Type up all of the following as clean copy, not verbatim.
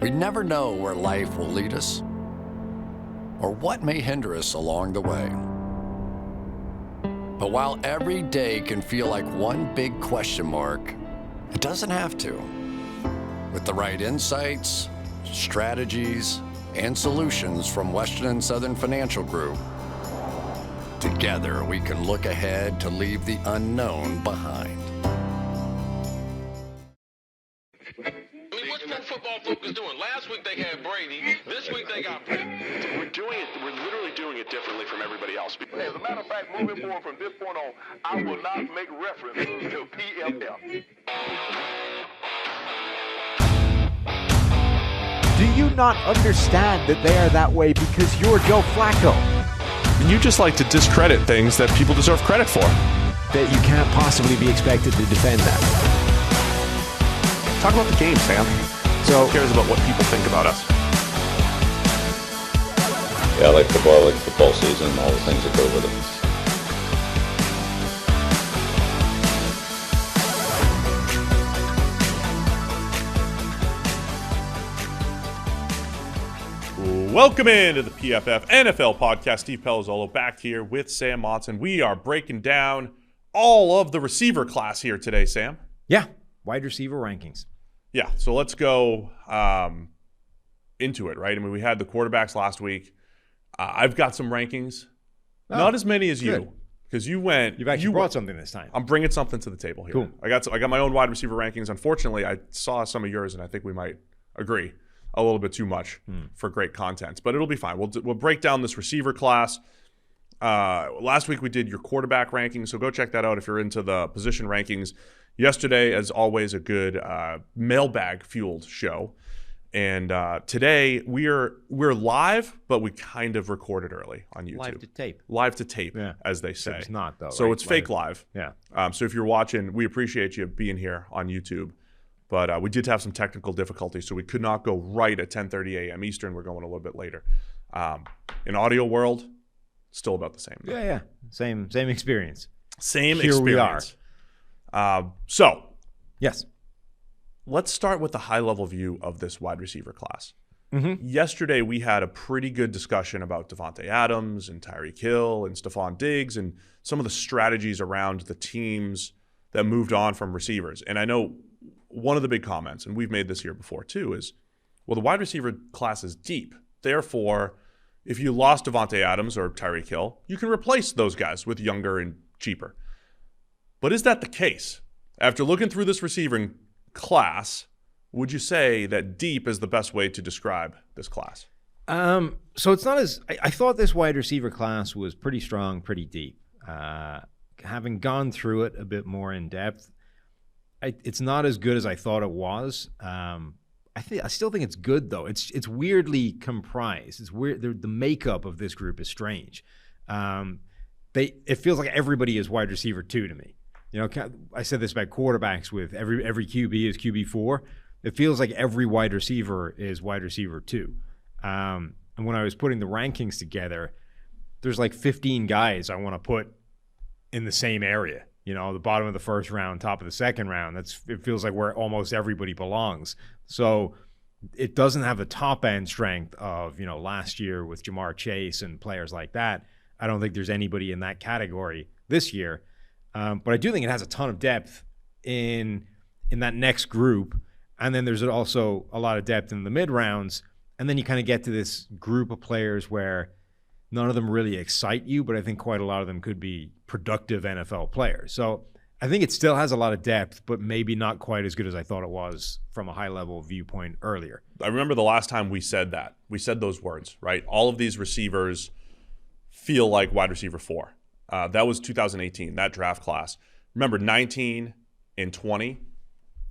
We never know where life will lead us or what may hinder us along the way. But while every day can feel like one big question mark, it doesn't have to. With the right insights, strategies, and solutions from Western and Southern Financial Group, together we can look ahead to leave the unknown behind. What's Pro Football Focus doing? Last week they had Brady. This week they got Brady. We're literally doing it differently from everybody else. As a matter of fact, moving forward from this point on, I will not make reference to PFF. Do you not understand that they are that way because you're Joe Flacco? And you just like to discredit things that people deserve credit for. That you can't possibly be expected to defend that. Talk about the game, Sam. So, who cares about what people think about us? Yeah, I like football season, and all the things that go with it. Welcome into the PFF NFL podcast. Steve Palazzolo back here with Sam Monson. We are breaking down all of the receiver class here today, Sam. Yeah, wide receiver rankings. Yeah, so let's go into it, right? I mean, we had the quarterbacks last week. I've got some rankings, not as many as you, because you went. You've actually brought something this time. I'm bringing something to the table here. Cool. I got my own wide receiver rankings. Unfortunately, I saw some of yours, and I think we might agree a little bit too much for great content, but it'll be fine. We'll break down this receiver class. Last week we did your quarterback rankings, so go check that out if you're into the position rankings. Yesterday, as always, a good mailbag-fueled show. And today, we're live, but we kind of recorded early on YouTube. Live to tape. Live to tape, yeah. As they say. It's not, though. So right? it's fake live. Yeah. So if you're watching, we appreciate you being here on YouTube. But we did have some technical difficulties, so we could not go right at 10:30 a.m. Eastern. We're going a little bit later. In audio world, still about the same. Though. Yeah. Same experience. Same Here experience. We are. Yes. Let's start with the high-level view of this wide receiver class. Mm-hmm. Yesterday, we had a pretty good discussion about Davante Adams and Tyreek Hill and Stephon Diggs and some of the strategies around the teams that moved on from receivers. And I know one of the big comments, and we've made this here before too, is, well, the wide receiver class is deep. Therefore, if you lost Davante Adams or Tyreek Hill, you can replace those guys with younger and cheaper. But is that the case? After looking through this receiving class, would you say that deep is the best way to describe this class? So it's not as I thought this wide receiver class was pretty strong, pretty deep. Having gone through it a bit more in depth, it's not as good as I thought it was. I still think it's good though. It's weirdly comprised. It's weird. The makeup of this group is strange. It feels like everybody is wide receiver 2 to me. You know, I said this about quarterbacks with every QB is QB4. It feels like every wide receiver is wide receiver 2. And when I was putting the rankings together, there's like 15 guys I want to put in the same area. You know, the bottom of the first round, top of the second round. It feels like where almost everybody belongs. So it doesn't have the top end strength of, you know, last year with Jamar Chase and players like that. I don't think there's anybody in that category this year. But I do think it has a ton of depth in that next group. And then there's also a lot of depth in the mid rounds. And then you kind of get to this group of players where none of them really excite you, but I think quite a lot of them could be productive NFL players. So I think it still has a lot of depth, but maybe not quite as good as I thought it was from a high-level viewpoint earlier. I remember the last time we said that. We said those words, right? All of these receivers feel like wide receiver 4. That was 2018, that draft class. Remember, 19 and 20.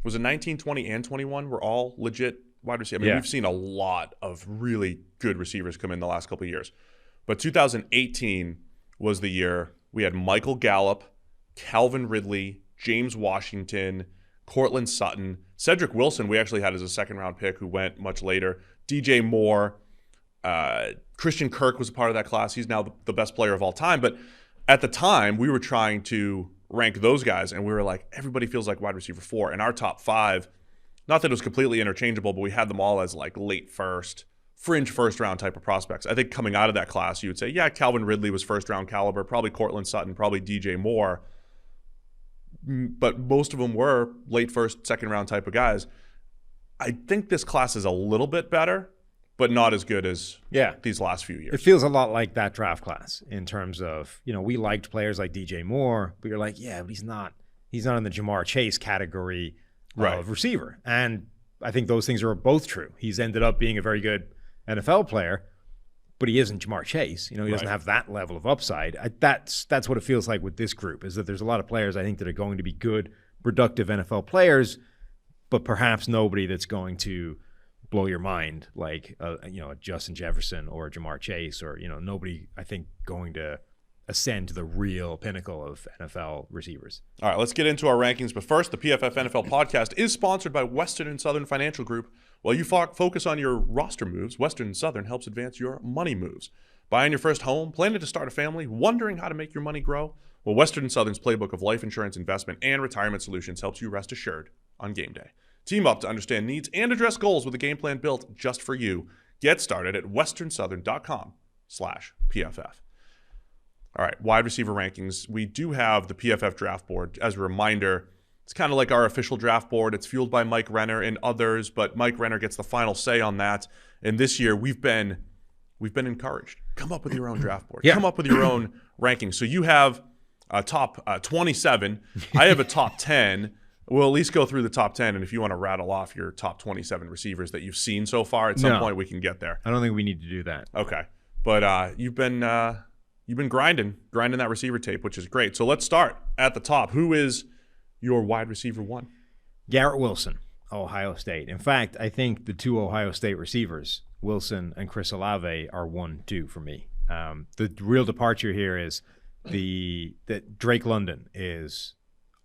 Was it 19, 20, and 21 were all legit wide receivers? I mean, We've seen a lot of really good receivers come in the last couple of years. But 2018 was the year we had Michael Gallup, Calvin Ridley, James Washington, Cortland Sutton, Cedric Wilson we actually had as a second-round pick who went much later, DJ Moore, Christian Kirk was a part of that class. He's now the best player of all time. But at the time, we were trying to rank those guys, and we were like, everybody feels like wide receiver 4. And our top 5 not that it was completely interchangeable, but we had them all as like late first, fringe first round type of prospects. I think coming out of that class, you would say, yeah, Calvin Ridley was first round caliber, probably Cortland Sutton, probably DJ Moore. But most of them were late first, second round type of guys. I think this class is a little bit better, but not as good as these last few years. It feels a lot like that draft class in terms of, we liked players like DJ Moore, but you're like, yeah, but he's not in the Jamar Chase category of receiver. And I think those things are both true. He's ended up being a very good NFL player, but he isn't Jamar Chase. He doesn't have that level of upside. That's what it feels like with this group, is that there's a lot of players I think that are going to be good, productive NFL players, but perhaps nobody that's going to blow your mind like a Justin Jefferson or a Jamar Chase, or nobody I think going to ascend to the real pinnacle of NFL receivers. All right, let's get into our rankings. But first, the PFF NFL podcast is sponsored by Western and Southern Financial Group. While you focus on your roster moves, Western and Southern helps advance your money moves. Buying your first home, planning to start a family, wondering how to make your money grow? Well, Western and Southern's playbook of life insurance, investment, and retirement solutions helps you rest assured on game day. Team up to understand needs and address goals with a game plan built just for you. Get started at westernsouthern.com/PFF. All right, wide receiver rankings. We do have the PFF draft board. As a reminder, it's kind of like our official draft board. It's fueled by Mike Renner and others, but Mike Renner gets the final say on that. And this year, we've been encouraged. Come up with your own draft board. Come up with your own rankings. So you have a top 27. I have a top 10. We'll at least go through the top 10, and if you want to rattle off your top 27 receivers that you've seen so far, at some point we can get there. I don't think we need to do that. Okay, but you've been grinding that receiver tape, which is great. So let's start at the top. Who is your wide receiver one? Garrett Wilson, Ohio State. In fact, I think the two Ohio State receivers, Wilson and Chris Olave, are 1-2 for me. The real departure here is that Drake London is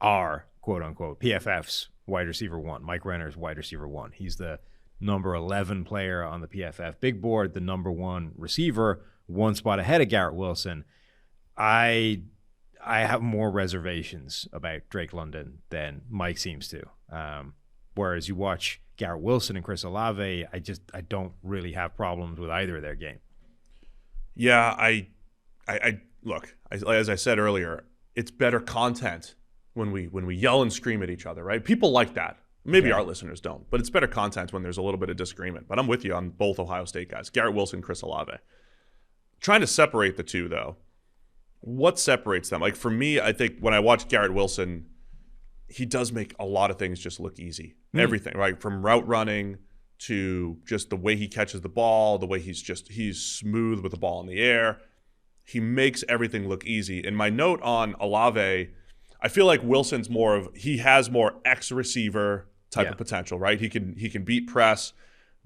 our quote-unquote PFF's wide receiver one, Mike Renner's wide receiver one. He's the number 11 player on the PFF big board, the number one receiver, one spot ahead of Garrett Wilson. I have more reservations about Drake London than Mike seems to. Whereas you watch Garrett Wilson and Chris Olave, I don't really have problems with either of their game. Yeah, I look, as I said earlier, it's better content when we yell and scream at each other, right? People like that. Maybe our listeners don't, but it's better content when there's a little bit of disagreement. But I'm with you on both Ohio State guys, Garrett Wilson, Chris Olave. Trying to separate the two, though. What separates them? Like for me, I think when I watch Garrett Wilson, he does make a lot of things just look easy. Everything, right? From route running to just the way he catches the ball, the way he's smooth with the ball in the air. He makes everything look easy. And my note on Olave, I feel like Wilson's he has more X-receiver type of potential, right? He can beat press,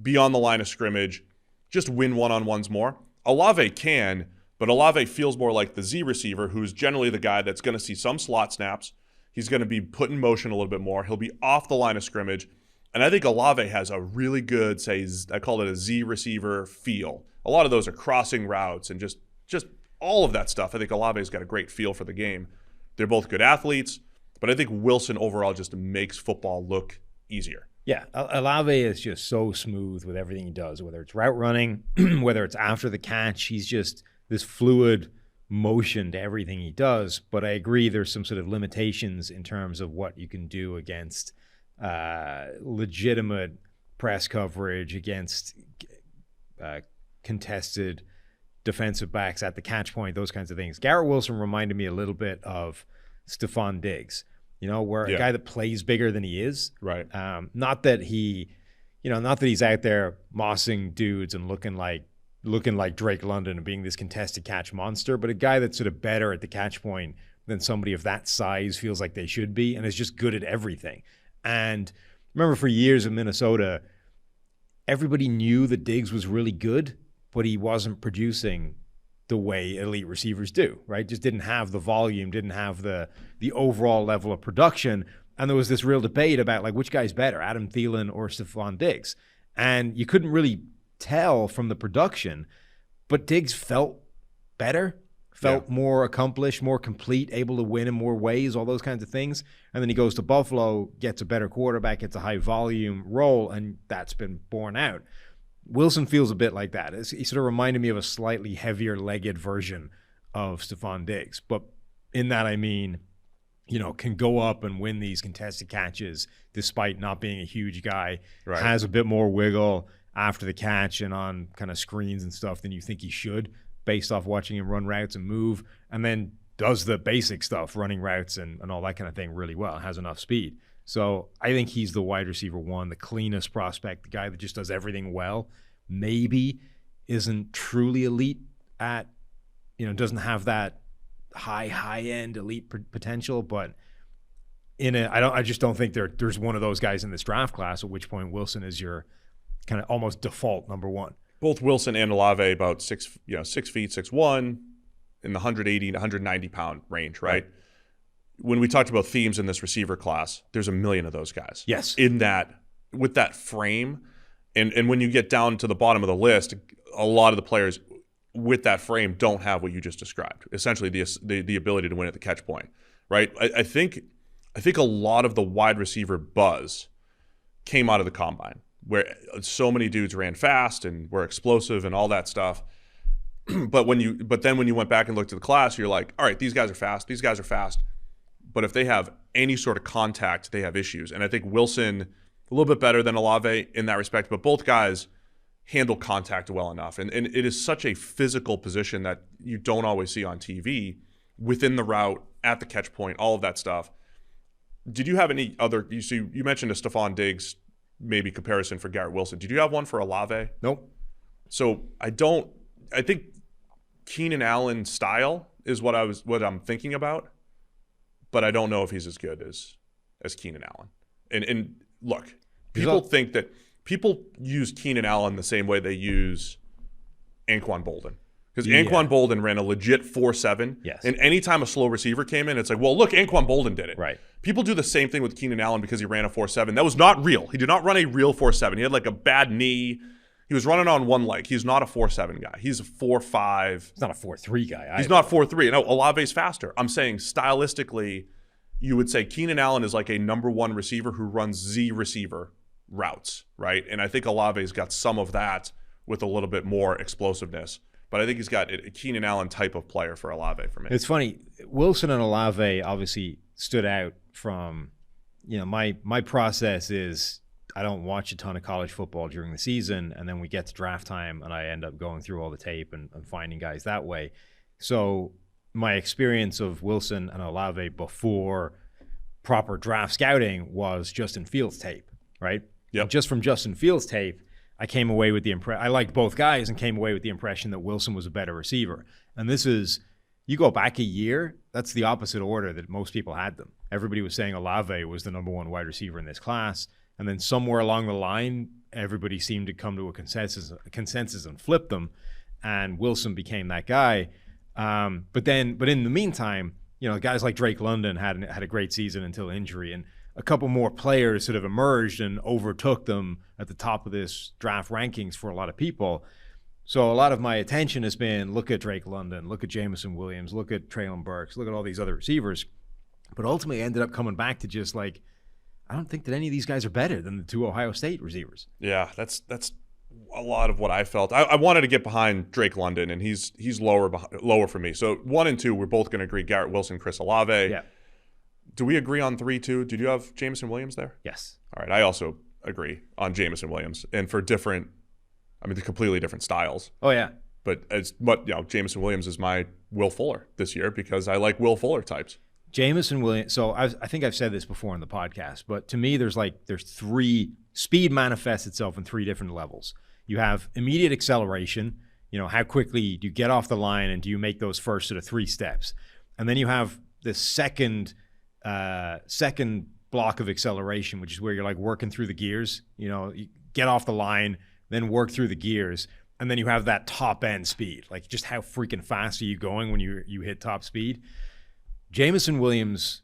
be on the line of scrimmage, just win one-on-ones more. Olave can, but Olave feels more like the Z receiver, who's generally the guy that's going to see some slot snaps. He's going to be put in motion a little bit more. He'll be off the line of scrimmage. And I think Olave has a really good, I call it a Z receiver feel. A lot of those are crossing routes and just all of that stuff. I think Olave's got a great feel for the game. They're both good athletes, but I think Wilson overall just makes football look easier. Yeah, Olave is just so smooth with everything he does, whether it's route running, whether it's after the catch. He's just this fluid motion to everything he does. But I agree there's some sort of limitations in terms of what you can do against legitimate press coverage, against contested defensive backs at the catch point, those kinds of things. Garrett Wilson reminded me a little bit of Stephon Diggs, where a guy that plays bigger than he is. Right. Not that he's out there mossing dudes and looking like Drake London and being this contested catch monster, but a guy that's sort of better at the catch point than somebody of that size feels like they should be, and is just good at everything. And remember, for years in Minnesota, everybody knew that Diggs was really good, but he wasn't producing the way elite receivers do, right? Just didn't have the volume, didn't have the overall level of production. And there was this real debate about like which guy's better, Adam Thielen or Stephon Diggs. And you couldn't really tell from the production, but Diggs felt better, felt more accomplished, more complete, able to win in more ways, all those kinds of things. And then he goes to Buffalo, gets a better quarterback, gets a high volume role, and that's been borne out. Wilson feels a bit like that. He sort of reminded me of a slightly heavier legged version of Stephon Diggs. But in that, I mean, can go up and win these contested catches despite not being a huge guy, has a bit more wiggle after the catch and on kind of screens and stuff than you think he should, based off watching him run routes and move, and then does the basic stuff, running routes and all that kind of thing really well, has enough speed. So I think he's the wide receiver one, the cleanest prospect, the guy that just does everything well, maybe isn't truly elite at, doesn't have that high-end elite potential, but I just don't think there's one of those guys in this draft class, at which point Wilson is your kind of almost default number one. Both Wilson and Olave about 6 feet, 6'1", in the 180 to 190 pound range, right? When we talked about themes in this receiver class, there's a million of those guys. Yes. With that frame, and when you get down to the bottom of the list, a lot of the players with that frame don't have what you just described. Essentially, the ability to win at the catch point, right? I think a lot of the wide receiver buzz came out of the combine, where so many dudes ran fast and were explosive and all that stuff. But then when you went back and looked at the class, you're like, all right, these guys are fast. But if they have any sort of contact, they have issues. And I think Wilson, a little bit better than Olave in that respect, but both guys handle contact well enough. And it is such a physical position that you don't always see on TV, within the route, at the catch point, all of that stuff. Did you have any other, you mentioned a Stephon Diggs maybe comparison for Garrett Wilson. Did you have one for Olave? Nope. So I think Keenan Allen style is what I'm thinking about, but I don't know if he's as good as Keenan Allen. And look, people use Keenan Allen the same way they use Anquan Bolden. Because Anquan Bolden ran a legit 4.7. Yes. And anytime a slow receiver came in, it's like, well, look, Anquan Bolden did it. Right. People do the same thing with Keenan Allen because he ran a 4.7. That was not real. He did not run a real 4.7. He had like a bad knee. He was running on one leg. He's not a 4.7 guy. He's a 4.5. He's not a 4.3 guy either. He's not 4.3. No, Olave's faster. I'm saying stylistically, you would say Keenan Allen is like a number one receiver who runs Z receiver routes, right? And I think Olave's got some of that with a little bit more explosiveness. But I think he's got a Keenan Allen type of player for Olave for me. It's funny. Wilson and Olave obviously stood out from, my process is I don't watch a ton of college football during the season, and then we get to draft time and I end up going through all the tape and finding guys that way. So my experience of Wilson and Olave before proper draft scouting was Justin Fields tape, right? Yep. And just from Justin Fields tape, I came away with the impression, I liked both guys and came away with the impression that Wilson was a better receiver. And this is, you go back a year, that's the opposite order that most people had them. Everybody was saying Olave was the number one wide receiver in this class. And then somewhere along the line, everybody seemed to come to a consensus and flip them. And Wilson became that guy. But in the meantime, guys like Drake London had a great season until injury. And a couple more players sort of emerged and overtook them at the top of this draft rankings for a lot of people. So a lot of my attention has been, look at Drake London, look at Jamison Williams, look at Traylon Burks, look at all these other receivers. But ultimately I ended up coming back to just like, I don't think that any of these guys are better than the two Ohio State receivers. Yeah, that's a lot of what I felt. I wanted to get behind Drake London, and he's lower for me. So 1 and 2, we're both going to agree Garrett Wilson, Chris Olave. Yeah. Do we agree on 3 too? Did you have Jamison Williams there? Yes. All right. I also agree on Jamison Williams, and for they're completely different styles. Oh yeah. But Jamison Williams is my Will Fuller this year because I like Will Fuller types. Jamison Williams. So I think I've said this before in the podcast, but to me, there's 3 speed manifests itself in 3 different levels. You have immediate acceleration. How quickly do you get off the line and do you make those first sort of 3 steps? And then you have the second block of acceleration, which is where you're like working through the gears. You get off the line, then work through the gears, and then you have that top end speed. Like just how freaking fast are you going when you hit top speed? Jamison Williams'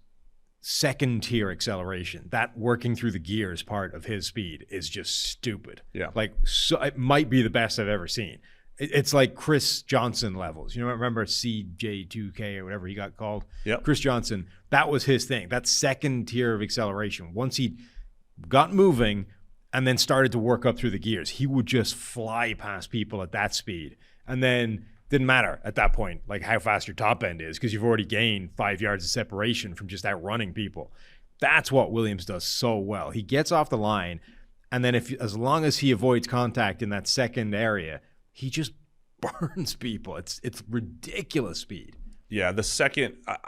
second tier acceleration, that working through the gears part of his speed is just stupid. Yeah. So it might be the best I've ever seen. It's like Chris Johnson levels. You know, remember CJ2K or whatever he got called? Yep. Chris Johnson, that was his thing. That second tier of acceleration. Once he got moving and then started to work up through the gears, he would just fly past people at that speed. And then didn't matter at that point, like how fast your top end is, because you've already gained 5 yards of separation from just outrunning people. That's what Williams does so well. He gets off the line, and then as long as he avoids contact in that second area, he just burns people. It's ridiculous speed. Yeah,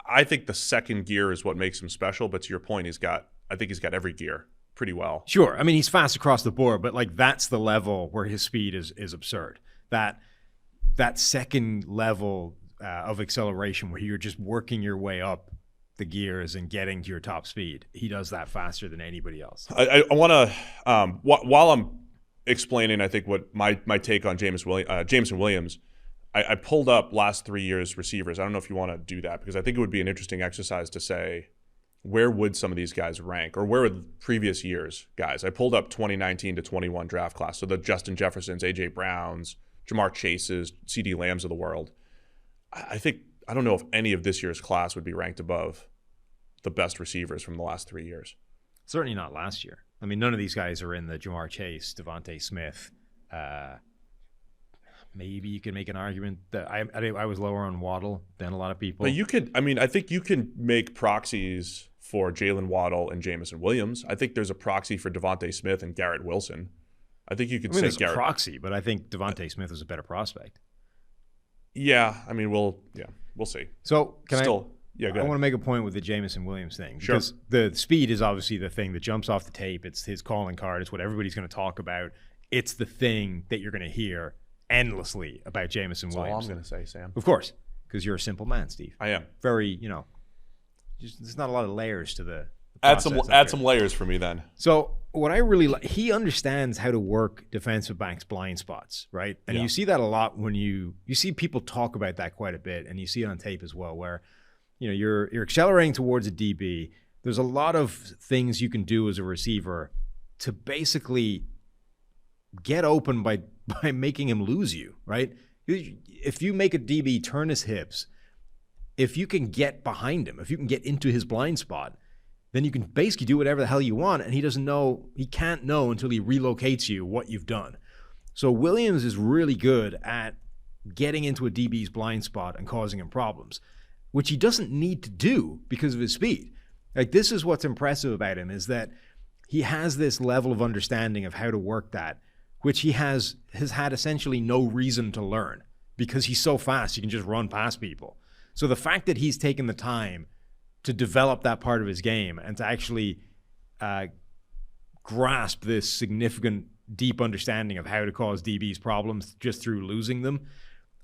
I think the second gear is what makes him special. But to your point, I think he's got every gear pretty well. Sure. I mean, he's fast across the board, but like that's the level where his speed is absurd. That second level of acceleration where you're just working your way up the gears and getting to your top speed, he does that faster than anybody else. I want to, while I'm explaining, I think what my take on Jameson Williams, I pulled up last 3 years receivers. I don't know if you want to do that, because I think it would be an interesting exercise to say, where would some of these guys rank, or where would previous years guys? I pulled up 2019 to 21 draft class. So the Justin Jeffersons, AJ Browns, Jamar Chases, CD Lambs of the world. I don't know if any of this year's class would be ranked above the best receivers from the last 3 years. Certainly not last year. I mean, none of these guys are in the Jamar Chase, Devontae Smith. Maybe you can make an argument that I was lower on Waddle than a lot of people. But I think you can make proxies for Jalen Waddle and Jameson Williams. I think there's a proxy for Devontae Smith and Garrett Wilson. I think you could say there's Garrett. A proxy, but I think Devontae Smith is a better prospect. Yeah, I mean, we'll see. So go I ahead. want to make a point with the Jameson Williams thing. Sure. Because the speed is obviously the thing that jumps off the tape. It's his calling card. It's what everybody's going to talk about. It's the thing that you're going to hear endlessly about Jameson Williams. That's all I'm going to say, Sam. Of course, because you're a simple man, Steve. I am. Very, there's not a lot of layers to the Add some layers for me then. So what I really like, he understands how to work defensive backs' blind spots, right? And you see that a lot when you see people talk about that quite a bit, and you see it on tape as well, where you're accelerating towards a DB. There's a lot of things you can do as a receiver to basically get open by making him lose you, right? If you make a DB turn his hips, if you can get behind him, if you can get into his blind spot, then you can basically do whatever the hell you want, and he can't know until he relocates you what you've done. So Williams is really good at getting into a DB's blind spot and causing him problems, which he doesn't need to do because of his speed. Like, this is what's impressive about him, is that he has this level of understanding of how to work that, which he has had essentially no reason to learn, because he's so fast he can just run past people. So the fact that he's taken the time to develop that part of his game and to actually grasp this significant, deep understanding of how to cause DBs problems just through losing them,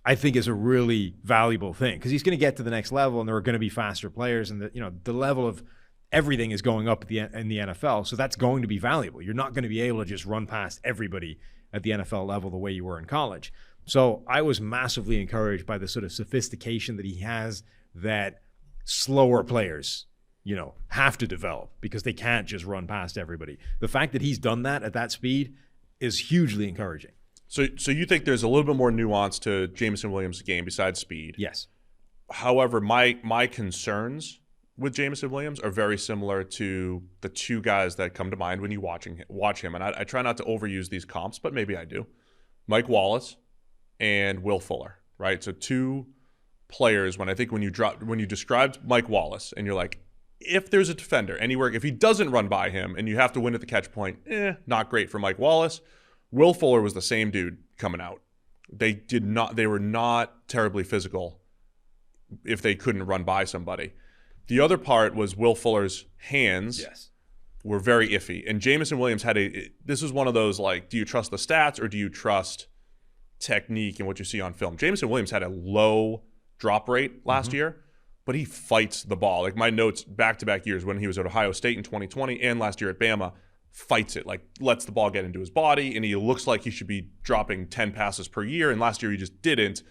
I think is a really valuable thing, because he's going to get to the next level, and there are going to be faster players, and the level of everything is going up in the NFL, so that's going to be valuable. You're not going to be able to just run past everybody at the NFL level the way you were in college. So I was massively encouraged by the sort of sophistication that he has that slower players, have to develop, because they can't just run past everybody. The fact that he's done that at that speed is hugely encouraging. So you think there's a little bit more nuance to Jameson Williams' game besides speed? Yes. However, my concerns with Jameson Williams are very similar to the two guys that come to mind when you watch him. And I try not to overuse these comps, but maybe I do. Mike Wallace and Will Fuller, right? So two players, when you described Mike Wallace, and you're like, if there's a defender anywhere, if he doesn't run by him and you have to win at the catch point, not great for Mike Wallace. Will Fuller was the same dude coming out. They were not terribly physical if they couldn't run by somebody. The other part was Will Fuller's hands were very iffy. And Jameson Williams this was one of those, like, do you trust the stats or do you trust technique and what you see on film? Jameson Williams had a low drop rate last year, but he fights the ball. Like, my notes back-to-back years, when he was at Ohio State in 2020 and last year at Bama, fights it, like lets the ball get into his body, and he looks like he should be dropping 10 passes per year, and last year he just didn't.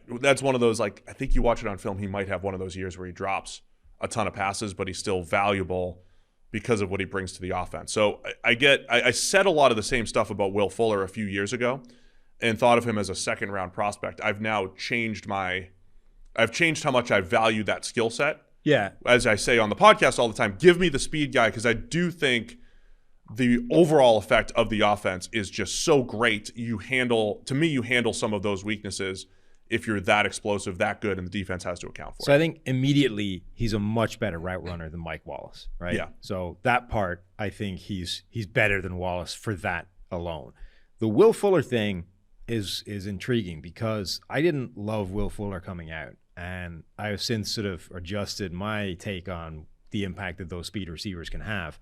That's one of those, like, I think you watch it on film, he might have one of those years where he drops a ton of passes, but he's still valuable because of what he brings to the offense. So I said a lot of the same stuff about Will Fuller a few years ago, and thought of him as a second round prospect, I've now changed how much I value that skill set. Yeah. As I say on the podcast all the time, give me the speed guy, because I do think the overall effect of the offense is just so great. You handle some of those weaknesses if you're that explosive, that good, and the defense has to account for it. So I think immediately he's a much better route runner than Mike Wallace, right? Yeah. So that part, I think he's better than Wallace for that alone. The Will Fuller thing is intriguing because I didn't love Will Fuller coming out, and I have since sort of adjusted my take on the impact that those speed receivers can have.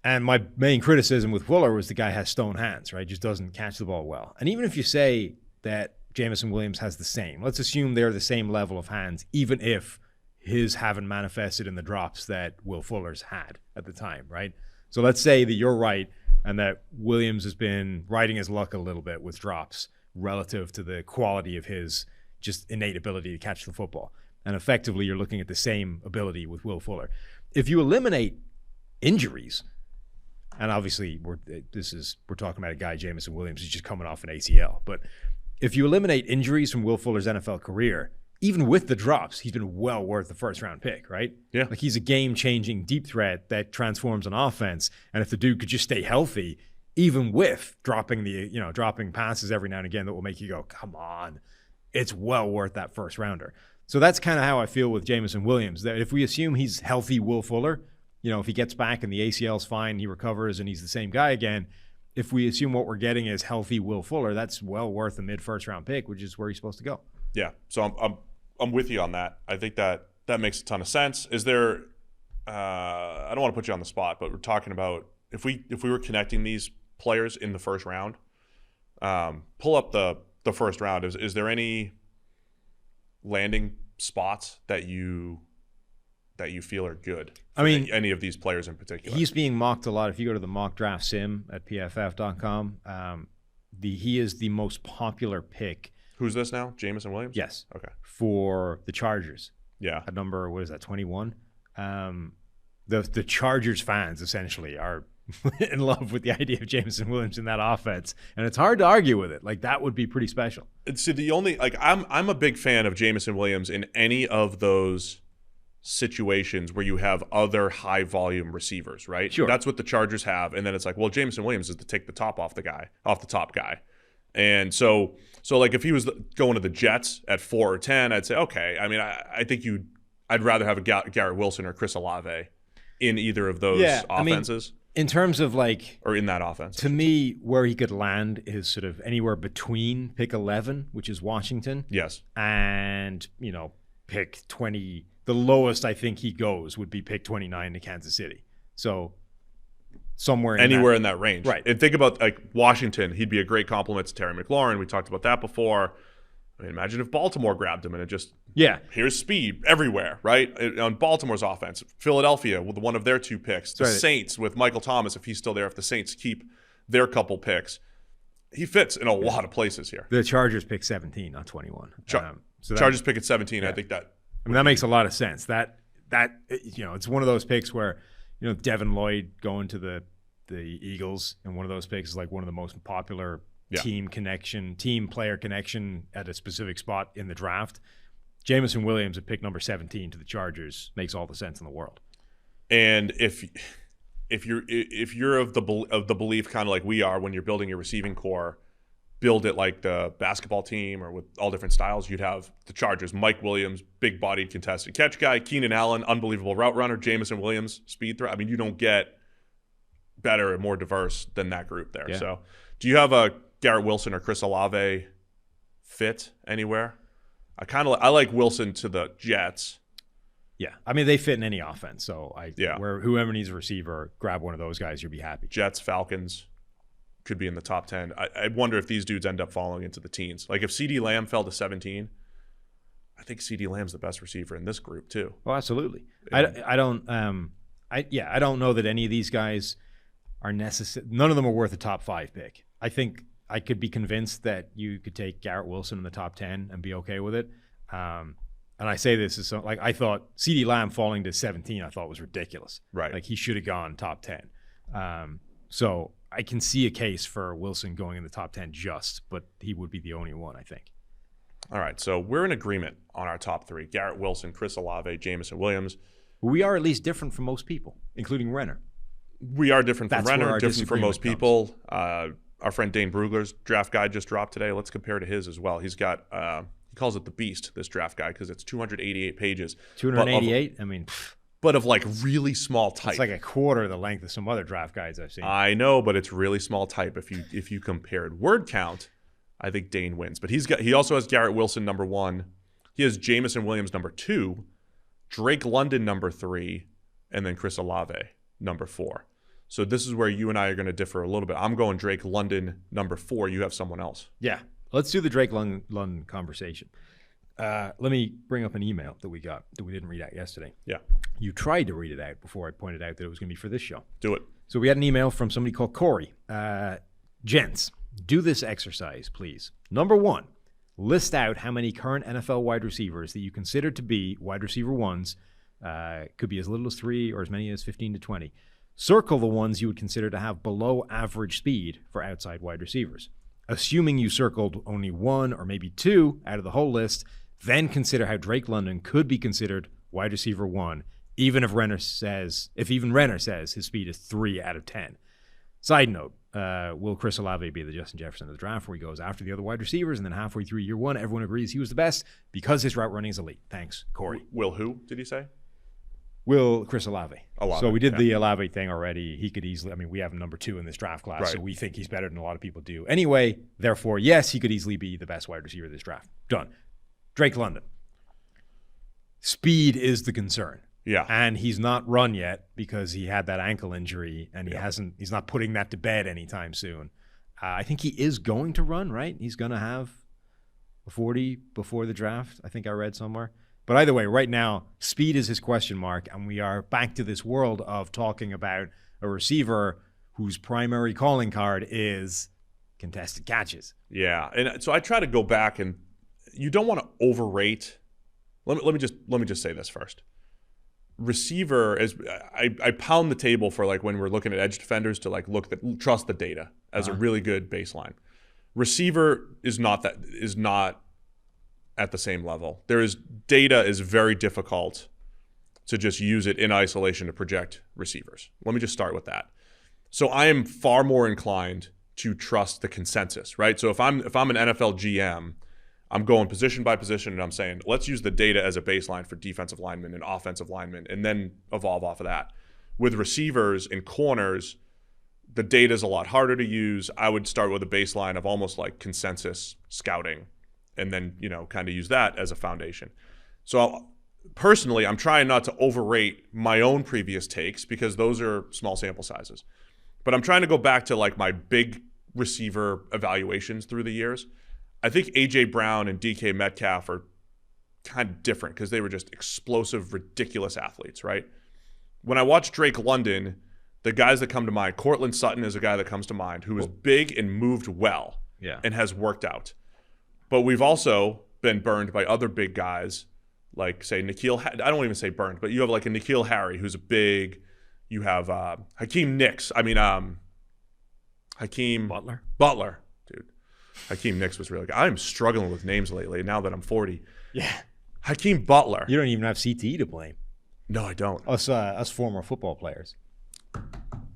And my main criticism with Fuller was the guy has stone hands, right? Just doesn't catch the ball well. And even if you say that Jameson Williams has the same, let's assume they're the same level of hands, even if his haven't manifested in the drops that Will Fuller's had at the time, right? So let's say that you're right and that Williams has been riding his luck a little bit with drops relative to the quality of his just innate ability to catch the football. And effectively, you're looking at the same ability with Will Fuller. If you eliminate injuries, and obviously we're talking about a guy, Jameson Williams, who's just coming off an ACL, but if you eliminate injuries from Will Fuller's NFL career, even with the drops, he's been well worth the first-round pick, right? Yeah. Like he's a game-changing deep threat that transforms an offense. And if the dude could just stay healthy, even with dropping passes every now and again that will make you go, come on, it's well worth that first-rounder. So that's kind of how I feel with Jameson Williams. That if we assume he's healthy Will Fuller, if he gets back and the ACL's fine, he recovers and he's the same guy again, if we assume what we're getting is healthy Will Fuller, that's well worth a mid-first-round pick, which is where he's supposed to go. Yeah, so I'm with you on that. I think that makes a ton of sense. Is there? I don't want to put you on the spot, but we're talking about if we were connecting these players in the first round, pull up the first round. Is there any landing spots that you feel are good? I mean, any of these players in particular. He's being mocked a lot. If you go to the mock draft sim at pff.com, he is the most popular pick. Who's this now? Jameson Williams? Yes. Okay. For the Chargers. Yeah. At number, 21? The Chargers fans essentially are in love with the idea of Jameson Williams in that offense, and it's hard to argue with it. Like that would be pretty special. And see, I'm a big fan of Jameson Williams in any of those situations where you have other high volume receivers, right? Sure. That's what the Chargers have, and then it's like, well, Jameson Williams is to take the top off the top guy. And so like if he was going to the Jets at 4 or 10, I'd say, okay. I mean, I think I'd rather have a Garrett Wilson or Chris Olave in either of those offenses. In terms of or in that offense. To me, where he could land is sort of anywhere between pick 11, which is Washington. Yes. And, pick 20. The lowest I think he goes would be pick 29 to Kansas City. So anywhere in that range. Right. And think about like Washington, he'd be a great compliment to Terry McLaurin. We talked about that before. I mean, imagine if Baltimore grabbed him and it just here's speed everywhere, right? On Baltimore's offense. Philadelphia with one of their 2 picks. The Saints with Michael Thomas, if he's still there, if the Saints keep their couple picks. He fits in a lot of places here. The Chargers pick 17, not 21. Chargers pick at 17. Yeah. I think that. I mean, that makes a lot of sense. That it's one of those picks where, Devin Lloyd going to the Eagles, and one of those picks is like one of the most popular team player connection at a specific spot in the draft. Jameson Williams at pick number 17 to the Chargers makes all the sense in the world. And if you're of the belief, kind of like we are, when you're building your receiving core, build it like the basketball team or with all different styles, you'd have the Chargers, Mike Williams, big-bodied contested catch guy, Keenan Allen, unbelievable route runner, Jameson Williams, speed threat. I mean, you don't get better and more diverse than that group there. Yeah. So do you have a Garrett Wilson or Chris Olave fit anywhere? I like Wilson to the Jets. Yeah. I mean, they fit in any offense. So where whoever needs a receiver, grab one of those guys, you'll be happy. Jets, Falcons could be in the top 10. I wonder if these dudes end up falling into the teens. Like if CeeDee Lamb fell to 17, I think CeeDee Lamb's the best receiver in this group too. Oh, absolutely. I don't know that any of these guys are necessary. None of them are worth a top 5 pick. I think I could be convinced that you could take Garrett Wilson in the top 10 and be okay with it. And I say this as like I thought CeeDee Lamb falling to 17, I thought was ridiculous. Right. Like he should have gone top 10. So I can see a case for Wilson going in the top 10 but he would be the only one, I think. All right, so we're in agreement on our top 3. Garrett Wilson, Chris Olave, Jameson Williams. We are at least different from most people, including Renner. We are different from That's where Renner, our different from most disagreement people. Our friend Dane Brugler's draft guide just dropped today. Let's compare to his as well. He's got, he calls it the Beast, this draft guide, because it's 288 pages. 288? But of like really small type. It's like a quarter of the length of some other draft guides I've seen. I know, but it's really small type. If you compared word count, I think Dane wins. But he also has Garrett Wilson number 1. He has Jameson Williams number 2, Drake London number 3, and then Chris Olave number 4. So this is where you and I are going to differ a little bit. I'm going Drake London number 4. You have someone else. Yeah. Let's do the Drake London conversation. Let me bring up an email that we got that we didn't read out yesterday. Yeah. You tried to read it out before I pointed out that it was going to be for this show. Do it. So we had an email from somebody called Corey. Gents, do this exercise, please. Number 1, list out how many current NFL wide receivers that you consider to be wide receiver 1s. Could be as little as 3 or as many as 15 to 20. Circle the ones you would consider to have below average speed for outside wide receivers. Assuming you circled only 1 or maybe 2 out of the whole list, then consider how Drake London could be considered wide receiver 1, even if Renner says his speed is 3 out of 10. Side note, will Chris Olave be the Justin Jefferson of the draft, where he goes after the other wide receivers, and then halfway through year 1, everyone agrees he was the best because his route running is elite? Thanks, Corey. Will who, did he say? Will Chris Olave. So we did yeah. the Olave thing already. He could easily, we have him number 2 in this draft class, right. So we think he's better than a lot of people do. Anyway, therefore, yes, he could easily be the best wide receiver of this draft. Done. Drake London. Speed is the concern. Yeah. And he's not run yet because he had that ankle injury, and he's not putting that to bed anytime soon. I think he is going to run, right? He's going to have a 40 before the draft, I think I read somewhere. But either way, right now, speed is his question mark, and we are back to this world of talking about a receiver whose primary calling card is contested catches. Yeah, and so I try to go back, and you don't want to overrate. Let me just say this first. Receiver is I pound the table for like when we're looking at edge defenders to like trust the data as a really good baseline. Receiver is not at the same level. Data is very difficult to just use it in isolation to project receivers. Let me just start with that. So I am far more inclined to trust the consensus, right? So if I'm an NFL GM, I'm going position by position and I'm saying, let's use the data as a baseline for defensive linemen and offensive linemen and then evolve off of that. With receivers and corners, the data is a lot harder to use. I would start with a baseline of almost like consensus scouting and then, kind of use that as a foundation. So personally, I'm trying not to overrate my own previous takes because those are small sample sizes. But I'm trying to go back to like my big receiver evaluations through the years. I think A.J. Brown and DK Metcalf are kind of different because they were just explosive, ridiculous athletes, right? When I watch Drake London, the guys that come to mind, Cortland Sutton is a guy that comes to mind who is big and moved well and has worked out. But we've also been burned by other big guys like, say, I don't even say burned, but you have like a N'Keal Harry who's a big. You have Hakeem Butler. Dude. Hakeem Nicks was really good. I'm struggling with names lately now that I'm 40. Yeah. Hakeem Butler. You don't even have CTE to blame. No, I don't. Us former football players.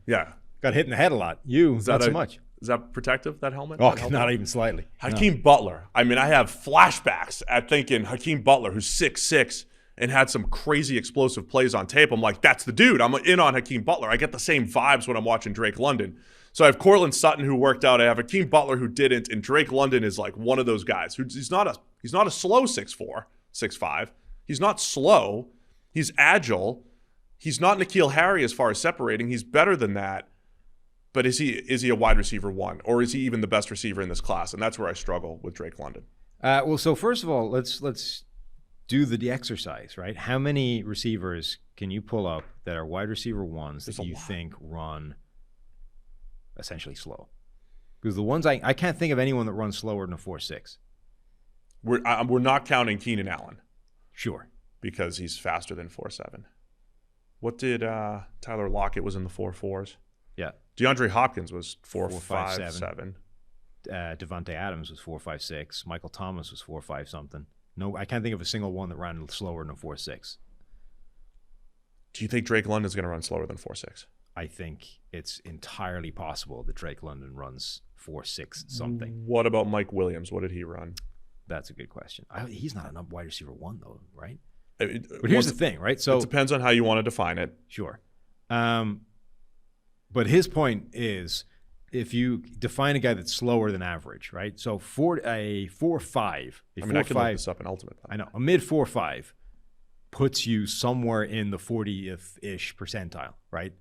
Yeah. Got hit in the head a lot. Not so much. Is that protective, that helmet? Oh, not even slightly. Hakeem Butler. I have flashbacks at thinking Hakeem Butler, who's 6'6", and had some crazy explosive plays on tape. I'm like, that's the dude. I'm in on Hakeem Butler. I get the same vibes when I'm watching Drake London. So I have Cortland Sutton who worked out. I have Hakeem Butler who didn't, and Drake London is like one of those guys who he's not a slow 6'4", 6'5". He's not slow. He's agile. He's not N'Keal Harry as far as separating. He's better than that. But is he a wide receiver 1, or is he even the best receiver in this class? And that's where I struggle with Drake London. So first of all, let's do the exercise, right? How many receivers can you pull up that are wide receiver 1s that you think run essentially slow? Because the ones I can't think of anyone that runs slower than a 4.6. We're not counting Keenan Allen. Sure. Because he's faster than 4.7. What did Tyler Lockett was in the 4.4s? Yeah. DeAndre Hopkins was 4.57. 4.57. Devontae Adams was 4.56. Michael Thomas was 4.5 something. No, I can't think of a single one that ran slower than 4.6. Do you think Drake London's going to run slower than 4.6? I think it's entirely possible that Drake London runs 4.6 something. What about Mike Williams? What did he run? That's a good question. He's not a wide receiver 1 though, right? But But here's the thing, right? So it depends on how you want to define it. sure. But his point is, if you define a guy that's slower than average, right? So a 4.5, I mean, I can look this up in Ultimate. I know, a mid 4.5 puts you somewhere in the 40th-ish percentile, right?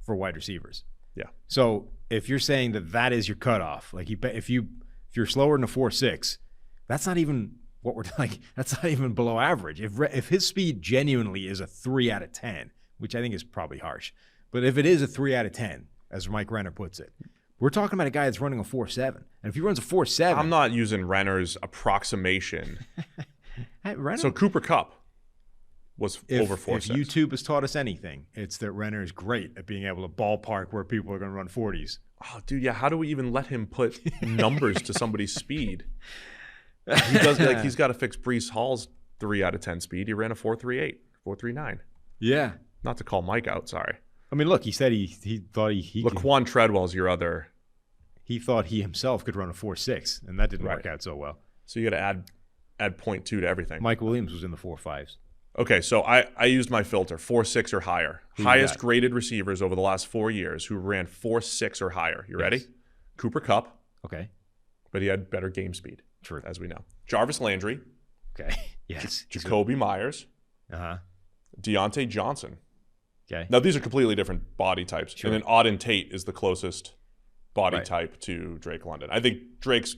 For wide receivers. Yeah. So if you're saying that is your cutoff, like if you're slower than a 4.6, that's not even what we're like. That's not even below average. If his speed genuinely is a 3 out of 10, which I think is probably harsh, but if it is a 3 out of 10, as Mike Renner puts it, we're talking about a guy that's running a 4.7. And if he runs a 4.7, I'm not using Renner's approximation. Renner, So Cooper Kupp was over 4.6. If YouTube has taught us anything, it's that Renner is great at being able to ballpark where people are going to run 40s. Oh, dude, yeah. How do we even let him put numbers to somebody's speed? He does he's got to fix Breece Hall's 3 out of 10 speed. He ran a 4.38, 4.39. Yeah. Not to call Mike out, sorry. I mean, look, he said he thought he Laquan Treadwell's your other. he thought he himself could run a 4.6, and that didn't work out so well. So you got to add 0.2 to everything. Mike Williams was in the 4.5s. Okay, so I used my filter, 4.6 or higher. Highest graded receivers over the last 4 years who ran 4.6 or higher. You ready? Cooper Kupp, Okay. but he had better game speed. True. As we know. Jarvis Landry, Okay. Yes. Jacoby Myers, Uh-huh. Deontay Johnson. Okay. Now, these are completely different body types. Sure. And then Auden Tate is the closest body Right. type to Drake London. I think Drake's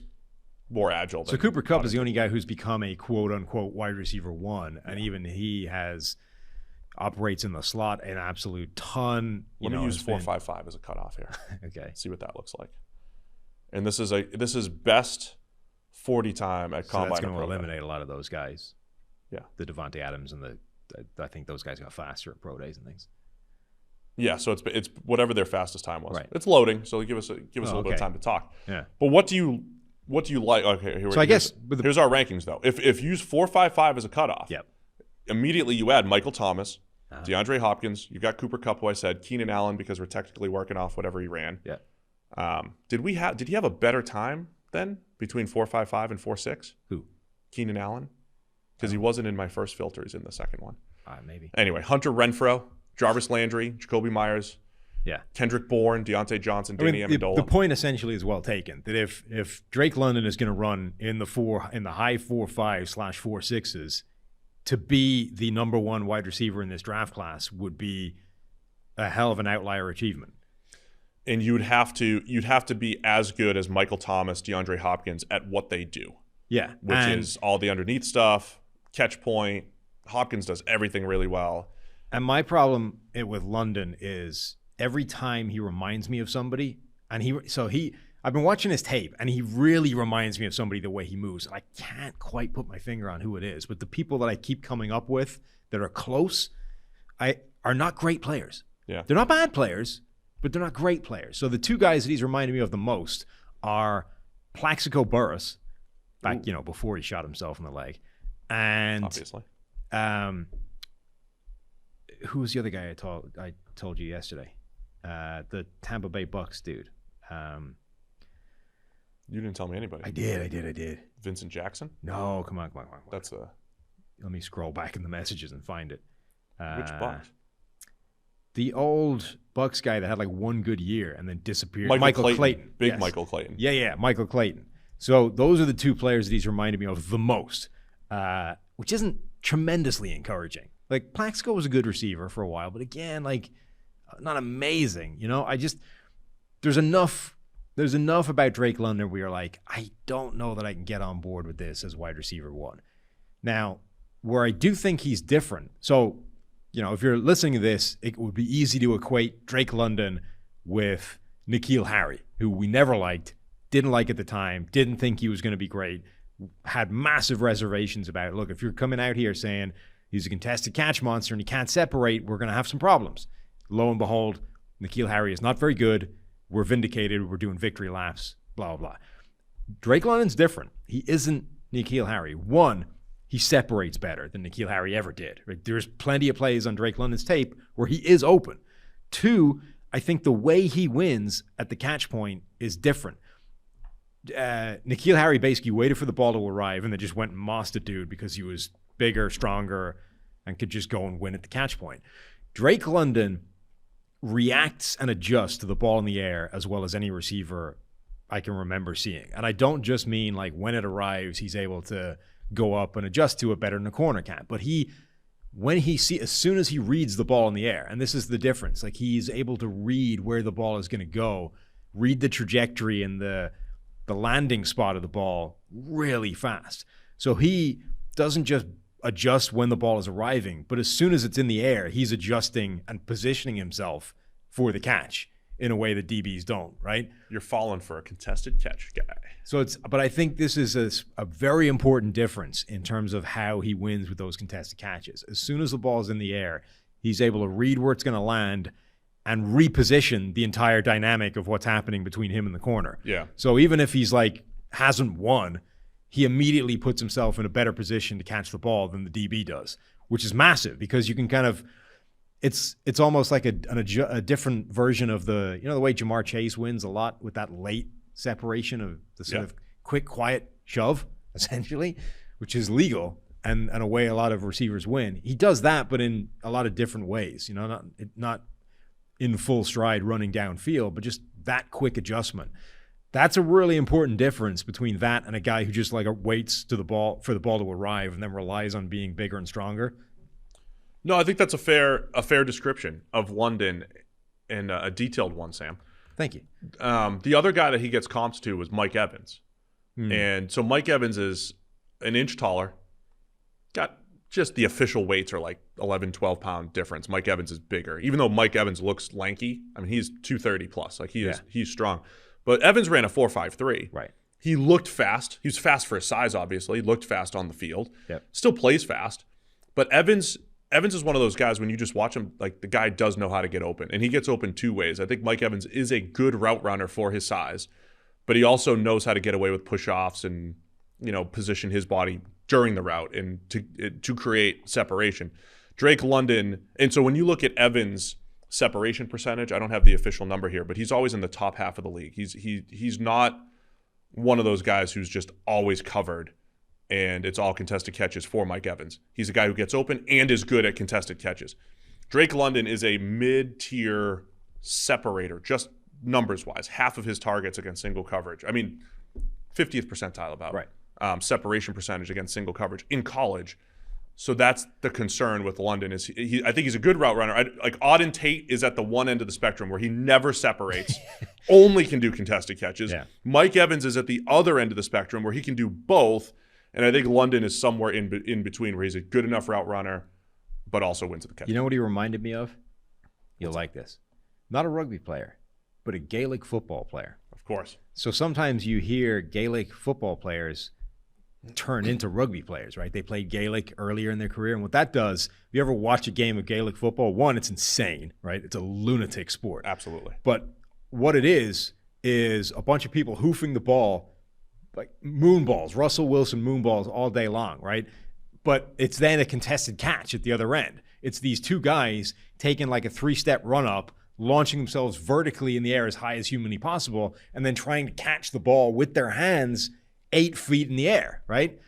more agile than So Cooper Kupp is the Auden only guy who's become a quote-unquote wide receiver 1, and even he operates in the slot an absolute ton. Let me use 4.55 as a cutoff here. Okay. See what that looks like. And this is best 40 time at So Combine. that's going and to Pro Day. eliminate a lot of those guys. Yeah. The Devontae Adams and I think those guys got faster at pro days and things. Yeah, so it's whatever their fastest time was. Right. It's loading, so give us a little bit of okay. time to talk. Yeah. But what do you like? Okay, So I guess with here's our rankings though. If you use 4.55 as a cutoff, Yep. immediately you add Michael Thomas, DeAndre Hopkins. You got Cooper Kupp, who I said, Keenan Allen because we're technically working off whatever he ran. Yeah. Did he have a better time then between 4.55 and 4.6? Who? Keenan Allen, because he wasn't in my first filter. He's in the second one. Maybe. Anyway, Hunter Renfrow, Jarvis Landry, Jacoby Myers, Yeah. Kendrick Bourne, Deontay Johnson, Danny Amendola. The point essentially is well taken. That if Drake London is going to run in the high 4.5/4.6s, to be the number 1 wide receiver in this draft class would be a hell of an outlier achievement. And you'd have to be as good as Michael Thomas, DeAndre Hopkins at what they do. Yeah. Which is all the underneath stuff, catch point. Hopkins does everything really well. And my problem with London is every time he reminds me of somebody, and I've been watching his tape, and he really reminds me of somebody the way he moves. And I can't quite put my finger on who it is, but the people that I keep coming up with that are close, are not great players. Yeah. They're not bad players, but they're not great players. So the two guys that he's reminded me of the most are Plaxico Burress, back before he shot himself in the leg, and Obviously. Who was the other guy I told you yesterday? The Tampa Bay Bucks dude. You didn't tell me anybody. I did. Vincent Jackson? No, come on. That's a Let me scroll back in the messages and find it. which Bucks? The old Bucks guy that had like one good year and then disappeared. Michael Clayton. Big Yes. Michael Clayton. Yeah, Michael Clayton. So those are the two players that he's reminded me of the most, which isn't tremendously encouraging. Like Plaxico was a good receiver for a while, but again, like not amazing. There's enough about Drake London where you're like, I don't know that I can get on board with this as wide receiver 1. Now, where I do think he's different. So, if you're listening to this, it would be easy to equate Drake London with N'Keal Harry, who we never liked, didn't like at the time, didn't think he was going to be great, had massive reservations about it. Look, if you're coming out here saying he's a contested catch monster and he can't separate, we're going to have some problems. Lo and behold, N'Keal Harry is not very good. We're vindicated. We're doing victory laps, blah, blah, blah. Drake London's different. He isn't N'Keal Harry. One, he separates better than N'Keal Harry ever did. Right? There's plenty of plays on Drake London's tape where he is open. Two, I think the way he wins at the catch point is different. N'Keal Harry basically waited for the ball to arrive and then just went and mossed a dude because he was bigger, stronger, and could just go and win at the catch point. Drake London reacts and adjusts to the ball in the air as well as any receiver I can remember seeing. And I don't just mean like when it arrives, he's able to go up and adjust to it better than a corner can. But as soon as he reads the ball in the air, and this is the difference, like he's able to read where the ball is going to go, read the trajectory and the landing spot of the ball really fast. So he doesn't just adjust when the ball is arriving, but as soon as it's in the air, he's adjusting and positioning himself for the catch in a way that DBs don't, right? You're falling for a contested catch guy. But I think this is a very important difference in terms of how he wins with those contested catches. As soon as the ball is in the air, he's able to read where it's going to land and reposition the entire dynamic of what's happening between him and the corner. Yeah. So even if he's like hasn't won, he immediately puts himself in a better position to catch the ball than the DB does, which is massive because you can kind of it's almost like a different version of the way Jamar Chase wins a lot with that late separation of the sort of quick, quiet shove, essentially, which is legal and a way a lot of receivers win. He does that, but in a lot of different ways, not in full stride running downfield, but just that quick adjustment. That's a really important difference between that and a guy who just like waits for the ball to arrive and then relies on being bigger and stronger. No, I think that's a fair description of London and a detailed one, Sam. Thank you. The other guy that he gets comps to was Mike Evans. And so Mike Evans is an inch taller. Got just the official weights are like 11, 12 pound difference. Mike Evans is bigger. Even though Mike Evans looks lanky, I mean, he's 230 plus. Like he's strong. But Evans ran a 4.53. Right. He looked fast. He was fast for his size, obviously. He looked fast on the field. Yep. Still plays fast. But Evans is one of those guys when you just watch him, like the guy does know how to get open. And he gets open two ways. I think Mike Evans is a good route runner for his size. But he also knows how to get away with push-offs and, position his body during the route and to create separation. Drake London, and so when you look at Evans' separation percentage, I don't have the official number here, but he's always in the top half of the league. He's not one of those guys who's just always covered and it's all contested catches for Mike Evans. He's a guy who gets open and is good at contested catches. Drake London is a mid-tier separator, just numbers-wise. Half of his targets against single coverage. I mean, 50th percentile about. Right. Separation percentage against single coverage in college. So that's the concern with London is I think he's a good route runner. Like Auden Tate is at the one end of the spectrum where he never separates, only can do contested catches. Yeah. Mike Evans is at the other end of the spectrum where he can do both. And I think London is somewhere in between where he's a good enough route runner, but also wins at the catch. You know what he reminded me of? You'll like this. Not a rugby player, but a Gaelic football player. Of course. So sometimes you hear Gaelic football players turn into rugby players, right? They played Gaelic earlier in their career. And what that does, if you ever watch a game of Gaelic football, one, it's insane, right? It's a lunatic sport. Absolutely. But what it is a bunch of people hoofing the ball, like moonballs, Russell Wilson moonballs all day long, right? But it's then a contested catch at the other end. It's these two guys taking like a 3-step run up, launching themselves vertically in the air as high as humanly possible, and then trying to catch the ball with their hands 8 feet in the air, right?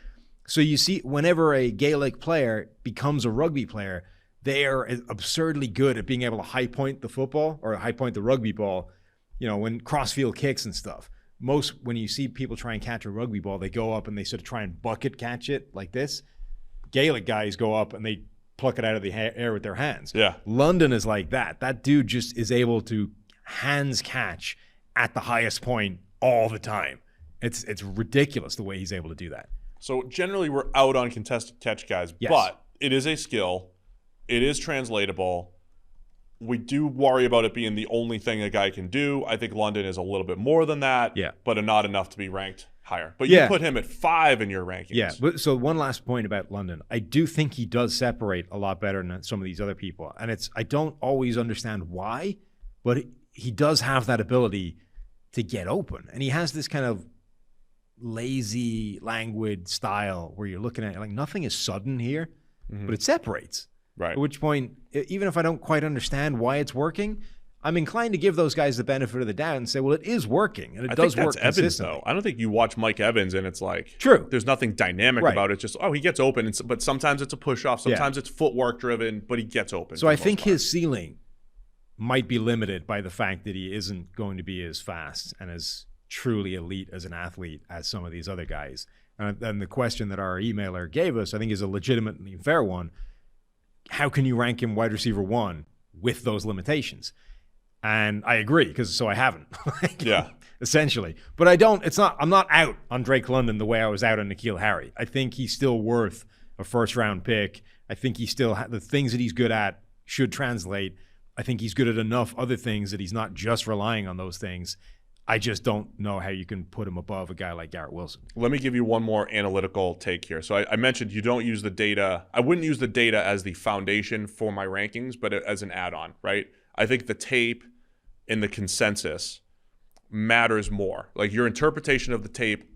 So you see, whenever a Gaelic player becomes a rugby player, they are absurdly good at being able to high point the football or high point the rugby ball, when crossfield kicks and stuff. When you see people try and catch a rugby ball, they go up and they sort of try and bucket catch it like this. Gaelic guys go up and they pluck it out of the air with their hands. Yeah. London is like that. That dude just is able to hands catch at the highest point all the time. It's ridiculous the way he's able to do that. So generally we're out on contested catch guys, Yes. but it is a skill. It is translatable. We do worry about it being the only thing a guy can do. I think London is a little bit more than that, but not enough to be ranked higher. But you put him at 5 in your rankings. Yeah, but so one last point about London. I do think he does separate a lot better than some of these other people. And I don't always understand why, but he does have that ability to get open. And he has this kind of lazy, languid style where you're looking at it like nothing is sudden here, but it separates. Right. At which point, even if I don't quite understand why it's working, I'm inclined to give those guys the benefit of the doubt and say, well, it is working, and it does work consistently. Evans, though. I don't think you watch Mike Evans and it's like, true. There's nothing dynamic about it. It's just, he gets open. But sometimes it's a push-off. Sometimes it's footwork driven, but he gets open. So I think his ceiling might be limited by the fact that he isn't going to be as fast and as truly elite as an athlete as some of these other guys. And the question that our emailer gave us, I think, is a legitimately fair one. How can you rank him wide receiver 1 with those limitations? And I agree, because I haven't. Essentially. But I'm not out on Drake London the way I was out on N'Keal Harry. I think he's still worth a first-round pick. I think he still the things that he's good at should translate. I think he's good at enough other things that he's not just relying on those things. I just don't know how you can put him above a guy like Garrett Wilson. Let me give you one more analytical take here. So I mentioned you don't use the data. I wouldn't use the data as the foundation for my rankings, but as an add-on, right? I think the tape and the consensus matters more. Like your interpretation of the tape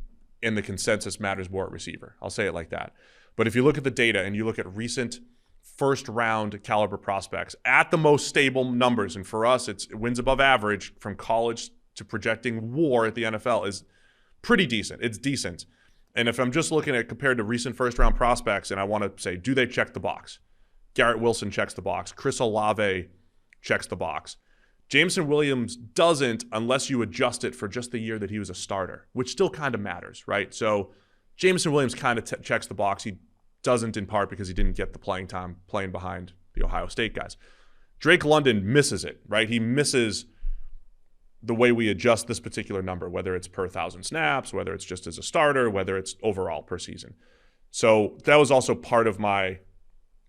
and the consensus matters more at receiver. I'll say it like that. But if you look at the data and you look at recent first-round caliber prospects at the most stable numbers, and for us, it wins above average from college to projecting WAR at the NFL is pretty decent. It's decent. And if I'm just looking at compared to recent first-round prospects and I want to say, do they check the box? Garrett Wilson checks the box. Chris Olave checks the box. Jameson Williams doesn't unless you adjust it for just the year that he was a starter, which still kind of matters, right? So Jameson Williams kind of checks the box. He doesn't in part because he didn't get the playing time playing behind the Ohio State guys. Drake London misses it, right? He misses the way we adjust this particular number, whether it's per 1,000 snaps, whether it's just as a starter, whether it's overall per season. So that was also part of my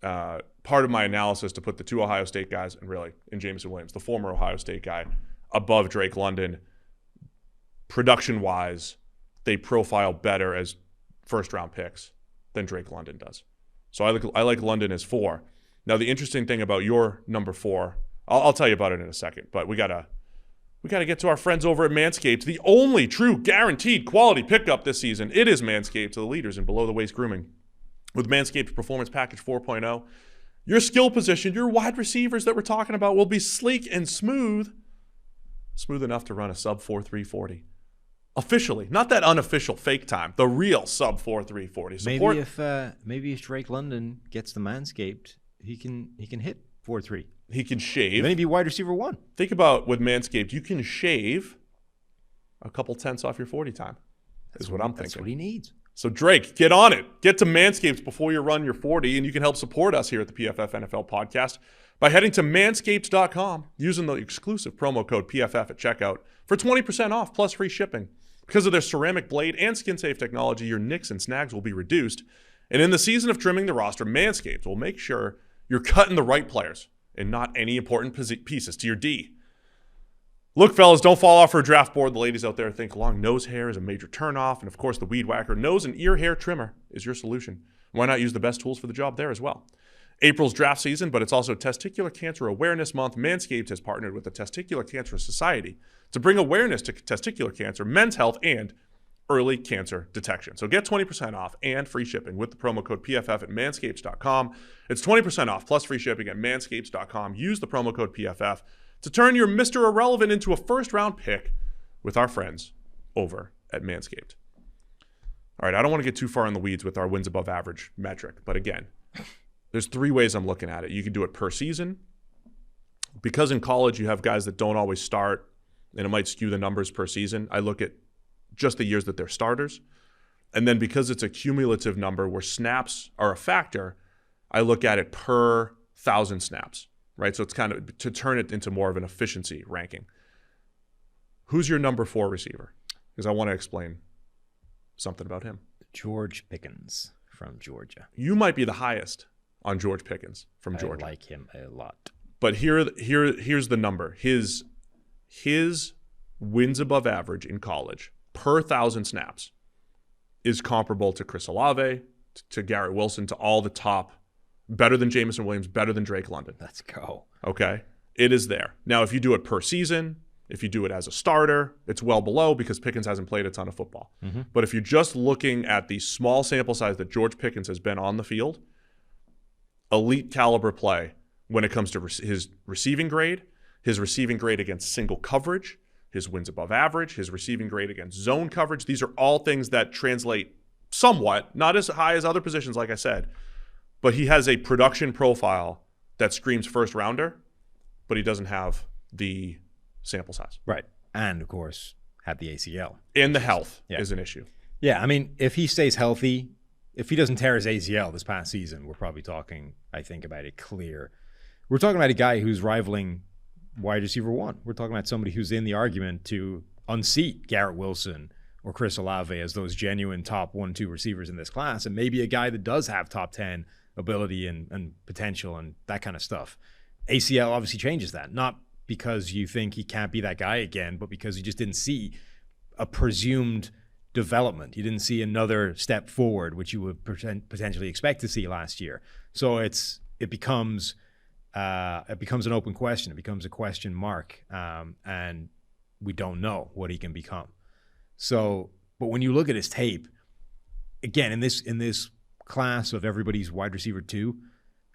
analysis to put the two Ohio State guys and Jameson Williams, the former Ohio State guy, above Drake London. Production-wise, they profile better as first-round picks than Drake London does. So I like London as 4. Now the interesting thing about your number 4, I'll tell you about it in a second, but we gotta get to our friends over at Manscaped, the only true guaranteed quality pickup this season. It is Manscaped, the leaders in below-the-waist grooming. With Manscaped's Performance Package 4.0, your skill position, your wide receivers that we're talking about will be sleek and smooth enough to run a sub 4.3 40. Officially, not that unofficial fake time, the real sub 4.3 40. Maybe if Drake London gets the Manscaped, he can hit 4.3. He can shave. Then he'd be wide receiver 1. Think about with Manscaped, you can shave a couple tenths off your 40 time. Is what I'm thinking. That's what he needs. So Drake, get on it. Get to Manscaped before you run your 40, and you can help support us here at the PFF NFL Podcast by heading to manscaped.com, using the exclusive promo code PFF at checkout for 20% off plus free shipping. Because of their ceramic blade and skin-safe technology, your nicks and snags will be reduced. And in the season of trimming the roster, Manscaped will make sure you're cutting the right players and not any important pieces to your D. Look, fellas, don't fall off for a draft board. The ladies out there think long nose hair is a major turnoff. And, of course, the Weed Whacker nose and ear hair trimmer is your solution. Why not use the best tools for the job there as well? April's draft season, but it's also Testicular Cancer Awareness Month. Manscaped has partnered with the Testicular Cancer Society to bring awareness to testicular cancer, men's health, and early cancer detection. So get 20% off and free shipping with the promo code PFF at manscaped.com. It's 20% off plus free shipping at manscaped.com. Use the promo code PFF to turn your Mr. Irrelevant into a first-round pick with our friends over at Manscaped. All right, I don't want to get too far in the weeds with our wins above average metric, but again, there's 3 ways I'm looking at it. You can do it per season. Because in college you have guys that don't always start, and it might skew the numbers per season, I look at just the years that they're starters. And then because it's a cumulative number where snaps are a factor, I look at it per 1,000 snaps, right? So it's kind of to turn it into more of an efficiency ranking. Who's your number 4 receiver? Because I want to explain something about him. George Pickens from Georgia. You might be the highest on George Pickens from Georgia. I like him a lot. But here's the number. His wins above average in college per 1,000 snaps is comparable to Chris Olave, to Garrett Wilson, to all the top, better than Jameson Williams, better than Drake London. Let's go. Okay. It is there. Now, if you do it per season, if you do it as a starter, it's well below because Pickens hasn't played a ton of football. But if you're just looking at the small sample size that George Pickens has been on the field, elite caliber play when it comes to his receiving grade against single coverage, his wins above average, his receiving grade against zone coverage. These are all things that translate somewhat, not as high as other positions, like I said, but he has a production profile that screams first rounder, but he doesn't have the sample size. Right. And, of course, had the ACL. And the health is an issue. Yeah, I mean, if he stays healthy, if he doesn't tear his ACL this past season, we're probably talking, I think, about it clear. We're talking about a guy who's rivaling wide receiver 1. We're talking about somebody who's in the argument to unseat Garrett Wilson or Chris Olave as those genuine top 1-2 receivers in this class, and maybe a guy that does have top 10 ability and potential and that kind of stuff. ACL obviously changes that, not because you think he can't be that guy again, but because you just didn't see a presumed development. You didn't see another step forward, which you would potentially expect to see last year. So it becomes an open question. It becomes a question mark, and we don't know what he can become. So, but when you look at his tape, again, in this class of everybody's wide receiver 2,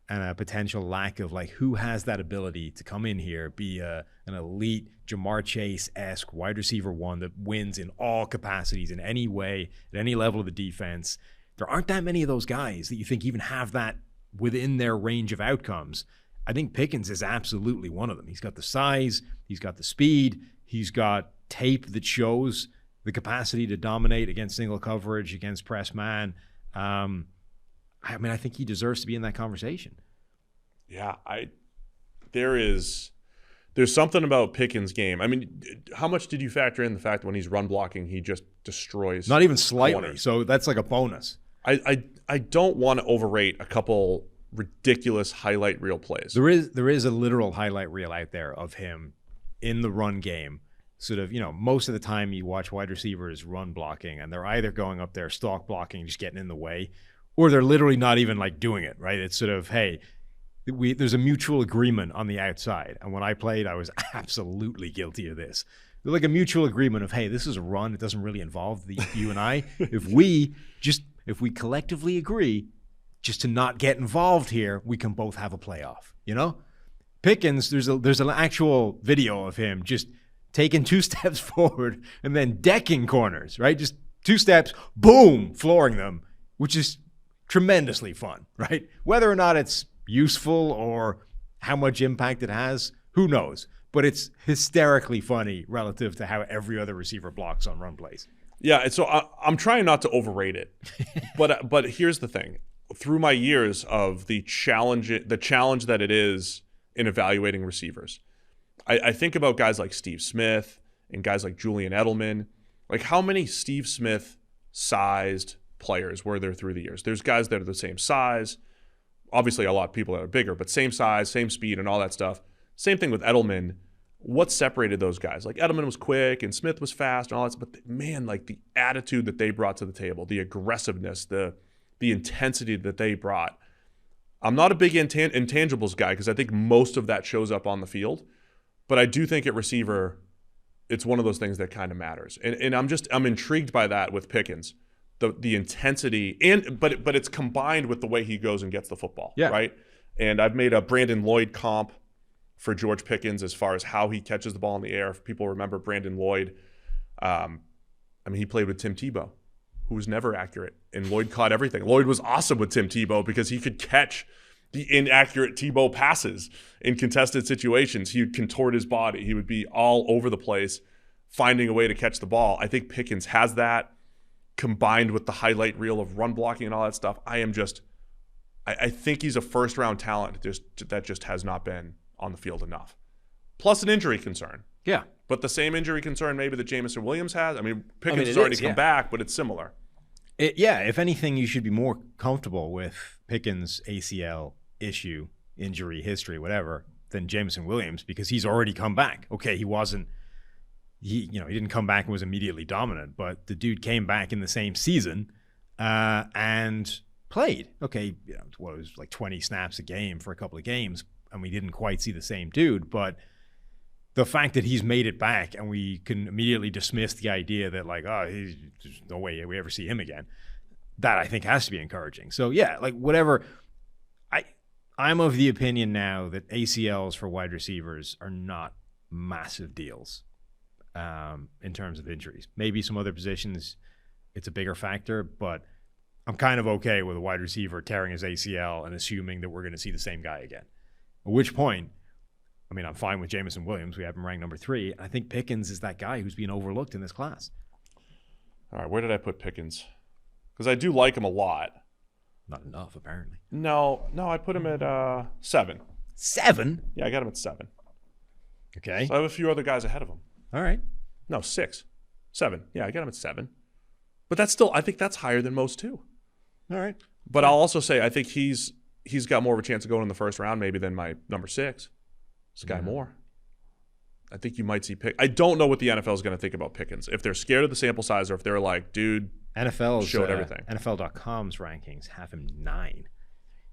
and a potential lack of like who has that ability to come in here, be an elite Jamar Chase-esque wide receiver 1 that wins in all capacities in any way at any level of the defense. There aren't that many of those guys that you think even have that within their range of outcomes. I think Pickens is absolutely one of them. He's got the size, he's got the speed, he's got tape that shows the capacity to dominate against single coverage, against press man. I mean, I think he deserves to be in that conversation. Yeah, there's something about Pickens' game. I mean, how much did you factor in the fact that when he's run blocking, he just destroys? Not even slightly. Corners? So that's like a bonus. I don't want to overrate a couple ridiculous highlight reel plays. There is a literal highlight reel out there of him in the run game. Sort of, most of the time you watch wide receivers run blocking, and they're either going up there stalk blocking, just getting in the way, or they're literally not even like doing it, right? It's sort of, hey, there's a mutual agreement on the outside. And when I played, I was absolutely guilty of this. There's like a mutual agreement of, hey, this is a run. It doesn't really involve you and I. If we collectively agree just to not get involved here, we can both have a playoff, Pickens, there's an actual video of him just taking 2 steps forward and then decking corners, right? Just 2 steps, boom, flooring them, which is tremendously fun, right? Whether or not it's useful or how much impact it has, who knows? But it's hysterically funny relative to how every other receiver blocks on run plays. Yeah, so I'm trying not to overrate it, but here's the thing: through my years of the challenge that it is in evaluating receivers, I think about guys like Steve Smith and guys like Julian Edelman. Like, how many Steve Smith-sized players were there through the years? There's guys that are the same size. Obviously, a lot of people that are bigger, but same size, same speed, and all that stuff. Same thing with Edelman. What separated those guys? Like, Edelman was quick and Smith was fast and all that stuff. But man, like the attitude that they brought to the table, the aggressiveness, the intensity that they brought. I'm not a big intangibles guy because I think most of that shows up on the field. But I do think at receiver, it's one of those things that kind of matters. And I'm intrigued by that with Pickens. The intensity, but it's combined with the way he goes and gets the football, right? And I've made a Brandon Lloyd comp for George Pickens as far as how he catches the ball in the air. If people remember Brandon Lloyd, he played with Tim Tebow, who was never accurate, and Lloyd caught everything. Lloyd was awesome with Tim Tebow because he could catch the inaccurate Tebow passes in contested situations. He would contort his body. He would be all over the place, finding a way to catch the ball. I think Pickens has that, combined with the highlight reel of run blocking and all that stuff. I think he's a first-round talent that just has not been on the field enough. Plus an injury concern. Yeah. But the same injury concern maybe that Jameson Williams has. Pickens has already come back, but it's similar. If anything, you should be more comfortable with Pickens' ACL issue, injury history, whatever, than Jameson Williams because he's already come back. Okay, he didn't come back and was immediately dominant, but the dude came back in the same season and played. Okay, it was like 20 snaps a game for a couple of games, and we didn't quite see the same dude. But the fact that he's made it back and we can immediately dismiss the idea that like, oh, there's no way we ever see him again, that I think has to be encouraging. So yeah, like whatever. I'm of the opinion now that ACLs for wide receivers are not massive deals in terms of injuries. Maybe some other positions it's a bigger factor, but I'm kind of okay with a wide receiver tearing his ACL and assuming that we're going to see the same guy again. At which point, I mean, I'm fine with Jameson Williams. We have him ranked number 3. I think Pickens is that guy who's being overlooked in this class. All right, where did I put Pickens? Because I do like him a lot. Not enough, apparently. No, I put him at 7. 7? Yeah, I got him at 7. Okay. So I have a few other guys ahead of him. All right. No, 6. 7. Yeah, I got him at 7. But that's still, I think that's higher than most too. All right. But I'll also say I think he's got more of a chance of going in the first round maybe than my number 6, Sky Moore. I think you might see I don't know what the NFL is going to think about Pickens. If they're scared of the sample size or if they're like, dude, NFL's showed everything. NFL.com's rankings have him 9.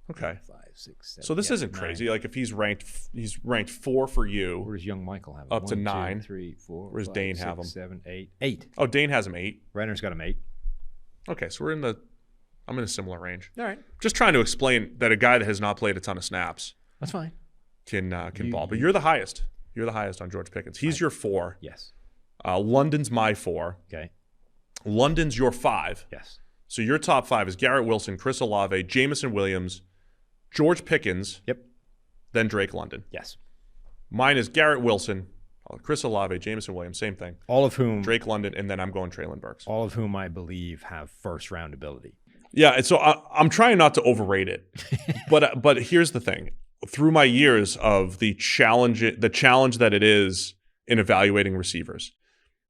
Okay. 5, 6, 7. So this isn't 9. crazy. Like if he's ranked 4 for you. Where does young Michael have him? Up to 1, 9. 2, 3, 4. Where does 5, Dane 6, have him? 7, 8. 8. Oh, Dane has him 8. Renner's got him 8. Okay, so I'm in a similar range. All right. Just trying to explain that a guy that has not played a ton of snaps That's fine. can ball. But you're the highest. You're the highest on George Pickens. He's your 4. Yes. London's my 4. Okay. London's your 5. Yes. So your top 5 is Garrett Wilson, Chris Olave, Jameson Williams, George Pickens, Yep. then Drake London. Yes. Mine is Garrett Wilson, Chris Olave, Jameson Williams, same thing. All of whom Drake London, and then I'm going Traylon Burks. All of whom I believe have first round ability. Yeah, and so I'm trying not to overrate it, but here's the thing: through my years of the challenge that it is in evaluating receivers,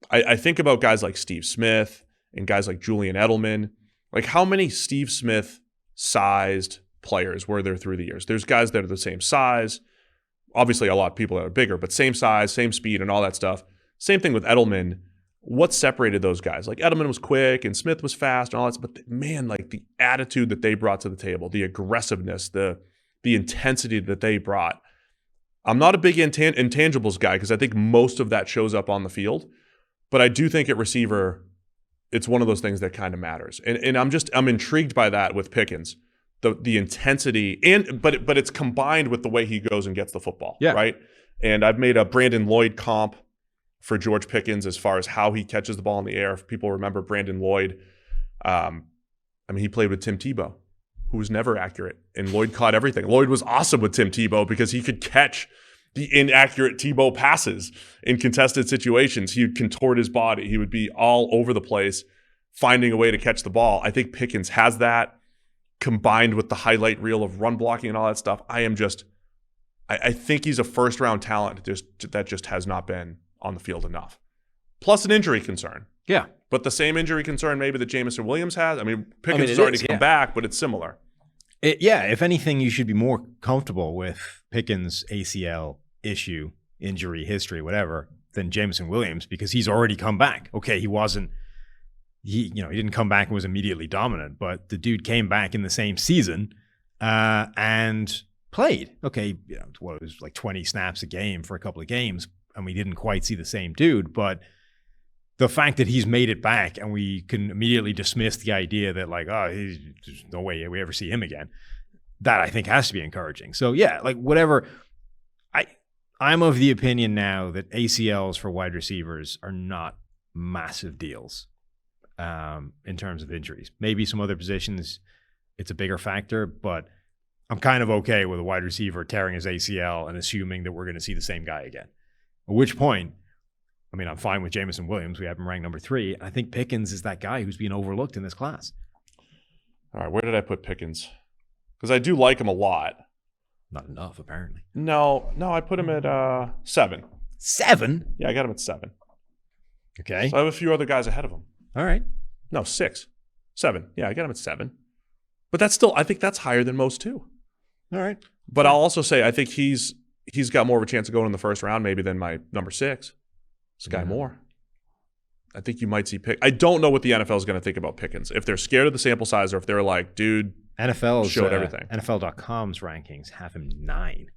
I think about guys like Steve Smith and guys like Julian Edelman. Like, how many Steve Smith-sized players were there through the years? There's guys that are the same size. Obviously, a lot of people that are bigger, but same size, same speed, and all that stuff. Same thing with Edelman. What separated those guys? Like, Edelman was quick and Smith was fast and all that stuff. But man, like the attitude that they brought to the table, the aggressiveness, the intensity that they brought. I'm not a big intangibles guy because I think most of that shows up on the field. But I do think at receiver, it's one of those things that kind of matters. And I'm intrigued by that with Pickens. The intensity, but it's combined with the way he goes and gets the football, right? And I've made a Brandon Lloyd comp for George Pickens as far as how he catches the ball in the air. If people remember Brandon Lloyd, he played with Tim Tebow, who was never accurate, and Lloyd caught everything. Lloyd was awesome with Tim Tebow because he could catch the inaccurate Tebow passes in contested situations. He would contort his body. He would be all over the place, finding a way to catch the ball. I think Pickens has that, combined with the highlight reel of run blocking and all that stuff. I think he's a first-round talent that just has not been on the field enough. Plus an injury concern. Yeah. But the same injury concern maybe that Jameson Williams has. Pickens has already come back, but it's similar. If anything, you should be more comfortable with Pickens' ACL issue, injury, history, whatever, than Jameson Williams because he's already come back. Okay, he didn't come back and was immediately dominant, but the dude came back in the same season and played. Okay, it was like 20 snaps a game for a couple of games, and we didn't quite see the same dude, but the fact that he's made it back and we can immediately dismiss the idea that like, oh, there's no way we ever see him again, that I think has to be encouraging. So yeah, like whatever. I'm of the opinion now that ACLs for wide receivers are not massive deals in terms of injuries. Maybe some other positions it's a bigger factor, but I'm kind of okay with a wide receiver tearing his ACL and assuming that we're going to see the same guy again. At which point, I'm fine with Jameson Williams. We have him ranked number 3. I think Pickens is that guy who's being overlooked in this class. All right, where did I put Pickens? Because I do like him a lot. Not enough, apparently. No, I put him at 7. 7? Yeah, I got him at 7. Okay. So I have a few other guys ahead of him. All right. No, 6. 7. Yeah, I got him at 7. But that's still, I think that's higher than most too. All right. But I'll also say I think he's got more of a chance of going in the first round maybe than my number 6, Sky Moore. I think you might see I don't know what the NFL is going to think about Pickens. If they're scared of the sample size or if they're like, dude, NFL's showed everything. NFL.com's rankings have him 9.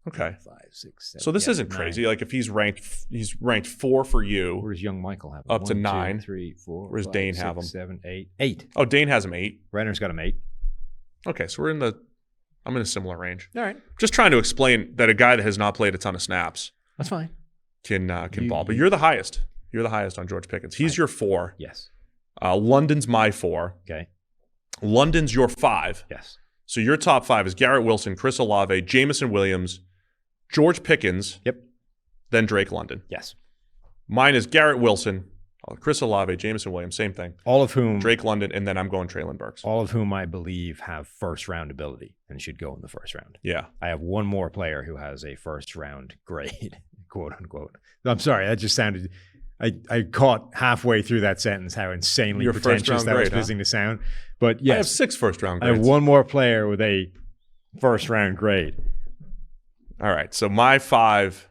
Okay. 5, 6, 7. So this isn't 9. crazy. Like if he's ranked 4 for you. Where does young Michael have him? Up to 1, 9. 2, 3, 4. Where does 5, Dane 6, have him? 7, 8. 8. Oh, Dane has him 8. Renner's got him 8. Okay, so I'm in a similar range. All right. Just trying to explain that a guy that has not played a ton of snaps That's fine. can ball. But you're the highest. You're the highest on George Pickens. He's your 4. Yes. London's my 4. Okay. London's your 5. Yes. So your top 5 is Garrett Wilson, Chris Olave, Jameson Williams, George Pickens, Yep. then Drake London. Yes. Mine is Garrett Wilson, Chris Olave, Jameson Williams, same thing. All of whom Drake London, and then I'm going Traylon Burks. all of whom I believe have first round ability and should go in the first round. Yeah. I have one more player who has a first round grade, quote unquote. I'm sorry, that just sounded. I caught halfway through that sentence how insanely Your pretentious first-round that was grade, huh? visiting to sound. But I have yes, 6 first-round I grades. have one more player with a first round grade. All right, so my 5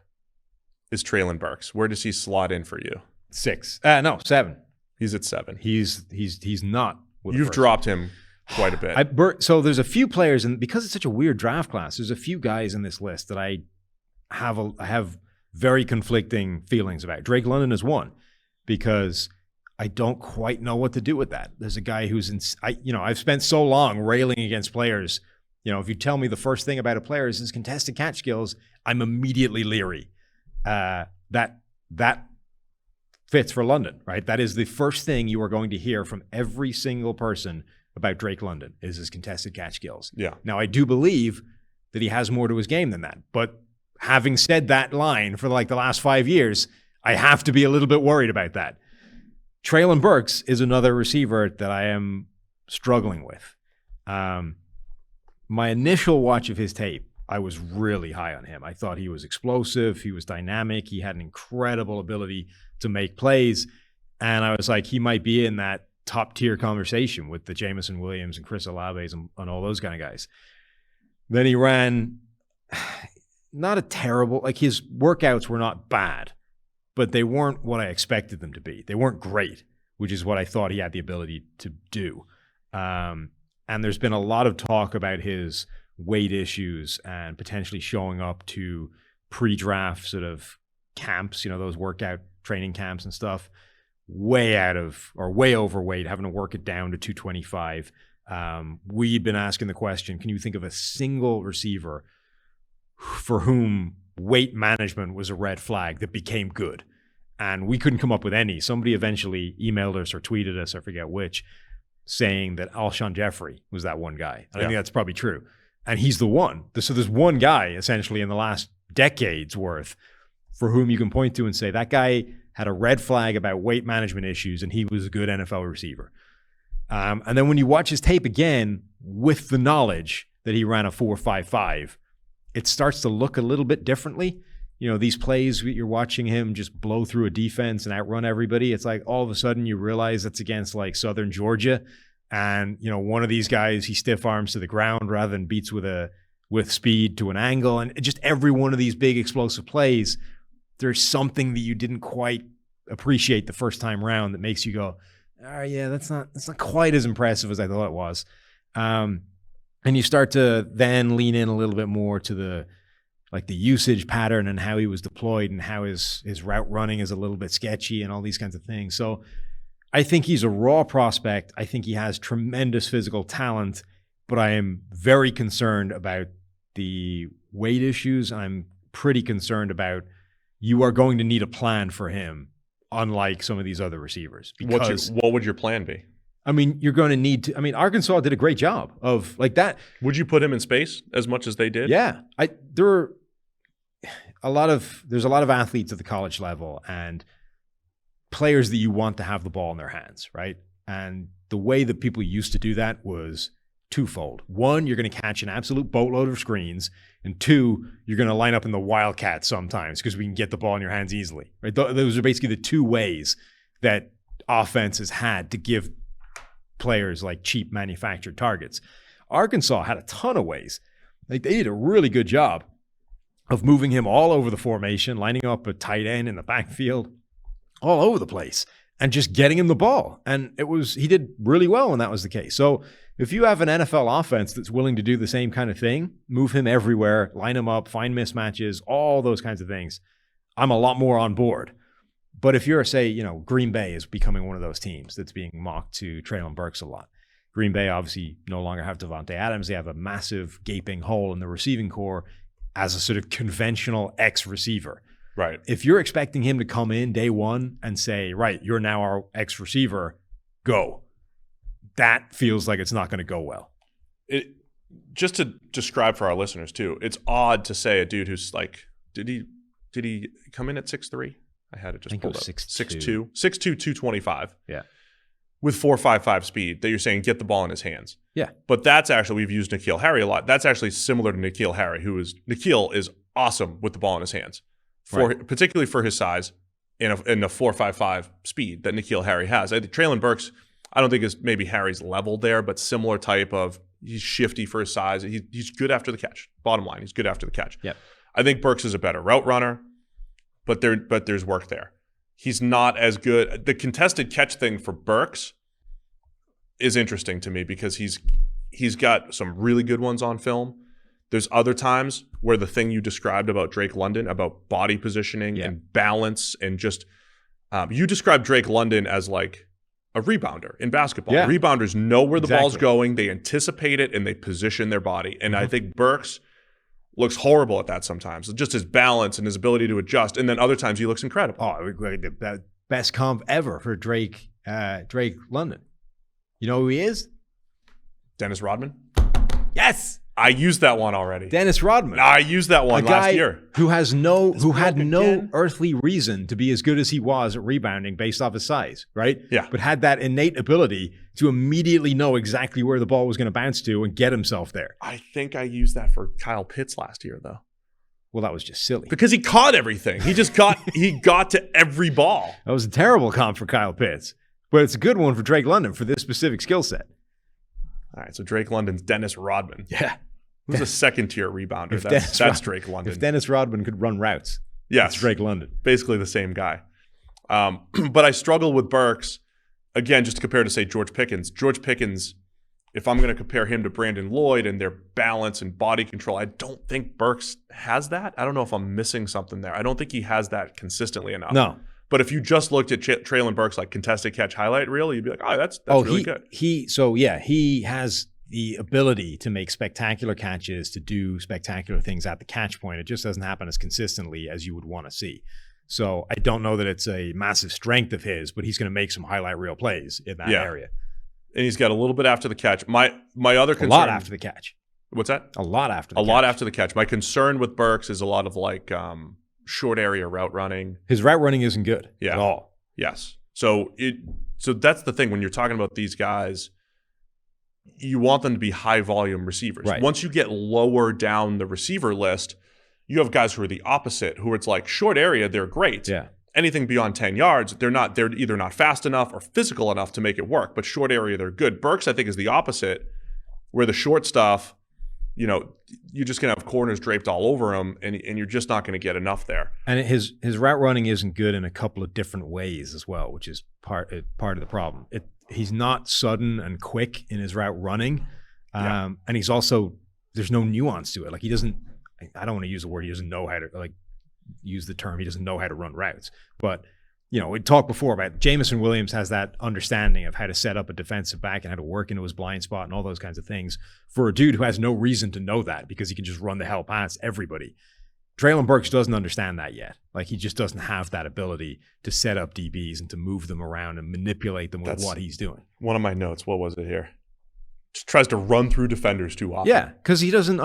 is Traylon Burks. Where does he slot in for you? 6. No, 7. He's at 7. He's not. With the You've first. dropped him quite a bit. So there's a few players, and because it's such a weird draft class, there's a few guys in this list that I have very conflicting feelings about. Drake London is one because I don't quite know what to do with that. There's a guy who's I've spent so long railing against players. If you tell me the first thing about a player is his contested catch skills, I'm immediately leery. That fits for London, right? That is the first thing you are going to hear from every single person about Drake London is his contested catch skills. Yeah. Now, I do believe that he has more to his game than that. But having said that line for the last 5 years, I have to be a little bit worried about that. Traylon Burks is another receiver that I am struggling with. My initial watch of his tape, I was really high on him. I thought he was explosive. He was dynamic. He had an incredible ability to make plays. And I was like, he might be in that top tier conversation with the Jameson Williams and Chris Olaves and all those kind of guys. Then he ran not a terrible, his workouts were not bad, but they weren't what I expected them to be. They weren't great, which is what I thought he had the ability to do. And there's been a lot of talk about his weight issues and potentially showing up to pre-draft sort of camps, those workout training camps and stuff, way overweight, having to work it down to 225. We've been asking the question, can you think of a single receiver for whom weight management was a red flag that became good? And we couldn't come up with any. Somebody eventually emailed us or tweeted us, I forget which, saying that Alshon Jeffrey was that one guy. I think that's probably true. And he's the one. So there's one guy essentially in the last decade's worth for whom you can point to and say that guy had a red flag about weight management issues and he was a good NFL receiver. And then when you watch his tape again with the knowledge that he ran a 4.55, it starts to look a little bit differently. These plays, you're watching him just blow through a defense and outrun everybody. It's like all of a sudden you realize it's against Southern Georgia. And, one of these guys, he stiff arms to the ground rather than beats with speed to an angle. And just every one of these big explosive plays, there's something that you didn't quite appreciate the first time round that makes you go, oh yeah, that's not quite as impressive as I thought it was. And you start to then lean in a little bit more to the usage pattern and how he was deployed and how his route running is a little bit sketchy and all these kinds of things. So I think he's a raw prospect. I think he has tremendous physical talent, but I am very concerned about the weight issues. I'm pretty concerned about you are going to need a plan for him, unlike some of these other receivers. Because what would your plan be? You're going to need to. Arkansas did a great job of that. Would you put him in space as much as they did? Yeah, there's a lot of athletes at the college level and players that you want to have the ball in their hands, right? And the way that people used to do that was twofold. One, you're going to catch an absolute boatload of screens, and two, you're going to line up in the wildcat sometimes because we can get the ball in your hands easily, right? Those are basically the two ways that offenses had to give players cheap manufactured targets. Arkansas had a ton of ways. They did a really good job of moving him all over the formation, lining up a tight end in the backfield, all over the place. and just getting him the ball. And he did really well when that was the case. So if you have an NFL offense that's willing to do the same kind of thing, move him everywhere, line him up, find mismatches, all those kinds of things, I'm a lot more on board. But if you're, say, Green Bay is becoming one of those teams that's being mocked to Treylon Burks a lot. Green Bay obviously no longer have Devontae Adams. They have a massive gaping hole in the receiving core as a sort of conventional ex-receiver. Right. If you're expecting him to come in day one and say, right, you're now our ex-receiver, go. That feels like it's not going to go well. Just to describe for our listeners too, it's odd to say a dude who's like, did he come in at 6'3"? I had it just pulled up. 6'2", 225. Yeah. With 4.55 speed that you're saying get the ball in his hands. Yeah. But that's actually, we've used N'Keal Harry a lot. That's actually similar to N'Keal Harry, N'Keal is awesome with the ball in his hands, particularly for his size in a 4.55 speed that N'Keal Harry has. I think Treylon Burks, I don't think is maybe Harry's level there, but similar type of, he's shifty for his size. He's good after the catch. Bottom line, he's good after the catch. Yep. I think Burks is a better route runner, but there's work there. He's not as good. The contested catch thing for Burks is interesting to me because he's got some really good ones on film. There's other times where the thing you described about Drake London, about body positioning and balance, and just you described Drake London as like a rebounder in basketball. Yeah. Rebounders know where the ball's going, they anticipate it, and they position their body. And I think Burks looks horrible at that sometimes. Just his balance and his ability to adjust. And then other times he looks incredible. Oh, the best comp ever for Drake London. You know who he is? Dennis Rodman? Yes. I used that one already. Dennis Rodman. I used that one last year. Who had no earthly reason to be as good as he was at rebounding based off his size, right? Yeah. But had that innate ability to immediately know exactly where the ball was going to bounce to and get himself there. I think I used that for Kyle Pitts last year, though. Well, that was just silly. Because he caught everything. He just got to every ball. That was a terrible comp for Kyle Pitts. But it's a good one for Drake London for this specific skill set. All right, so Drake London's Dennis Rodman. Yeah. Who's a second-tier rebounder? That's Drake London. If Dennis Rodman could run routes, yes, it's Drake London. Basically the same guy. But I struggle with Burks, again, just to compare to, say, George Pickens. George Pickens, if I'm going to compare him to Brandon Lloyd and their balance and body control, I don't think Burks has that. I don't know if I'm missing something there. I don't think he has that consistently enough. No. But if you just looked at Treylon Burks, like contested catch highlight reel, you'd be like, oh, that's really good. He has the ability to make spectacular catches, to do spectacular things at the catch point. It just doesn't happen as consistently as you would want to see. So I don't know that it's a massive strength of his, but he's going to make some highlight reel plays in that area. And he's got a little bit after the catch. My other concern, a lot after the catch. What's that? A lot after the catch. A lot after the catch. My concern with Burks is a lot of like short area route running. His route running isn't good at all. Yes. So that's the thing when you're talking about these guys. You want them to be high volume receivers. Right. Once you get lower down the receiver list, you have guys who are the opposite, who it's like short area, they're great. Yeah. Anything beyond 10 yards, they're either not fast enough or physical enough to make it work. But short area, they're good. Burks, I think, is the opposite, where the short stuff, you're just going to have corners draped all over him, and you're just not going to get enough there. And his route running isn't good in a couple of different ways as well, which is part of the problem. He's not sudden and quick in his route running. And he's also, there's no nuance to it. Like he doesn't, I don't want to use the word, he doesn't know how to use the term, he doesn't know how to run routes. But, we talked before about Jameson Williams has that understanding of how to set up a defensive back and how to work into his blind spot and all those kinds of things for a dude who has no reason to know that because he can just run the hell past everybody. Treylon Burks doesn't understand that yet. Like he just doesn't have that ability to set up DBs and to move them around and manipulate them with what he's doing. One of my notes, what was it here? Just tries to run through defenders too often. Yeah, because he doesn't,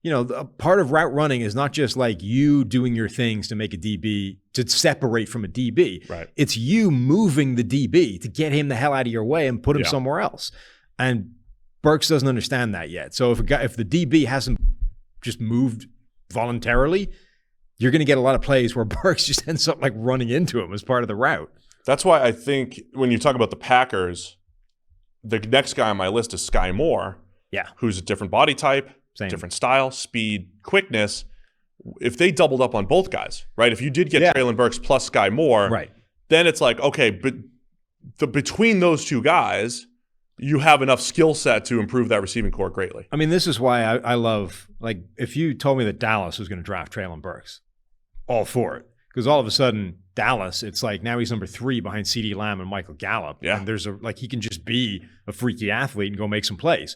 a part of route running is not just like you doing your things to make a DB, to separate from a DB. Right. It's you moving the DB to get him the hell out of your way and put him somewhere else. And Burks doesn't understand that yet. So if the DB hasn't just moved voluntarily, you're going to get a lot of plays where Burks just ends up like running into him as part of the route. That's why I think when you talk about the Packers, the next guy on my list is Sky Moore, who's a different body type, different style, speed, quickness. If they doubled up on both guys, right? If you did get Treylon Burks plus Sky Moore, then it's like, okay, but between those two guys, you have enough skill set to improve that receiving core greatly. I mean, this is why I love, like, if you told me that Dallas was going to draft Traylon Burks, all for it. Because all of a sudden, Dallas, it's like now he's number 3 behind CeeDee Lamb and Michael Gallup. Yeah. And there's he can just be a freaky athlete and go make some plays.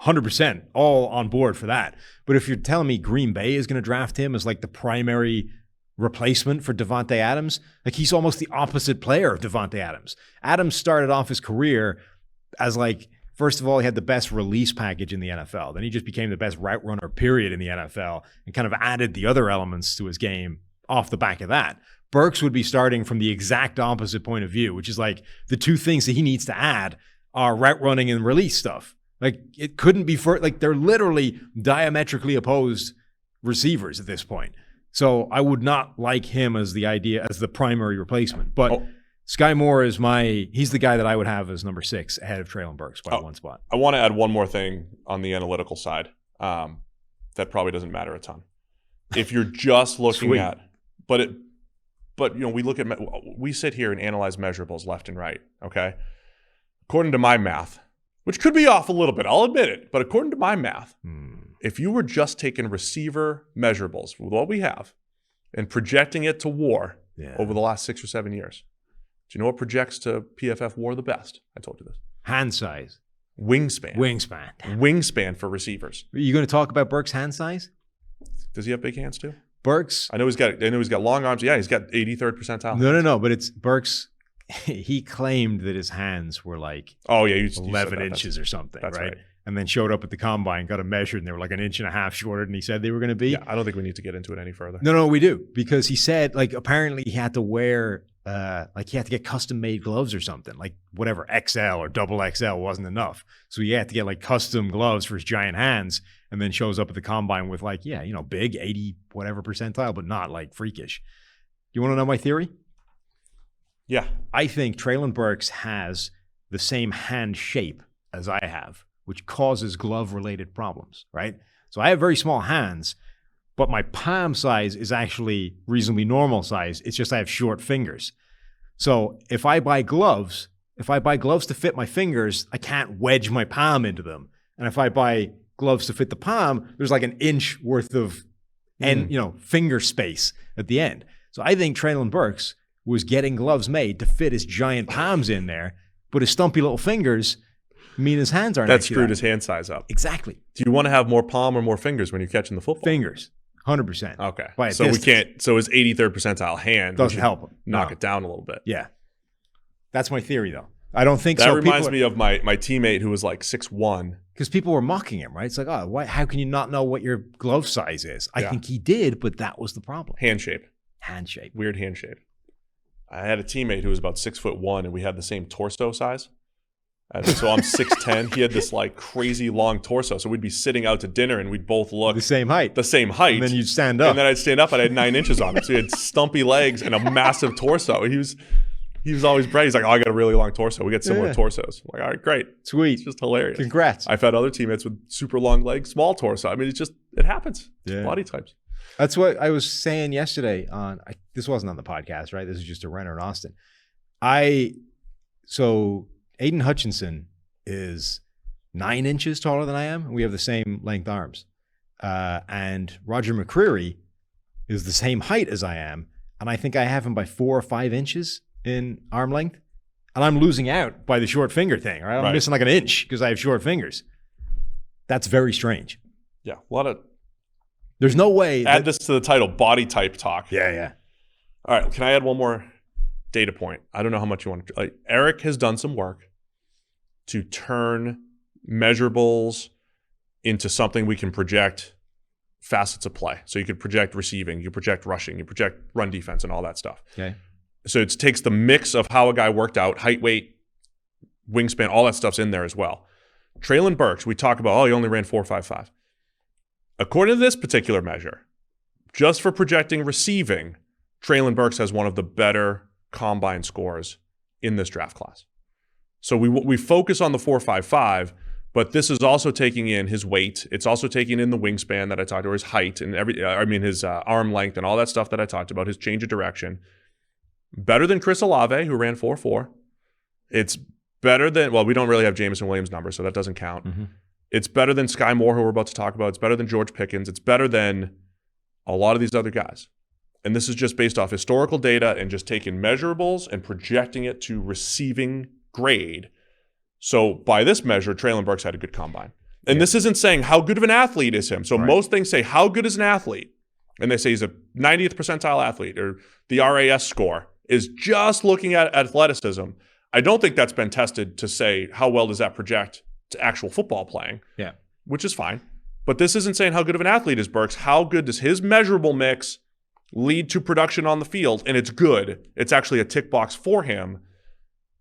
100% all on board for that. But if you're telling me Green Bay is going to draft him as like the primary replacement for Devontae Adams, like he's almost the opposite player of Devontae Adams. Adams started off his career as like, first of all, he had the best release package in the NFL. Then he just became the best route runner, period, in the NFL and kind of added the other elements to his game off the back of that. Burks would be starting from the exact opposite point of view, which is like the two things that he needs to add are route running and release stuff. Like it couldn't be like they're literally diametrically opposed receivers at this point. So I would not like him as the primary replacement. But Sky Moore is he's the guy that I would have as number 6 ahead of Traylon Burks by one spot. I want to add one more thing on the analytical side that probably doesn't matter a ton. If you're just looking at, but we sit here and analyze measurables left and right, okay? According to my math, which could be off a little bit, I'll admit it, but according to my math, if you were just taking receiver measurables with what we have and projecting it to WAR over the last 6 or 7 years, do you know what projects to PFF WAR the best? I told you this. Hand size. Wingspan. Wingspan for receivers. Are you going to talk about Burks' hand size? Does he have big hands too? Burks. I know he's got long arms. Yeah, he's got 83rd percentile. No. But it's Burks. He claimed that his hands were like 11 inches or something, right? And then showed up at the combine, got them measured, and they were like 1.5 inches shorter than he said they were going to be. Yeah, I don't think we need to get into it any further. No, we do. Because he said, like, apparently he had to wear, he had to get custom-made gloves or something. Like, whatever, XL or double XL wasn't enough. So he had to get, like, custom gloves for his giant hands, and then shows up at the combine with, like, big, 80 whatever percentile, but not, like, freakish. You want to know my theory? Yeah. I think Traylon Burks has the same hand shape as I have, which causes glove-related problems, right? So I have very small hands, but my palm size is actually reasonably normal size. It's just I have short fingers. So if I buy gloves to fit my fingers, I can't wedge my palm into them. And if I buy gloves to fit the palm, there's like 1 inch worth of finger space at the end. So I think Traylon Burks was getting gloves made to fit his giant palms in there, but his stumpy little fingers mean his hands aren't. That screwed his hand size up. Exactly. Do you want to have more palm or more fingers when you're catching the football? Fingers, 100%. Okay. So we can't. So his 83rd percentile hand doesn't help him. Knock it down a little bit. Yeah. That's my theory, though. I don't think that so. That reminds me of my teammate who was like 6'1". Because people were mocking him, right? It's like, how can you not know what your glove size is? I think he did, but that was the problem. Hand shape. Weird hand shape. I had a teammate who was about 6'1", and we had the same torso size. So I'm 6'10". He had this like crazy long torso. So we'd be sitting out to dinner, and we'd both look the same height. And then you'd stand up. And then I'd stand up, and I had 9 inches on him. So he had stumpy legs and a massive torso. He was always bright. He's like, I got a really long torso. We got similar torsos. I'm like, all right, great. Sweet. It's just hilarious. Congrats. I've had other teammates with super long legs, small torso. I mean, it happens. It's body types. That's what I was saying yesterday this wasn't on the podcast, right? This is just a Renner in Austin. So Aiden Hutchinson is 9 inches taller than I am, and we have the same length arms. And Roger McCreary is the same height as I am, and I think I have him by 4 or 5 inches in arm length. And I'm losing out by the short finger thing, right? I'm missing like 1 inch because I have short fingers. That's very strange. Yeah, a lot of... There's no way... Add this to the title, body type talk. Yeah. All right, can I add one more data point? I don't know how much you want to... Eric has done some work to turn measurables into something we can project facets of play. So you could project receiving, you project rushing, you project run defense and all that stuff. Okay. So it takes the mix of how a guy worked out, height, weight, wingspan, all that stuff's in there as well. Traylon Burks, we talk about, he only ran 4.55. According to this particular measure, just for projecting receiving, Traylon Burks has one of the better combine scores in this draft class. So we focus on the 4.55, but this is also taking in his weight. It's also taking in the wingspan that I talked about, his height and his arm length and all that stuff that I talked about, his change of direction. better than Chris Olave, who ran 4.4. It's better than, well, we don't really have Jameson Williams' number, so that doesn't count. Mm-hmm. It's better than Sky Moore, who we're about to talk about. It's better than George Pickens. It's better than a lot of these other guys. And this is just based off historical data and just taking measurables and projecting it to receiving grade. So by this measure, Traylon Burks had a good combine. And this isn't saying how good of an athlete is him. So most things say how good is an athlete. And they say he's a 90th percentile athlete, or the RAS score is just looking at athleticism. I don't think that's been tested to say how well does that project to actual football playing, which is fine. But this isn't saying how good of an athlete is Burks. How good does his measurable mix lead to production on the field? And it's good. It's actually a tick box for him.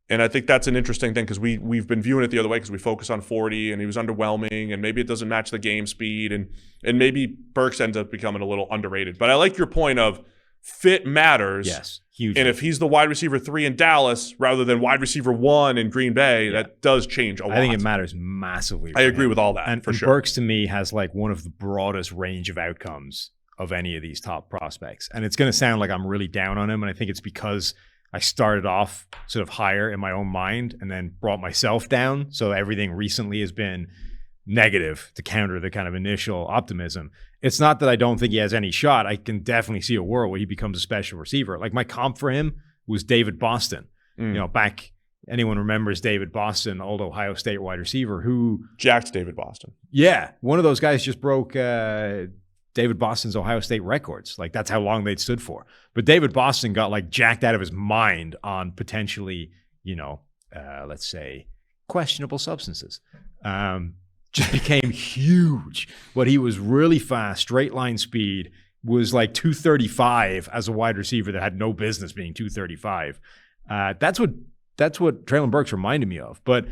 And I think that's an interesting thing because we've been viewing it the other way because we focus on 40 and he was underwhelming and maybe it doesn't match the game speed and maybe Burks ends up becoming a little underrated. But I like your point of fit matters. Yes, huge. And if he's the wide receiver 3 in Dallas rather than wide receiver 1 in Green Bay, that does change a lot. I think it matters massively. I agree with all that, and sure. Burks to me has like one of the broadest range of outcomes of any of these top prospects. And it's going to sound like I'm really down on him, and I think it's because I started off sort of higher in my own mind and then brought myself down. So everything recently has been negative to counter the kind of initial optimism. It's not that I don't think he has any shot. I can definitely see a world where he becomes a special receiver. Like my comp for him was David Boston. You know, back, anyone remembers David Boston, old Ohio State wide receiver who... Jacked David Boston. Yeah. One of those guys just broke David Boston's Ohio State records. Like that's how long they'd stood for. But David Boston got like jacked out of his mind on potentially, let's say questionable substances. Just became huge. But he was really fast, straight line speed, was like 235 as a wide receiver that had no business being 235. That's what Traylon Burks reminded me of. But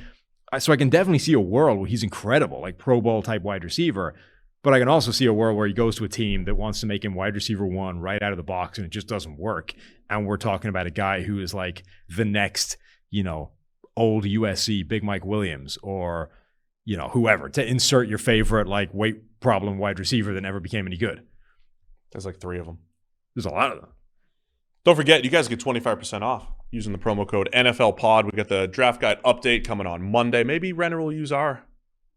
so I can definitely see a world where he's incredible, like Pro Bowl type wide receiver. But I can also see a world where he goes to a team that wants to make him wide receiver 1 right out of the box, and it just doesn't work. And we're talking about a guy who is like the next, old USC Big Mike Williams or, whoever, to insert your favorite like weight problem wide receiver that never became any good. There's like 3 of them. There's a lot of them. Don't forget, you guys get 25% off using the promo code NFL Pod. We got the draft guide update coming on Monday. Maybe Renner will use our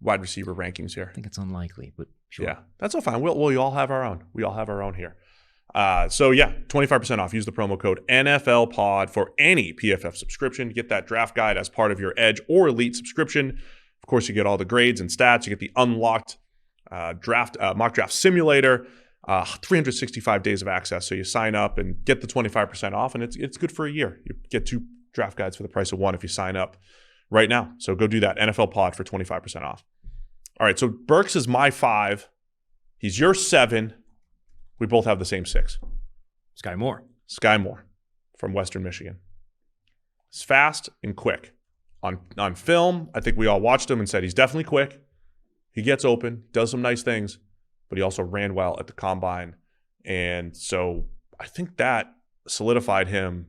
wide receiver rankings here. I think it's unlikely, but sure. Yeah, that's all fine. We all have our own. We all have our own here. So yeah, 25% off. Use the promo code NFL Pod for any PFF subscription. Get that draft guide as part of your Edge or Elite subscription. Of course, you get all the grades and stats. You get the unlocked mock draft simulator. 365 days of access. So you sign up and get the 25% off, and it's good for a year. You get 2 draft guides for the price of 1 if you sign up right now. So go do that. NFL Pod for 25% off. All right, so Burks is my 5. He's your 7. We both have the same 6. Sky Moore from Western Michigan. He's fast and quick. On film, I think we all watched him and said he's definitely quick. He gets open, does some nice things, but he also ran well at the combine. And so I think that solidified him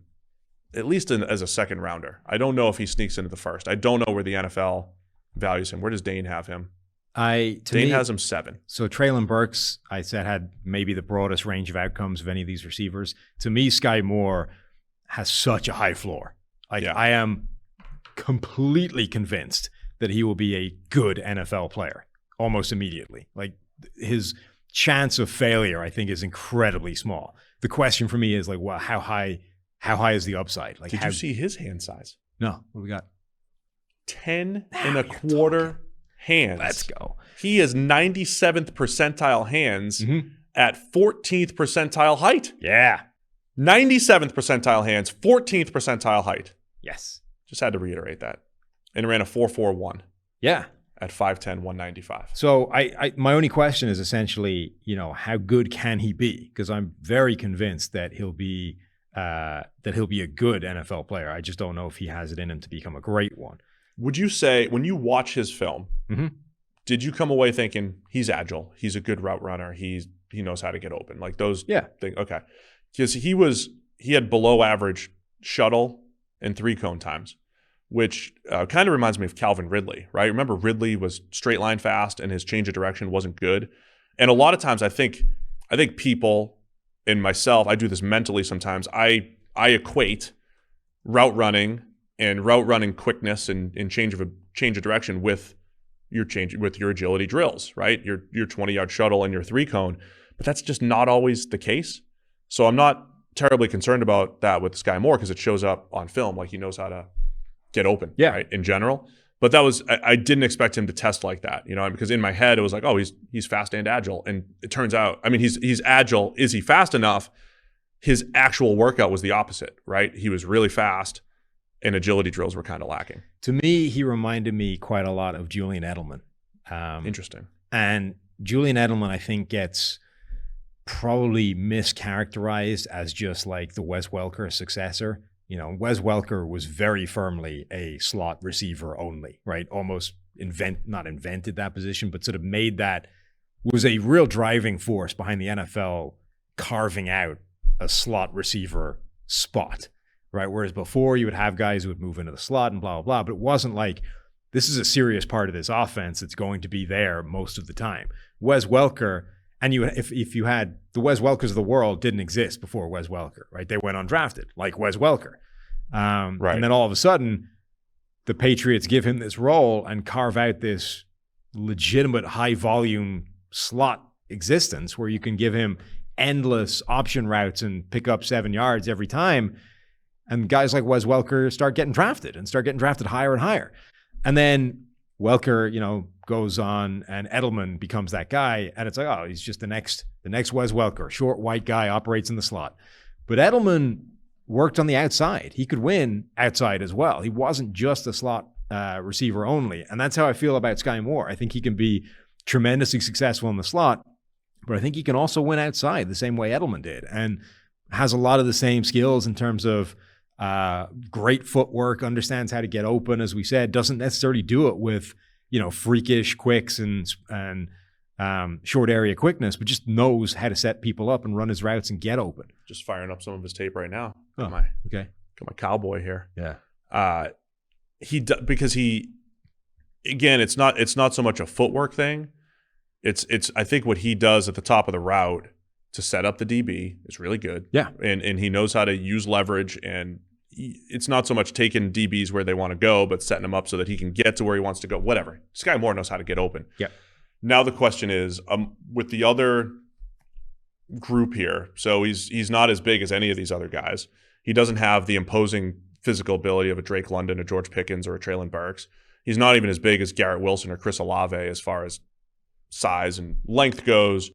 at least as a second rounder. I don't know if he sneaks into the first. I don't know where the NFL values him. Where does Dane have him? Dane has him 7. So Traylon Burks, I said, had maybe the broadest range of outcomes of any of these receivers. To me, Sky Moore has such a high floor. I am completely convinced that he will be a good NFL player almost immediately. Like his chance of failure, I think, is incredibly small. The question for me is like, well, how high is the upside? Like, did you see his hand size? No. What do we got? 10 and a quarter hands. Let's go. He is 97th percentile hands at 14th percentile height. Yeah. 97th percentile hands, 14th percentile height. Yes. Just had to reiterate that. And ran a 4.41. Yeah. At 5'10", 195. So my only question is essentially, how good can he be? Because I'm very convinced that he'll be a good NFL player. I just don't know if he has it in him to become a great one. Would you say, when you watch his film, did you come away thinking he's agile, he's a good route runner, he knows how to get open? Like those things? Okay. Because he had below average shuttle and 3-cone times, which kind of reminds me of Calvin Ridley, right? Remember, Ridley was straight line fast and his change of direction wasn't good. And a lot of times I think people, and myself, I do this mentally sometimes, I I equate route running and route running quickness and change of direction with your agility drills, right? Your 20-yard shuttle and your 3-cone, but that's just not always the case. So I'm not terribly concerned about that with Sky Moore because it shows up on film, like he knows how to get open, right, in general. But that was, I didn't expect him to test like that, because in my head it was like, oh, he's fast and agile. And it turns out, I mean, he's agile. Is he fast enough? His actual workout was the opposite, right? He was really fast and agility drills were kind of lacking. To me, he reminded me quite a lot of Julian Edelman. Interesting. And Julian Edelman, I think, gets probably mischaracterized as just like the Wes Welker successor. Wes Welker was very firmly a slot receiver only, right? Almost not invented that position, but sort of made that, was a real driving force behind the NFL carving out a slot receiver spot, right? Whereas before you would have guys who would move into the slot and blah, blah, blah, but it wasn't like this is a serious part of this offense that's going to be there most of the time. Wes Welker, and if you had the Wes Welkers of the world didn't exist before Wes Welker, right? They went undrafted like Wes Welker. Right. And then all of a sudden, the Patriots give him this role and carve out this legitimate high volume slot existence where you can give him endless option routes and pick up 7 yards every time. And guys like Wes Welker start getting drafted higher and higher. And then Welker, goes on and Edelman becomes that guy. And it's like, oh, he's just the next Wes Welker, short white guy, operates in the slot. But Edelman worked on the outside. He could win outside as well. He wasn't just a slot receiver only. And that's how I feel about Sky Moore. I think he can be tremendously successful in the slot, but I think he can also win outside the same way Edelman did and has a lot of the same skills in terms of great footwork, understands how to get open, as we said, doesn't necessarily do it with, freakish quicks and short area quickness, but just knows how to set people up and run his routes and get open. Just firing up some of his tape right now. Got my cowboy here. Yeah. Because again, it's not so much a footwork thing. It's I think what he does at the top of the route to set up the DB is really good. Yeah. And he knows how to use leverage, and it's not so much taking DBs where they want to go, but setting them up so that he can get to where he wants to go. Whatever. Sky Moore knows how to get open. Yeah. Now the question is, with the other group here, so he's not as big as any of these other guys. He doesn't have the imposing physical ability of a Drake London, a George Pickens, or a Treylon Burks. He's not even as big as Garrett Wilson or Chris Olave as far as size and length goes.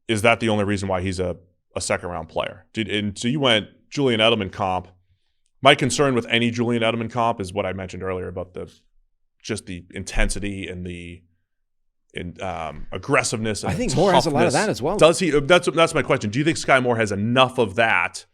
Is that the only reason why he's a second-round player? And so you went Julian Edelman comp. My concern with any Julian Edelman comp is what I mentioned earlier about the intensity and the aggressiveness. And I think Moore has a lot of that as well. Does he? That's my question. Do you think Sky Moore has enough of that,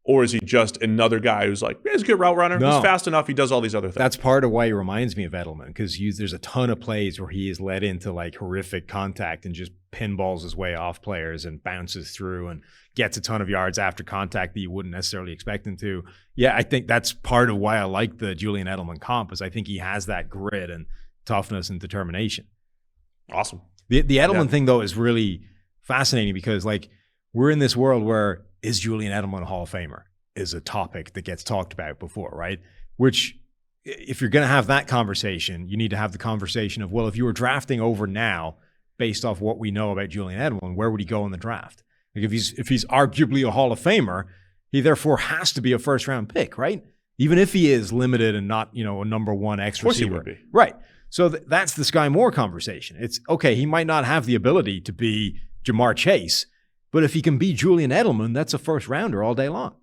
or is he just another guy who's like, he's a good route runner, he's fast enough, he does all these other things? That's part of why he reminds me of Edelman, because there's a ton of plays where he is led into like horrific contact and just pinballs his way off players and bounces through and gets a ton of yards after contact that you wouldn't necessarily expect him to. Yeah, I think that's part of why I like the Julian Edelman comp, is I think he has that grit and toughness and determination. Awesome. The Edelman thing, though, is really fascinating because, like, we're in this world where is Julian Edelman a Hall of Famer is a topic that gets talked about before, right? Which, if you're going to have that conversation, you need to have the conversation of, well, if you were drafting over now, based off what we know about Julian Edelman, where would he go in the draft? Like, if he's arguably a Hall of Famer, he therefore has to be a first-round pick, right? Even if he is limited and not, a number one X receiver. Of course he would be. Right. So that's the Sky Moore conversation. It's, okay, he might not have the ability to be Jamar Chase, but if he can be Julian Edelman, that's a first-rounder all day long.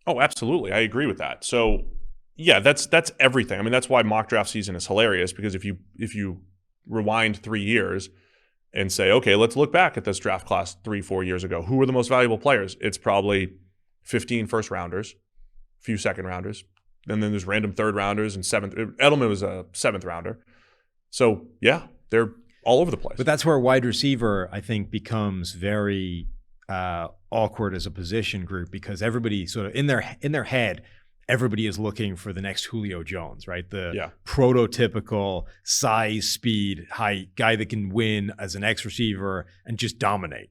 Oh, absolutely. I agree with that. So, yeah, that's everything. I mean, that's why mock draft season is hilarious, because if you rewind 3 years and say, okay, let's look back at this draft class 3-4 years ago. Who were the most valuable players? It's probably 15 first-rounders, a few second-rounders, and then there's random third-rounders and seventh. Edelman was a seventh-rounder. So, yeah, they're all over the place. But that's where wide receiver, I think, becomes very awkward as a position group, because everybody sort of in their head, everybody is looking for the next Julio Jones, right? The prototypical size, speed, height guy that can win as an X receiver and just dominate.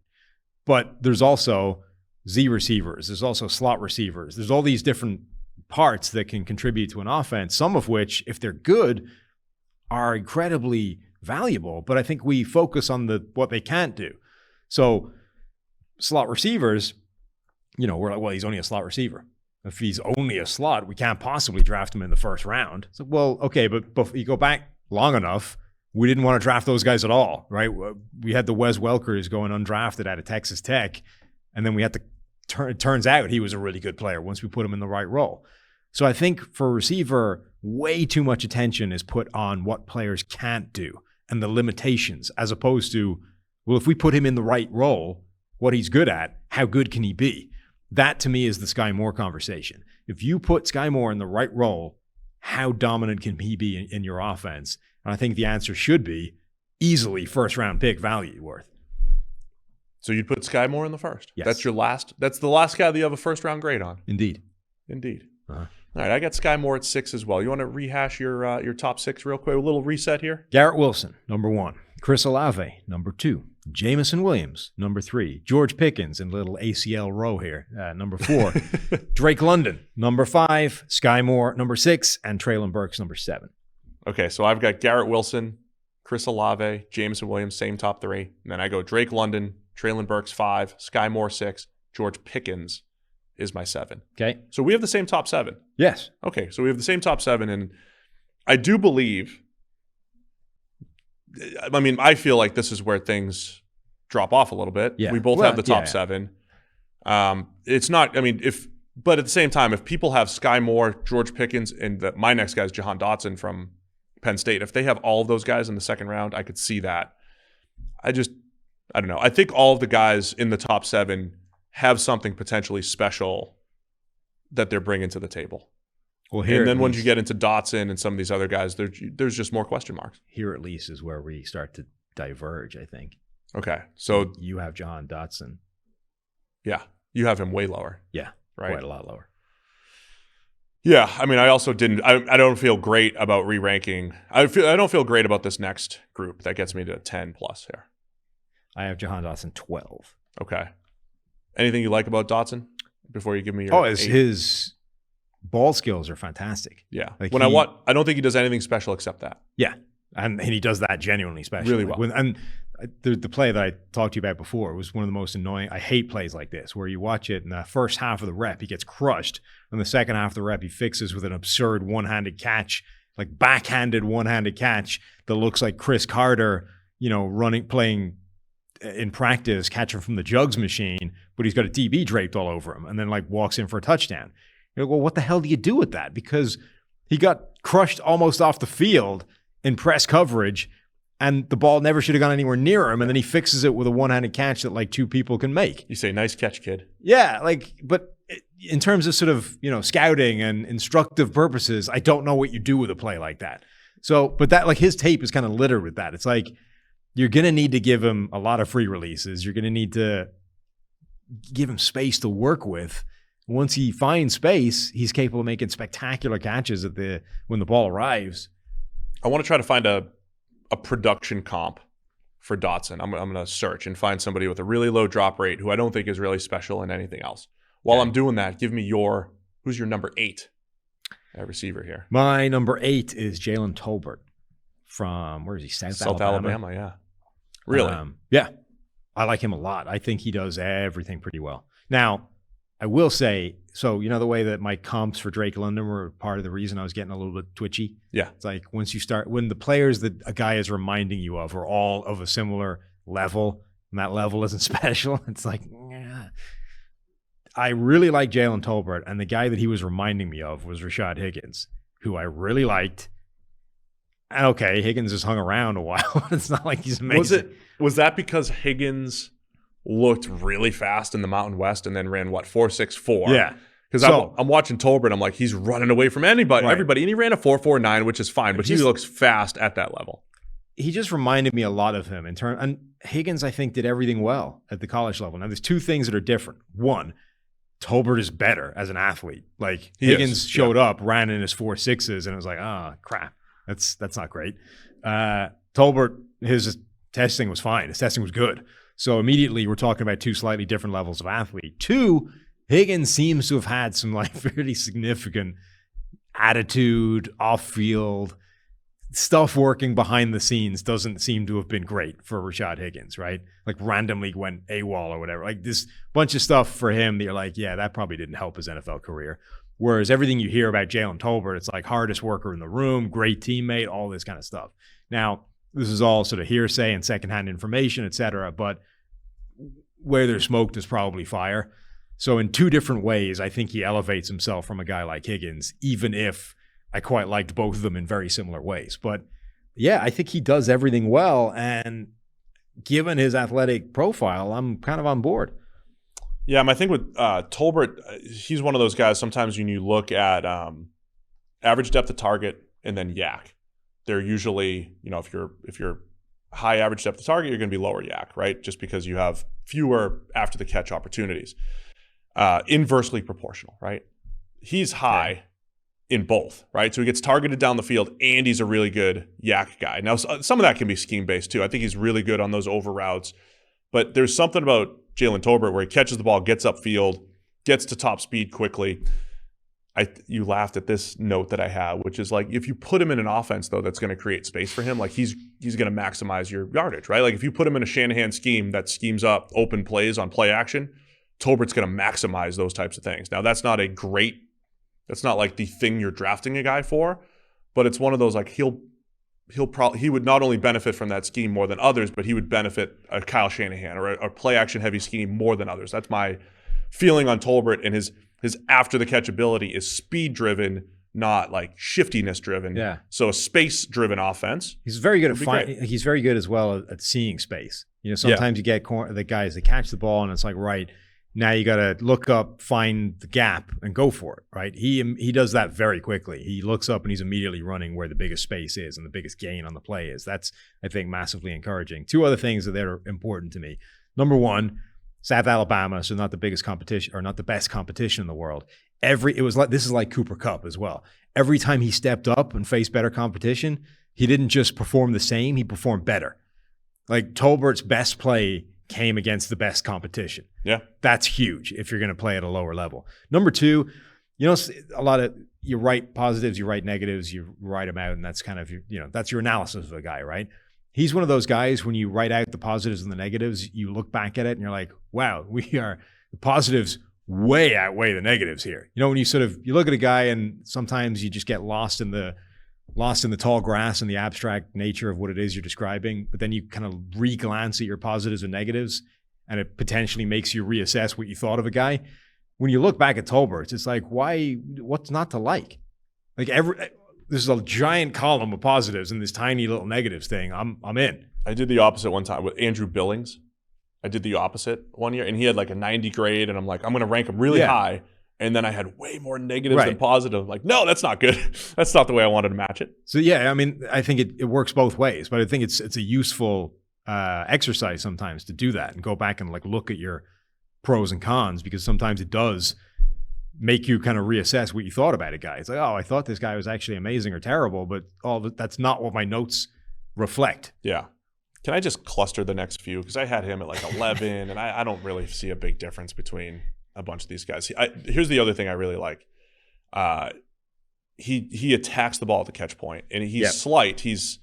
But there's also Z receivers. There's also slot receivers. There's all these different parts that can contribute to an offense, some of which, if they're good, are incredibly valuable. But I think we focus on what they can't do. So slot receivers, we're like, well, he's only a slot receiver. If he's only a slot, we can't possibly draft him in the first round. So, well, okay, but you go back long enough, we didn't want to draft those guys at all, right? We had the Wes Welkers going undrafted out of Texas Tech, and then we had to it turns out he was a really good player once we put him in the right role. So I think for a receiver, way too much attention is put on what players can't do and the limitations, as opposed to, well, if we put him in the right role, what he's good at, how good can he be? That, to me, is the Sky Moore conversation. If you put Sky Moore in the right role, how dominant can he be in your offense? And I think the answer should be easily first-round pick value worth. So you'd put Sky Moore in the first? Yes. That's the last guy that you have a first-round grade on? Indeed. Uh-huh. All right, I got Sky Moore at 6 as well. You want to rehash your top 6 real quick? A little reset here? Garrett Wilson, number 1. Chris Olave, number 2. Jamison Williams, number 3. George Pickens, in little ACL row here, number 4. Drake London, number 5. Sky Moore, number 6. And Traylon Burks, number 7. Okay, so I've got Garrett Wilson, Chris Olave, Jamison Williams, same top 3. And then I go Drake London, Traylon Burks 5, Sky Moore 6, George Pickens is my 7. Okay. So we have the same top 7. Yes. Okay, so we have the same top 7, and I do believe, I feel like this is where things drop off a little bit. Yeah. We both have the top 7. It's not, but at the same time, if people have Sky Moore, George Pickens, and my next guy is Jahan Dotson from Penn State, if they have all of those guys in the second round, I could see that. I don't know. I think all of the guys in the top 7 have something potentially special that they're bringing to the table. Well, here, and then once you get into Dotson and some of these other guys, there's just more question marks. Here at least is where we start to diverge, I think. Okay. So you have Jahan Dotson. Yeah. You have him way lower. Yeah. Right. Quite a lot lower. Yeah. I also didn't, I don't feel great about re-ranking. I don't feel great about this next group. That gets me to 10 plus here. I have Jahan Dotson 12. Okay. Anything you like about Dotson before you give me your his ball skills are fantastic. Yeah. Like I don't think he does anything special except that. Yeah. And he does that genuinely special. Really well. And the play that I talked to you about before was one of the most annoying. I hate plays like this where you watch it in the first half of the rep, he gets crushed. In the second half of the rep, he fixes with an absurd one-handed catch, like backhanded one-handed catch that looks like Chris Carter, playing in practice, catching from the jugs machine, but he's got a DB draped all over him and then walks in for a touchdown. You're like, well, what the hell do you do with that? Because he got crushed almost off the field in press coverage and the ball never should have gone anywhere near him. And then he fixes it with a one-handed catch that 2 people can make. You say, nice catch, kid. Yeah. But in terms of sort of, scouting and instructive purposes, I don't know what you do with a play like that. So, but that his tape is kind of littered with that. It's you're going to need to give him a lot of free releases. You're going to need to give him space to work with. Once he finds space, he's capable of making spectacular catches when the ball arrives. I want to try to find a production comp for Dotson. I'm going to search and find somebody with a really low drop rate who I don't think is really special in anything else. While I'm doing that, give me who's your number 8 receiver here? My number 8 is Jalen Tolbert from, where is he? South Alabama, yeah. Really? Yeah. I like him a lot. I think he does everything pretty well. Now, I will say, so the way that my comps for Drake London were part of the reason I was getting a little bit twitchy? Yeah. It's when the players that a guy is reminding you of are all of a similar level, and that level isn't special, it's yeah. I really like Jalen Tolbert, and the guy that he was reminding me of was Rashad Higgins, who I really liked. And okay, Higgins has hung around a while. It's not like he's amazing. Was that because Higgins looked really fast in the Mountain West and then ran 4.64? Yeah. Because I'm watching Tolbert, I'm like, he's running away from everybody, and he ran a 4.49, which is fine, but he looks fast at that level. He just reminded me a lot of him and Higgins, I think, did everything well at the college level. Now, there's 2 things that are different. One, Tolbert is better as an athlete. Higgins showed up, ran in his 4.6s, and it was like, crap. That's not great. Tolbert, his testing was fine. His testing was good. So immediately we're talking about two slightly different levels of athlete. Two, Higgins seems to have had some like fairly significant attitude, off-field stuff working behind the scenes. Doesn't seem to have been great for Rashad Higgins, right? Like randomly went AWOL or whatever. Like this bunch of stuff for him that you're like, yeah, that probably didn't help his NFL career. Whereas everything you hear about Jalen Tolbert, it's like hardest worker in the room, great teammate, all this kind of stuff. Now, this is all sort of hearsay and secondhand information, et cetera, but where there's smoke, there's probably fire. So in two different ways, I think he elevates himself from a guy like Higgins, even if I quite liked both of them in very similar ways. But yeah, I think he does everything well. And given his athletic profile, I'm kind of on board. Yeah, I think with Tolbert, he's one of those guys. Sometimes when you look at average depth of target and then yak, they're usually, if you're high average depth of target, you're going to be lower yak, right? Just because you have fewer after the catch opportunities. Inversely proportional, right? He's high in both, right? So he gets targeted down the field and he's a really good yak guy. Now, some of that can be scheme based too. I think he's really good on those over routes, but there's something about Jalen Tolbert where he catches the ball, gets upfield, gets to top speed quickly. You laughed at this note that I had, which is like if you put him in an offense though that's going to create space for him, like he's going to maximize your yardage, right? Like if you put him in a Shanahan scheme that schemes up open plays on play action, Tolbert's going to maximize those types of things. Now that's not like the thing you're drafting a guy for, but it's one of those like he would not only benefit from that scheme more than others, but he would benefit a Kyle Shanahan or a play action heavy scheme more than others. That's my feeling on Tolbert, and his after the catch ability is speed driven, not like shiftiness driven. Yeah. So a space driven offense. He's very good he's very good as well at seeing space. Sometimes you get the guys that catch the ball and it's like, right, now you got to look up, find the gap, and go for it, right? He does that very quickly. He looks up and he's immediately running where the biggest space is and the biggest gain on the play is. That's, I think, massively encouraging. Two other things that are important to me. Number one, South Alabama, so not the biggest competition or not the best competition in the world. This is like Cooper Kupp as well. Every time he stepped up and faced better competition, he didn't just perform the same, he performed better. Like Tolbert's best play came against the best competition. Yeah. That's huge if you're going to play at a lower level. Number two, a lot of you write positives, you write negatives, you write them out, and that's kind of that's your analysis of a guy, right? He's one of those guys when you write out the positives and the negatives, you look back at it and you're like, wow, the positives way outweigh the negatives here. When you look at a guy and sometimes you just get lost in the tall grass and the abstract nature of what it is you're describing, but then you kind of re-glance at your positives and negatives and it potentially makes you reassess what you thought of a guy. When you look back at Tolbert, it's like, what's not to like? Like there's a giant column of positives and this tiny little negatives thing. I'm in. I did the opposite one time with Andrew Billings. I did the opposite one year and he had like a 90 grade and I'm like, I'm going to rank him really high. And then I had way more negatives than positive. Like, no, that's not good. That's not the way I wanted to match it. So, yeah, I mean, I think it works both ways. But I think it's a useful exercise sometimes to do that and go back and like look at your pros and cons, because sometimes it does make you kind of reassess what you thought about a guy. It's like, oh, I thought this guy was actually amazing or terrible, but that's not what my notes reflect. Yeah. Can I just cluster the next few? Because I had him at like 11, and I don't really see a big difference between a bunch of these guys. Here's the other thing I really like. He attacks the ball at the catch point, and he's slight. He's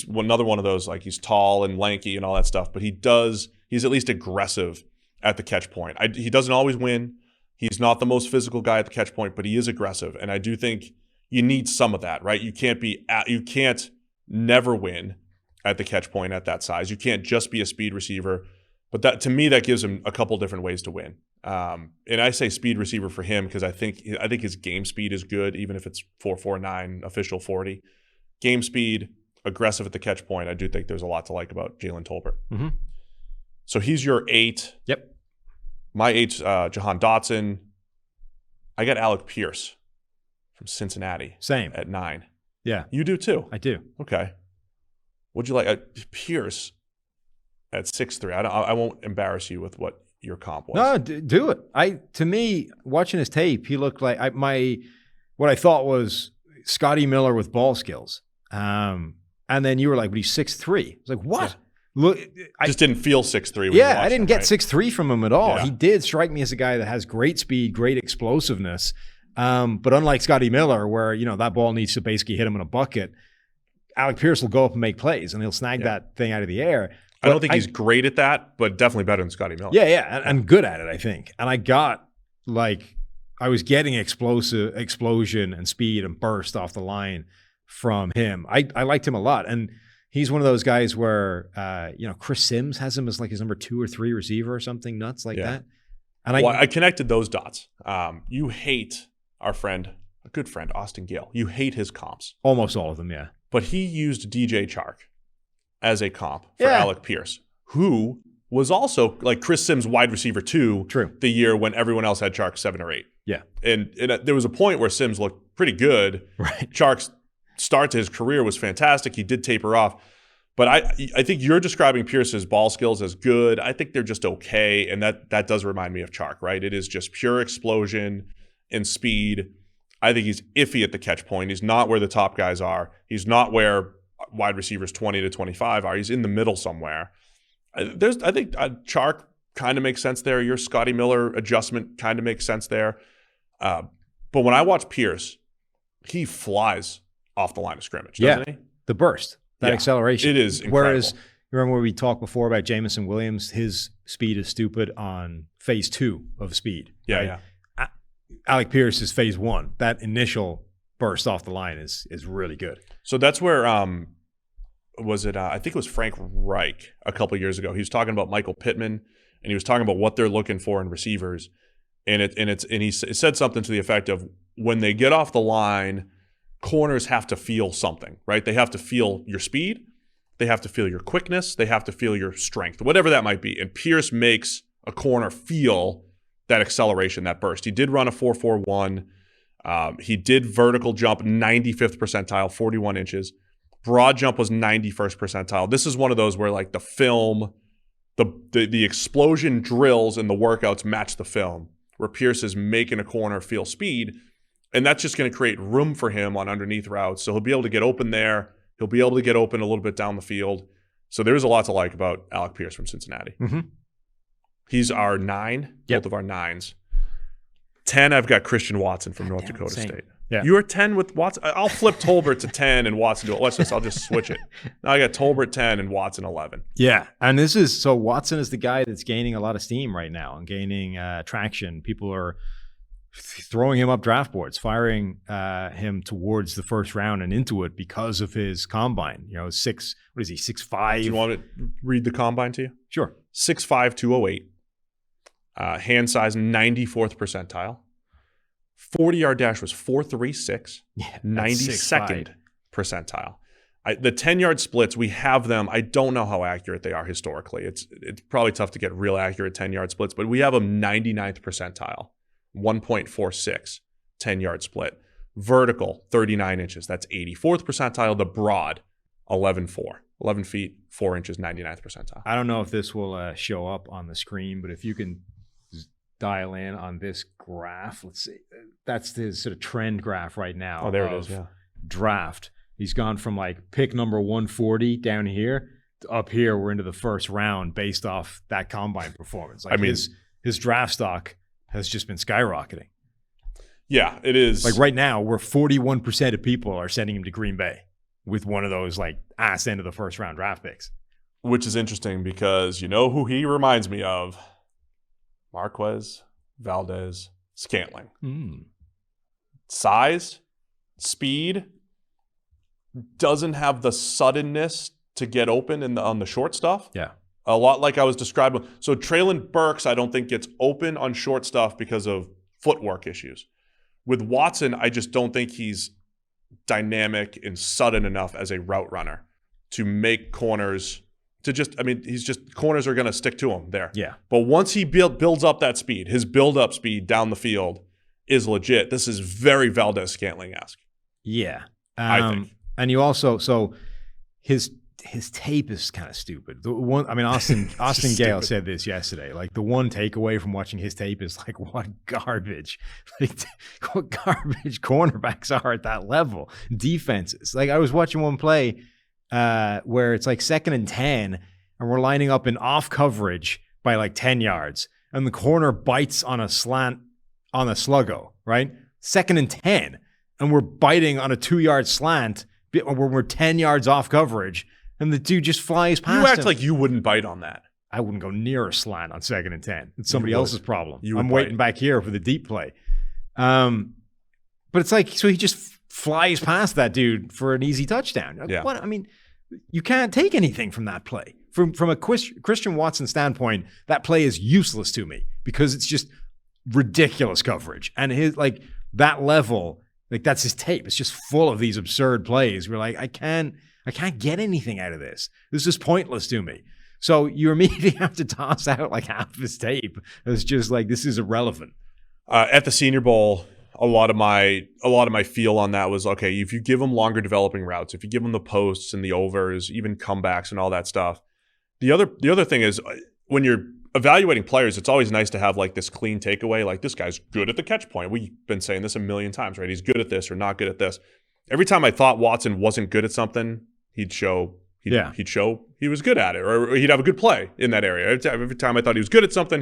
another one of those, like he's tall and lanky and all that stuff, but he's at least aggressive at the catch point. He doesn't always win. He's not the most physical guy at the catch point, but he is aggressive, and I do think you need some of that, right? You can't never win at the catch point at that size. You can't just be a speed receiver, but that, to me, that gives him a couple different ways to win. And I say speed receiver for him because I think his game speed is good, even if it's 4.49 official 40. Game speed, aggressive at the catch point. I do think there's a lot to like about Jalen Tolbert. Mm-hmm. So he's your 8. Yep. My 8's Jahan Dotson. I got Alec Pierce from Cincinnati. Same. At 9. Yeah. You do too? I do. Okay. What'd you like? Pierce at 6'3". I won't embarrass you with what your comp was. No, do it. To me, watching his tape, he looked like what I thought was Scotty Miller with ball skills. And then you were like, but he's 6'3". I was like, what? Look, Just didn't feel 6'3". Yeah, I didn't get 6'3" from him at all. Yeah. He did strike me as a guy that has great speed, great explosiveness. But unlike Scotty Miller, where that ball needs to basically hit him in a bucket, Alec Pierce will go up and make plays, and he'll snag that thing out of the air. I don't think he's great at that, but definitely better than Scotty Miller. Yeah, and good at it, I think. And I was getting explosion and speed and burst off the line from him. I liked him a lot, and he's one of those guys where Chris Sims has him as like his number 2 or 3 receiver or something nuts like that. And I connected those dots. You hate our friend, a good friend, Austin Gale. You hate his comps. Almost all of them, yeah. But he used DJ Chark as a comp for Alec Pierce, who was also like Chris Sims wide receiver 2 the year when everyone else had Chark 7 or 8. Yeah. And there was a point where Sims looked pretty good. Right. Chark's start to his career was fantastic. He did taper off. But I think you're describing Pierce's ball skills as good. I think they're just okay. And that does remind me of Chark, right? It is just pure explosion and speed. I think he's iffy at the catch point. He's not where the top guys are. He's not where wide receivers 20 to 25 are. He's in the middle somewhere. I think Chark kind of makes sense there. Your Scotty Miller adjustment kind of makes sense there. But when I watch Pierce, he flies off the line of scrimmage, doesn't he? The burst, that acceleration. It is incredible. Whereas, remember when we talked before about Jamison Williams, his speed is stupid on phase 2 of speed. Yeah, right? Alec Pierce is phase 1. That initial burst off the line is really good. So that's where I think it was Frank Reich a couple years ago. He was talking about Michael Pittman, and he was talking about what they're looking for in receivers. And he said something to the effect of, when they get off the line, corners have to feel something, right? They have to feel your speed, they have to feel your quickness, they have to feel your strength, whatever that might be. And Pierce makes a corner feel that acceleration, that burst. He did run a 4.41. He did vertical jump 95th percentile, 41 inches. Broad jump was 91st percentile. This is one of those where like the film, the explosion drills and the workouts match the film, where Pierce is making a corner feel speed. And that's just going to create room for him on underneath routes. So he'll be able to get open there. He'll be able to get open a little bit down the field. So there's a lot to like about Alec Pierce from Cincinnati. Mm-hmm. He's our 9, both of our 9s. 10, I've got Christian Watson from North Dakota State. Yeah. You're 10 with Watson? I'll flip Tolbert to 10 and Watson to 11. Watch this, I'll just switch it. Now I got Tolbert 10 and Watson 11. Yeah, and Watson is the guy that's gaining a lot of steam right now and gaining traction. People are throwing him up draft boards, firing him towards the first round and into it because of his combine. 6'5". Do you want to read the combine to you? Sure. 6'5", 208. Hand size 94th percentile. 40-yard dash was 4.36. Yeah, 92nd percentile. The 10-yard splits, we have them. I don't know how accurate they are historically. It's probably tough to get real accurate 10-yard splits, but we have them 99th percentile. 1.46 10-yard split. Vertical, 39 inches. That's 84th percentile. The broad, 11.4. 11 feet, 4 inches, 99th percentile. I don't know if this will show up on the screen, but if you can dial in on this graph, let's see. That's the sort of trend graph right now. Oh, there it is, yeah. Draft. He's gone from like pick number 140 down here to up here. We're into the first round based off that combine performance. Like his draft stock has just been skyrocketing. Yeah, it is. Like right now, where 41% of people are sending him to Green Bay with one of those like ass end of the first round draft picks. Which is interesting because you know who he reminds me of? Marquez Valdez Scantling. Size, speed, doesn't have the suddenness to get open on the short stuff. Yeah. A lot like I was describing. So Traylon Burks, I don't think gets open on short stuff because of footwork issues. With Watson, I just don't think he's dynamic and sudden enough as a route runner to make corners corners are going to stick to him there. Yeah. But once he builds up that speed, his build-up speed down the field is legit. This is very Valdez Scantling-esque. Yeah. I think. And you also, so his tape is kind of stupid. The one, Austin Gale said this yesterday. Like the one takeaway from watching his tape is like, what garbage, what garbage cornerbacks are at that level. Defenses. Like I was watching one play where it's like 2nd and 10, and we're lining up in off coverage by like 10 yards, and the corner bites on a slant on a sluggo, right? 2nd and 10, and we're biting on a 2-yard slant when we're 10 yards off coverage, and the dude just flies past You act him. like you wouldn't bite on that. I wouldn't go near a slant on 2nd and 10. It's somebody else's problem. You would I'm waiting back here for the deep play. But it's like, so he just flies past that dude for an easy touchdown. Yeah. What? I mean, you can't take anything from that play. From a Christian Watson standpoint, that play is useless to me because it's just ridiculous coverage. And his, like, that level, like, that's his tape. It's just full of these absurd plays. We're like, I can't get anything out of this. This is pointless to me. So you immediately have to toss out like half of his tape. It's just like, this is irrelevant. At the Senior Bowl, a lot of my feel on that was, okay, if you give them longer developing routes, if you give them the posts and the overs, even comebacks and all that stuff. The other thing is, when you're evaluating players, it's always nice to have like this clean takeaway. Like, this guy's good at the catch point. We've been saying this a million times, right? He's good at this or not good at this. Every time I thought Watson wasn't good at something, he'd show he was good at it, or he'd have a good play in that area. Every time I thought he was good at something,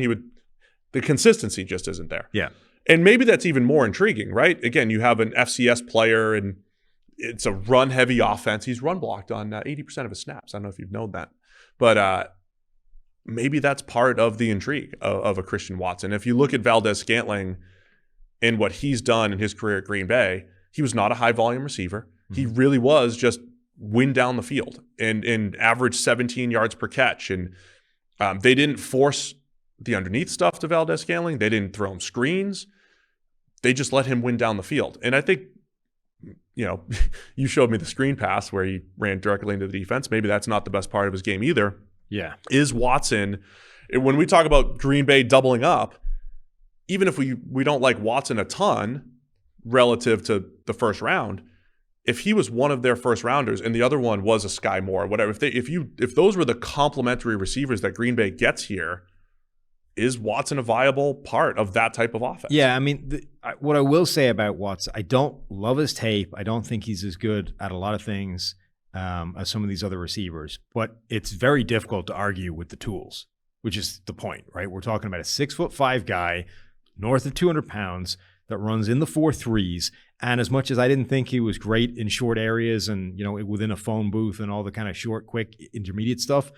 the consistency just isn't there. Yeah. And maybe that's even more intriguing, right? Again, you have an FCS player and it's a run-heavy offense. He's run blocked on 80% of his snaps. I don't know if you've known that. But maybe that's part of the intrigue of a Christian Watson. If you look at Valdez-Scantling and what he's done in his career at Green Bay, he was not a high-volume receiver. Mm-hmm. He really was just win down the field and average 17 yards per catch. And they didn't force the underneath stuff to Valdez-Scantling. They didn't throw him screens. They just let him win down the field. And I think, you showed me the screen pass where he ran directly into the defense. Maybe that's not the best part of his game either. Yeah. Is Watson, when we talk about Green Bay doubling up, even if we don't like Watson a ton relative to the first round, if he was one of their first rounders and the other one was a Sky Moore, whatever, if those were the complementary receivers that Green Bay gets here, is Watson a viable part of that type of offense? Yeah, I mean, what I will say about Watson, I don't love his tape. I don't think he's as good at a lot of things as some of these other receivers. But it's very difficult to argue with the tools, which is the point, right? We're talking about a 6'5" guy, north of 200 pounds, that runs in the 4.3s. And as much as I didn't think he was great in short areas and, within a phone booth and all the kind of short, quick, intermediate stuff,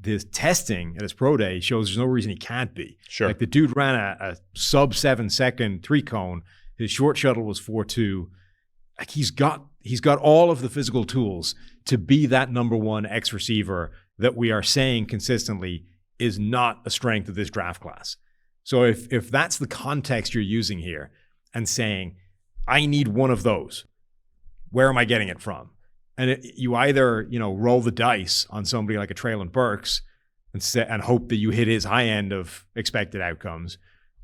the testing at his pro day shows there's no reason he can't be. Sure. Like, the dude ran a sub 7-second 3-cone. His short shuttle was 4.2. Like, he's got all of the physical tools to be that number one X receiver that we are saying consistently is not a strength of this draft class. So if that's the context you're using here and saying, I need one of those, where am I getting it from? And you either, roll the dice on somebody like a Treylon Burks and hope that you hit his high end of expected outcomes,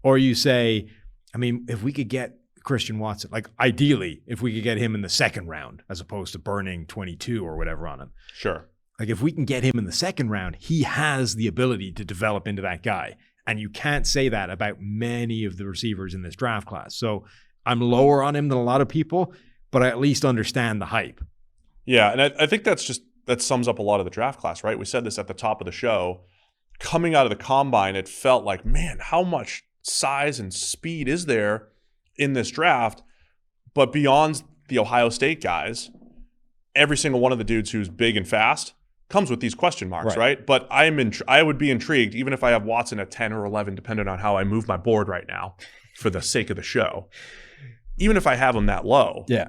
or you say, I mean, if we could get Christian Watson, like, ideally, if we could get him in the second round as opposed to burning 22 or whatever on him. Sure. Like, if we can get him in the second round, he has the ability to develop into that guy. And you can't say that about many of the receivers in this draft class. So I'm lower on him than a lot of people, but I at least understand the hype. Yeah, and I think that sums up a lot of the draft class, right? We said this at the top of the show. Coming out of the combine, it felt like, man, how much size and speed is there in this draft? But beyond the Ohio State guys, every single one of the dudes who's big and fast comes with these question marks, right? But I would be intrigued, even if I have Watson at 10 or 11, depending on how I move my board right now for the sake of the show. Even if I have him that low. Yeah.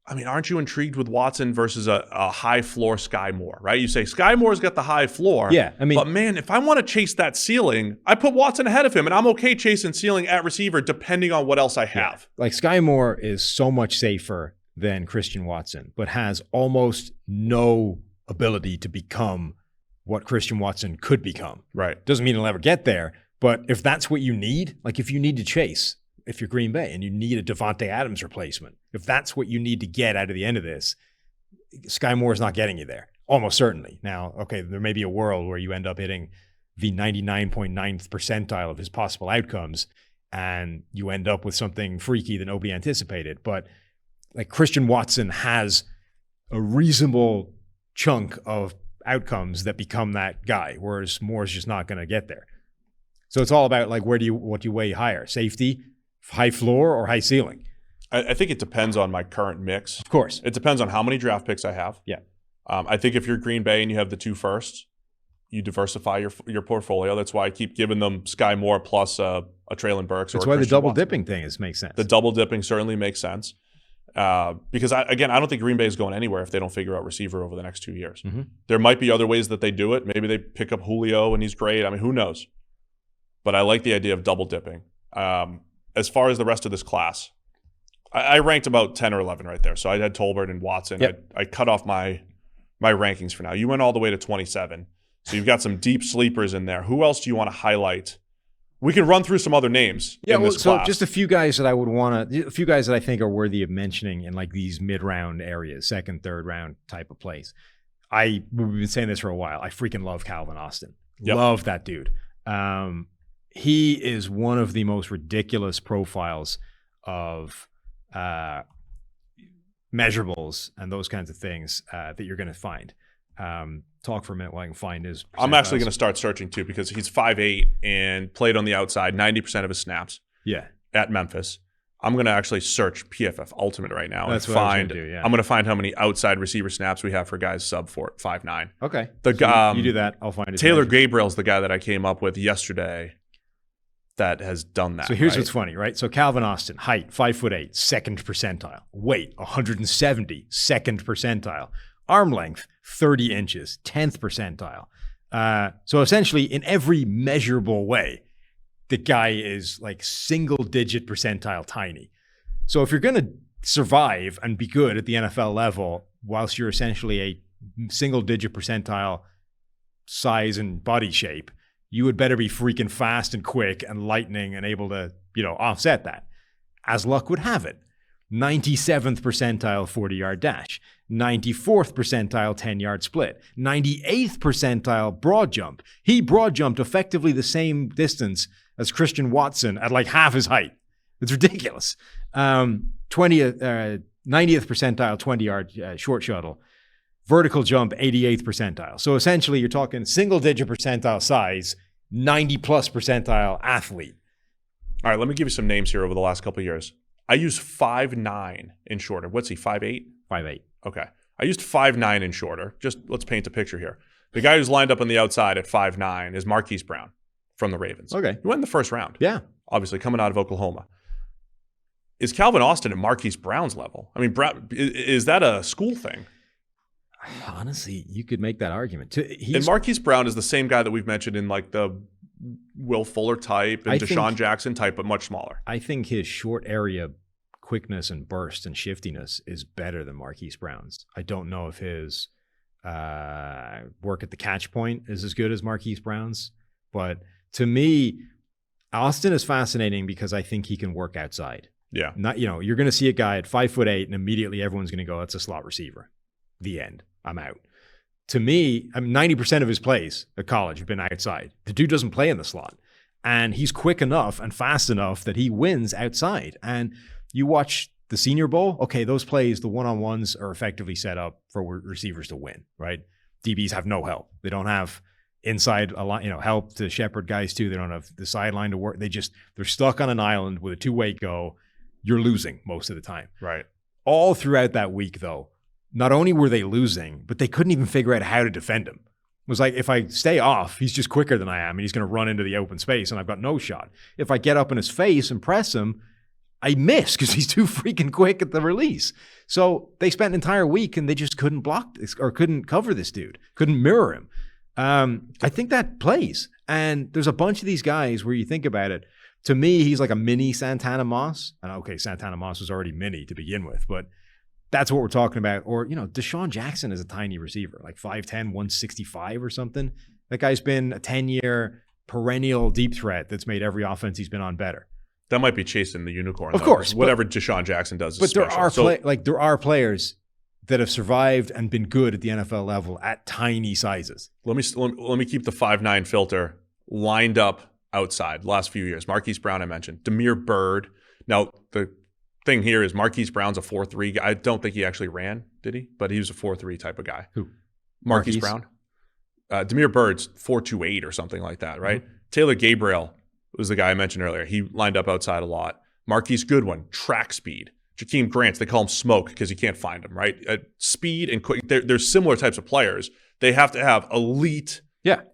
I mean, aren't you intrigued with Watson versus a high floor Sky Moore, right? You say Sky Moore's got the high floor. Yeah, I mean, but man, if I want to chase that ceiling, I put Watson ahead of him, and I'm okay chasing ceiling at receiver depending on what else I have. Yeah. Like, Sky Moore is so much safer than Christian Watson, but has almost no ability to become what Christian Watson could become. Right. Doesn't mean he'll ever get there, but if that's what you need, like, if you need to chase, if you're Green Bay and you need a Devontae Adams replacement, if that's what you need to get out of the end of this, Sky Moore is not getting you there, almost certainly. Now, okay, there may be a world where you end up hitting the 99.9th percentile of his possible outcomes and you end up with something freaky that nobody anticipated. But, like, Christian Watson has a reasonable chunk of outcomes that become that guy, whereas Moore's just not going to get there. So it's all about like what do you weigh higher? Safety, high floor, or high ceiling? I think it depends on my current mix. Of course. It depends on how many draft picks I have. Yeah. I think if you're Green Bay and you have the 2 firsts, you diversify your portfolio. That's why I keep giving them Sky Moore plus a Traylon Burks. That's or why the Christian double Watson. dipping thing makes sense. The double dipping certainly makes sense. Because I don't think Green Bay is going anywhere if they don't figure out receiver over the next 2 years. Mm-hmm. There might be other ways that they do it. Maybe they pick up Julio and he's great. I mean, who knows? But I like the idea of double dipping. As far as the rest of this class, I ranked about 10 or 11 right there. So I had Tolbert and Watson. Yep. I cut off my rankings for now. You went all the way to 27. So you've got some deep sleepers in there. Who else do you want to highlight? We can run through some other names in this class. So just a few guys that I would want to, a few guys that I think are worthy of mentioning in like these mid-round areas, second, third round type of plays. We've been saying this for a while. I freaking love Calvin Austin. Yep. Love that dude. He is one of the most ridiculous profiles of measurables and those kinds of things that you're going to find. Talk for a minute while I can find his. I'm actually going to start searching too because he's 5'8" and played on the outside 90% of his snaps. Yeah. At Memphis. I'm going to actually search PFF Ultimate right now. That's and what I was find. gonna do, yeah. I'm going to find how many outside receiver snaps we have for guys sub 5'9". Okay. You do that. I'll find it. Taylor Gabriel's the guy that I came up with yesterday that has done that. So here's right? what's funny, right? So Calvin Austin, height 5'8", second percentile. Weight 170, second percentile. Arm length 30 inches, 10th percentile. So essentially, in every measurable way, the guy is like single-digit percentile tiny. So if you're going to survive and be good at the NFL level, whilst you're essentially a single-digit percentile size and body shape, you would better be freaking fast and quick and lightning and able to, offset that. As luck would have it, 97th percentile 40-yard dash, 94th percentile 10-yard split, 98th percentile broad jump. He broad jumped effectively the same distance as Christian Watson at like half his height. It's ridiculous. 90th percentile 20-yard short shuttle. Vertical jump, 88th percentile. So essentially, you're talking single-digit percentile size, 90-plus percentile athlete. All right, let me give you some names here over the last couple of years. I used 5'9" in shorter. What's he, 5'8"? 5'8". Okay. I used 5'9" in shorter. Just let's paint a picture here. The guy who's lined up on the outside at 5'9" is Marquise Brown from the Ravens. Okay. He went in the first round. Yeah. Obviously, coming out of Oklahoma. Is Calvin Austin at Marquise Brown's level? I mean, is that a school thing? Honestly, you could make that argument. And Marquise Brown is the same guy that we've mentioned in like the Will Fuller type and Deshaun Jackson type, but much smaller. I think his short area quickness and burst and shiftiness is better than Marquise Brown's. I don't know if his work at the catch point is as good as Marquise Brown's, but to me, Austin is fascinating because I think he can work outside. Yeah. You're going to see a guy at 5'8" and immediately everyone's going to go, that's a slot receiver. The end. I'm out. To me, 90% of his plays at college have been outside. The dude doesn't play in the slot. And he's quick enough and fast enough that he wins outside. And you watch the Senior Bowl, okay, those plays, the one-on-ones are effectively set up for receivers to win, right? DBs have no help. They don't have inside help to shepherd guys too. They don't have the sideline to work. They're stuck on an island with a two-way go. You're losing most of the time. Right. All throughout that week, though, not only were they losing, but they couldn't even figure out how to defend him. It was like, if I stay off, he's just quicker than I am, and he's going to run into the open space, and I've got no shot. If I get up in his face and press him, I miss because he's too freaking quick at the release. So they spent an entire week, and they just couldn't block this or couldn't cover this dude, couldn't mirror him. I think that plays. And there's a bunch of these guys where you think about it. To me, he's like a mini Santana Moss. And okay, Santana Moss was already mini to begin with, but that's what we're talking about. Or, Deshaun Jackson is a tiny receiver, like 5'10", 165 or something. That guy's been a 10-year perennial deep threat that's made every offense he's been on better. That might be chasing the unicorn. Of course. Whatever Deshaun Jackson does is but special. there are players that have survived and been good at the NFL level at tiny sizes. Let me keep the 5'9" filter lined up outside last few years. Marquise Brown I mentioned. Damiere Byrd. Now, the thing here is Marquise Brown's a 4'3" guy. I don't think he actually ran, did he? But he was a 4'3" type of guy. Who? Marquise Brown. Damiere Byrd's 4.28 or something like that, right? Mm-hmm. Taylor Gabriel was the guy I mentioned earlier. He lined up outside a lot. Marquise Goodwin, track speed. Jakeem Grant, they call him smoke because you can't find him, right? Speed and quick. They're similar types of players. They have to have elite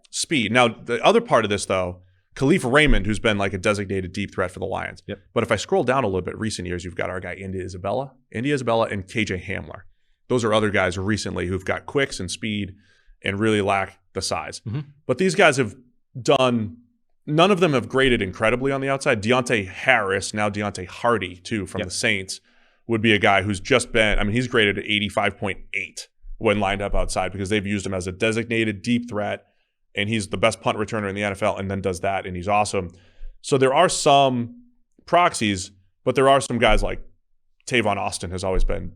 speed. Now, the other part of this, though, Khalif Raymond, who's been like a designated deep threat for the Lions. Yep. But if I scroll down a little bit, recent years, you've got our guy, Indy Isabella, and KJ Hamler. Those are other guys recently who've got quicks and speed and really lack the size. Mm-hmm. But these guys have done, none of them have graded incredibly on the outside. Deontay Harris, now Deontay Hardy, too, from the Saints, would be a guy who's just been, I mean, he's graded at 85.8 when lined up outside because they've used him as a designated deep threat, and he's the best punt returner in the NFL and then does that, and he's awesome. So there are some proxies, but there are some guys like Tavon Austin has always been,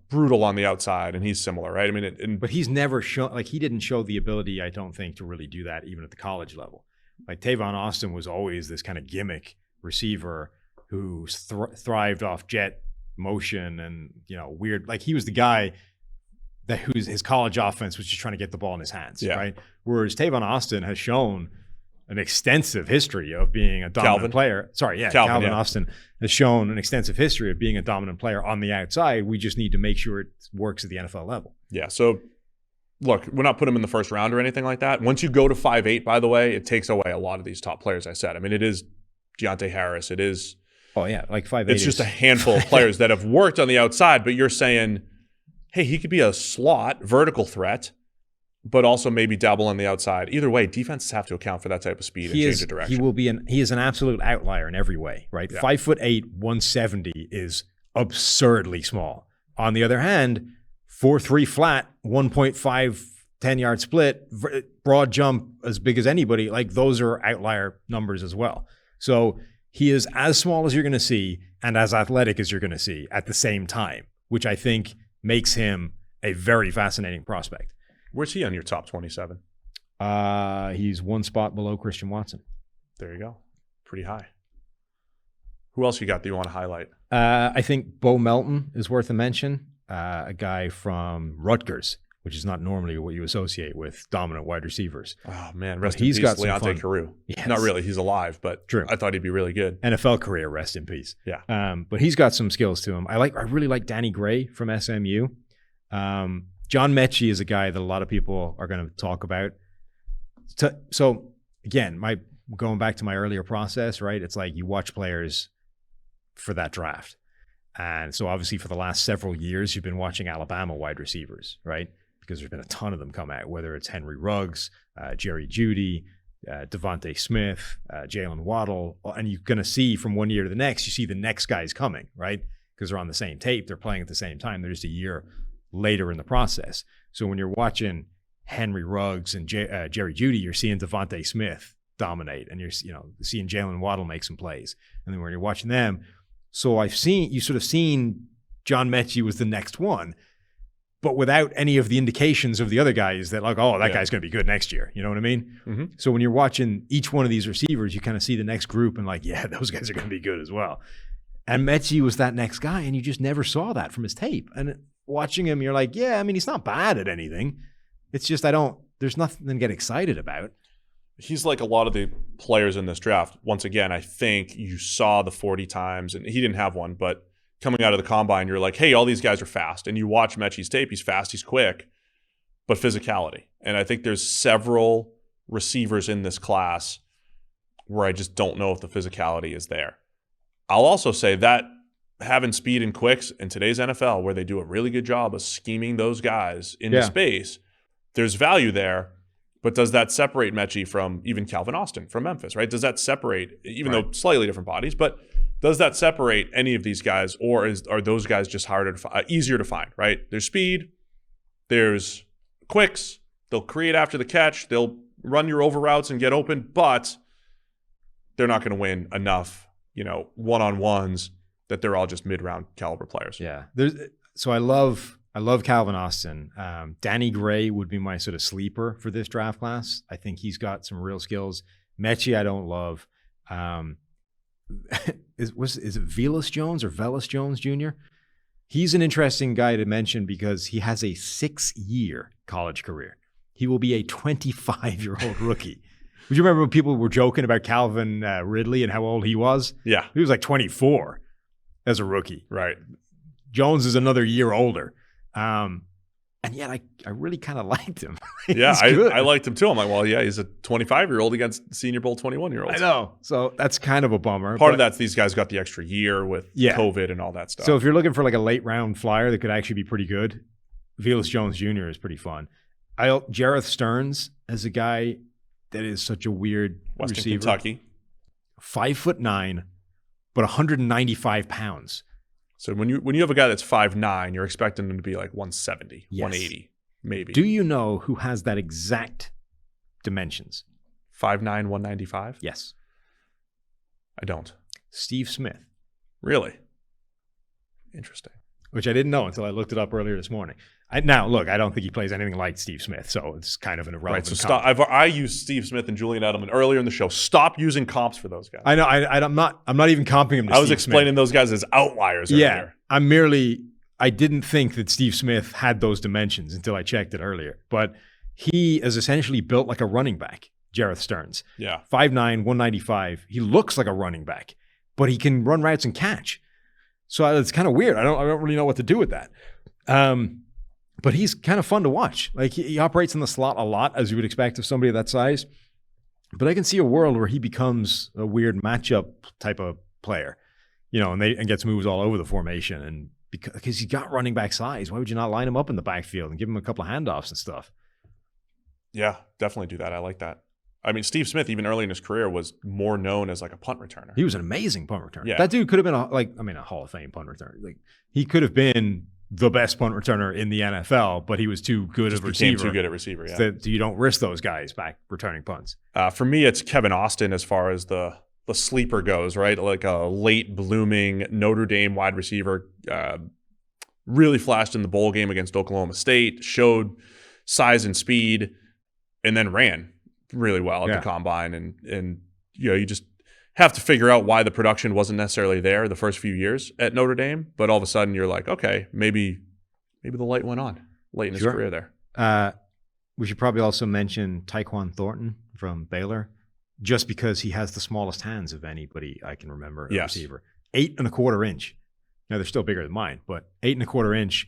brutal on the outside, and he's similar, right? I mean, but he's never shown, like, he didn't show the ability, I don't think, to really do that even at the college level. Like, Tavon Austin was always this kind of gimmick receiver who thrived off jet motion and, weird. Like, he was the guy that whose his college offense was just trying to get the ball in his hands, right? Whereas Tavon Austin has shown an extensive history of being a dominant player. Calvin Austin has shown an extensive history of being a dominant player on the outside. We just need to make sure it works at the NFL level. Yeah, so look, we're not putting him in the first round or anything like that. Once you go to 5'8", by the way, it takes away a lot of these top players I said. I mean, it is Deontay Harris. It is... Oh, yeah, like 5'8". It's just a handful of players that have worked on the outside, but you're saying, hey, he could be a slot, vertical threat, but also maybe dabble on the outside. Either way, defenses have to account for that type of speed and change of direction. He is an absolute outlier in every way, right? Yeah. 5'8", 170 is absurdly small. On the other hand, 4.3 flat, 1.5 10-yard split, broad jump as big as anybody, like those are outlier numbers as well. So he is as small as you're going to see and as athletic as you're going to see at the same time, which I think makes him a very fascinating prospect. Where's he on your top 27? He's one spot below Christian Watson. There you go. Pretty high. Who else you got that you want to highlight? I think Bo Melton is worth a mention. A guy from Rutgers, which is not normally what you associate with dominant wide receivers. Oh, man. Rest in peace, Leonte Carew. Yes. Not really. He's alive, but true. I thought he'd be really good. NFL career, rest in peace. Yeah. But he's got some skills to him. I really like Danny Gray from SMU. John Mechie is a guy that a lot of people are going to talk about. So again, going back to my earlier process, right? It's like you watch players for that draft. And so obviously for the last several years, you've been watching Alabama wide receivers, right? Because there's been a ton of them come out, whether it's Henry Ruggs, Jerry Jeudy, Devontae Smith, Jalen Waddle. And you're going to see from one year to the next, you see the next guys coming, right? Because they're on the same tape. They're playing at the same time. They're just a year later in the process. So when you're watching Henry Ruggs and Jerry Jeudy, you're seeing Devontae Smith dominate, and you're seeing Jalen Waddle make some plays. And then when you're watching them, so you sort of seen John Mechie was the next one, but without any of the indications of the other guys that like, oh, that guy's going to be good next year. You know what I mean? Mm-hmm. So when you're watching each one of these receivers, you kind of see the next group and like, yeah, those guys are going to be good as well. And Mechie was that next guy, and you just never saw that from his tape. And watching him, you're like, yeah, I mean, he's not bad at anything. It's just there's nothing to get excited about. He's like a lot of the players in this draft. Once again, I think you saw the 40 times, and he didn't have one, but coming out of the combine, you're like, hey, all these guys are fast. And you watch Mechie's tape, he's fast, he's quick, but physicality. And I think there's several receivers in this class where I just don't know if the physicality is there. I'll also say that having speed and quicks in today's NFL, where they do a really good job of scheming those guys into space, there's value there. But does that separate Mechie from even Calvin Austin from Memphis, right? Does that separate, even though slightly different bodies, but does that separate any of these guys, or are those guys just easier to find, right? There's speed, there's quicks, they'll create after the catch, they'll run your over routes and get open, but they're not going to win enough, one-on-ones that they're all just mid-round caliber players. Yeah. So I love Calvin Austin. Danny Gray would be my sort of sleeper for this draft class. I think he's got some real skills. Mechie I don't love. Is it Velus Jones or Velus Jones Jr.? He's an interesting guy to mention because he has a 6-year college career. he will be a 25-year-old rookie. Would you remember when people were joking about Calvin Ridley and how old he was? Yeah. He was like 24 as a rookie. Right. Jones is another year older. And yet I really kind of liked him. Yeah, good. I liked him too. I'm like, well, yeah, he's a 25-year-old against Senior Bowl 21-year-olds. I know. So that's kind of a bummer. Part of that's these guys got the extra year with COVID and all that stuff. So if you're looking for like a late round flyer that could actually be pretty good, Velus Jones Jr. is pretty fun. Jareth Stearns as a guy that is such a weird Western receiver. Kentucky. 5'9", but 195 pounds. So when you have a guy that's 5'9", you're expecting him to be like 170, Yes. 180, maybe. Do you know who has that exact dimensions? 5'9", 195? Yes. I don't. Steve Smith, Really? Interesting. which I didn't know until I looked it up earlier this morning. Now, look, I don't think he plays anything like Steve Smith, so it's kind of an irrelevant Right. So comp. I used Steve Smith and Julian Edelman earlier in the show. Stop using comps for those guys. I know. I'm not even comping him to I was Steve explaining Smith. those guys as outliers earlier. I didn't think that Steve Smith had those dimensions until I checked it earlier. But he is essentially built like a running back, Jareth Stearns. Yeah. 5'9", 195. He looks like a running back, but he can run routes and catch. So it's kind of weird. I don't really know what to do with that. But he's kind of fun to watch. Like he operates in the slot a lot, as you would expect of somebody of that size. But I can see a world where he becomes a weird matchup type of player, and gets moves all over the formation. And because he's got running back size, why would you not line him up in the backfield and give him a couple of handoffs and stuff? Yeah, definitely do that. I like that. I mean, Steve Smith, even early in his career, was more known as like a punt returner. He was an amazing punt returner. Yeah. That dude could have been a Hall of Fame punt returner. Like he could have been the best punt returner in the NFL, but he was too good of a Became receiver. too good at receiver, yeah. So you don't risk those guys back returning punts. For me, it's Kevin Austin as far as the sleeper goes, right? Like a late blooming Notre Dame wide receiver. Really flashed in the bowl game against Oklahoma State, showed size and speed, and then ran really well at the combine. And you just have to figure out why the production wasn't necessarily there the first few years at Notre Dame. But all of a sudden you're like, okay, maybe the light went on late in his career there. We should probably also mention Tyquan Thornton from Baylor, just because he has the smallest hands of anybody I can remember at receiver. 8 1/4 inch. Now they're still bigger than mine, but 8 1/4 inch,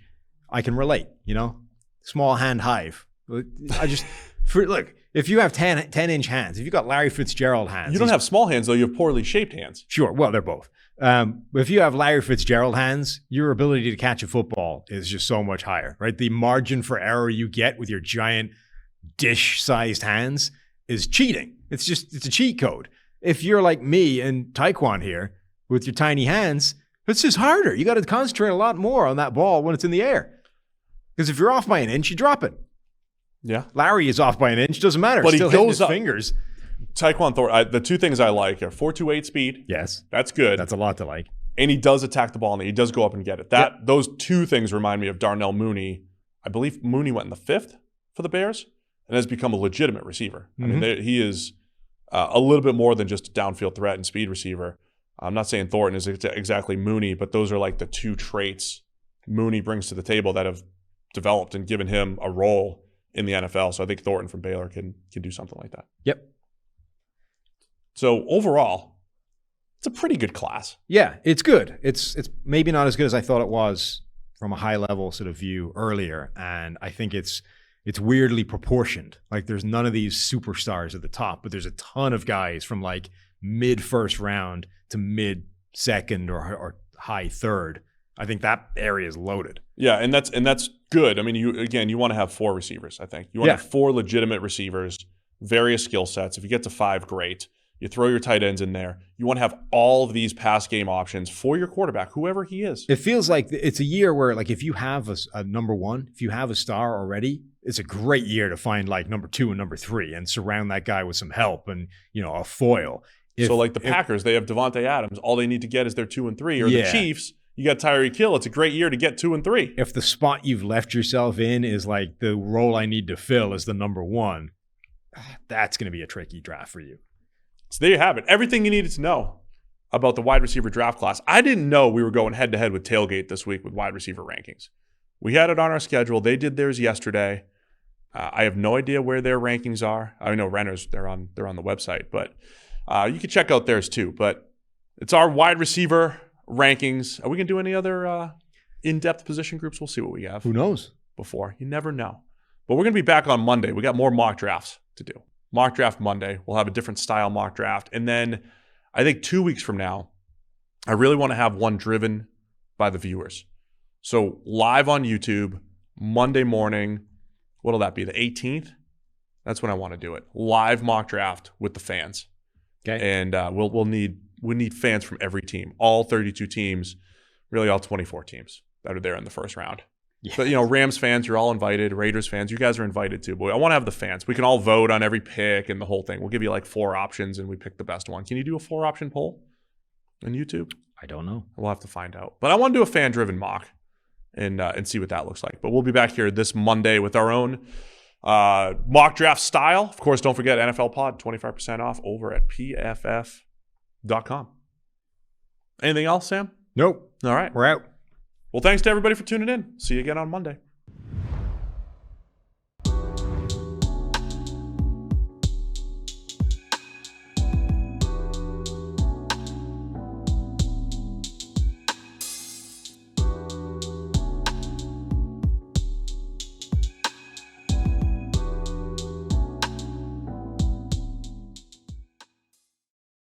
I can relate, small hand hive. Look, if you have 10-inch hands, if you got Larry Fitzgerald hands. You don't have small hands, though. You have poorly shaped hands. Sure. Well, they're both. If you have Larry Fitzgerald hands, your ability to catch a football is just so much higher, right? The margin for error you get with your giant dish-sized hands is cheating. It's a cheat code. If you're like me and Tyquan here with your tiny hands, it's just harder. You got to concentrate a lot more on that ball when it's in the air. Because if you're off by an inch, you drop it. Yeah. Larry is off by an inch. Doesn't matter. But Still he hitting goes his up. fingers. Tyquan Thornton, the two things I like are 4.28 speed. Yes. That's good. That's a lot to like. And he does attack the ball, and he does go up and get it. Those two things remind me of Darnell Mooney. I believe Mooney went in the 5th for the Bears and has become a legitimate receiver. I mean, he is a little bit more than just a downfield threat and speed receiver. I'm not saying Thornton is exactly Mooney, but those are like the two traits Mooney brings to the table that have developed and given him a role in the NFL. So I think Thornton from Baylor can do something like that. Yep. So overall, it's a pretty good class. Yeah, it's good. It's maybe not as good as I thought it was from a high level sort of view earlier, and I think it's weirdly proportioned. Like there's none of these superstars at the top, but there's a ton of guys from like mid first round to mid second or high third. I think that area is loaded. Yeah, and that's good. I mean, you want to have 4 receivers, I think. You want to have 4 legitimate receivers, various skill sets. If you get to 5, great. You throw your tight ends in there. You want to have all of these pass game options for your quarterback, whoever he is. It feels like it's a year where, like, if you have a number 1, if you have a star already, it's a great year to find like number 2 and number 3 and surround that guy with some help and, a foil. So like the Packers, they have Devontae Adams. All they need to get is their 2 and 3. Or the Chiefs, you got Tyreek Hill. It's a great year to get 2 and 3. If the spot you've left yourself in is like the role I need to fill as the number 1, that's going to be a tricky draft for you. So there you have it. Everything you needed to know about the wide receiver draft class. I didn't know we were going head-to-head with Tailgate this week with wide receiver rankings. We had it on our schedule. They did theirs yesterday. I have no idea where their rankings are. I know Renner's, they're on the website, but you can check out theirs too. But it's our wide receiver rankings. Are we going to do any other in-depth position groups? We'll see what we have. Who knows? Before. You never know. But we're going to be back on Monday. We got more mock drafts to do. Mock draft Monday. We'll have a different style mock draft. And then I think 2 weeks from now, I really want to have one driven by the viewers. So live on YouTube, Monday morning. What'll that be? The 18th? That's when I want to do it. Live mock draft with the fans. Okay. And we need fans from every team, all 32 teams, really all 24 teams that are there in the first round. Yes. But, Rams fans, you're all invited. Raiders fans, you guys are invited too. But I want to have the fans. We can all vote on every pick and the whole thing. We'll give you like 4 options and we pick the best one. Can you do a 4-option poll on YouTube? I don't know. We'll have to find out. But I want to do a fan-driven mock and see what that looks like. But we'll be back here this Monday with our own mock draft style. Of course, don't forget NFL Pod, 25% off over at pff.com. Anything else, Sam? Nope. All right. We're out. Well, thanks to everybody for tuning in. See you again on Monday.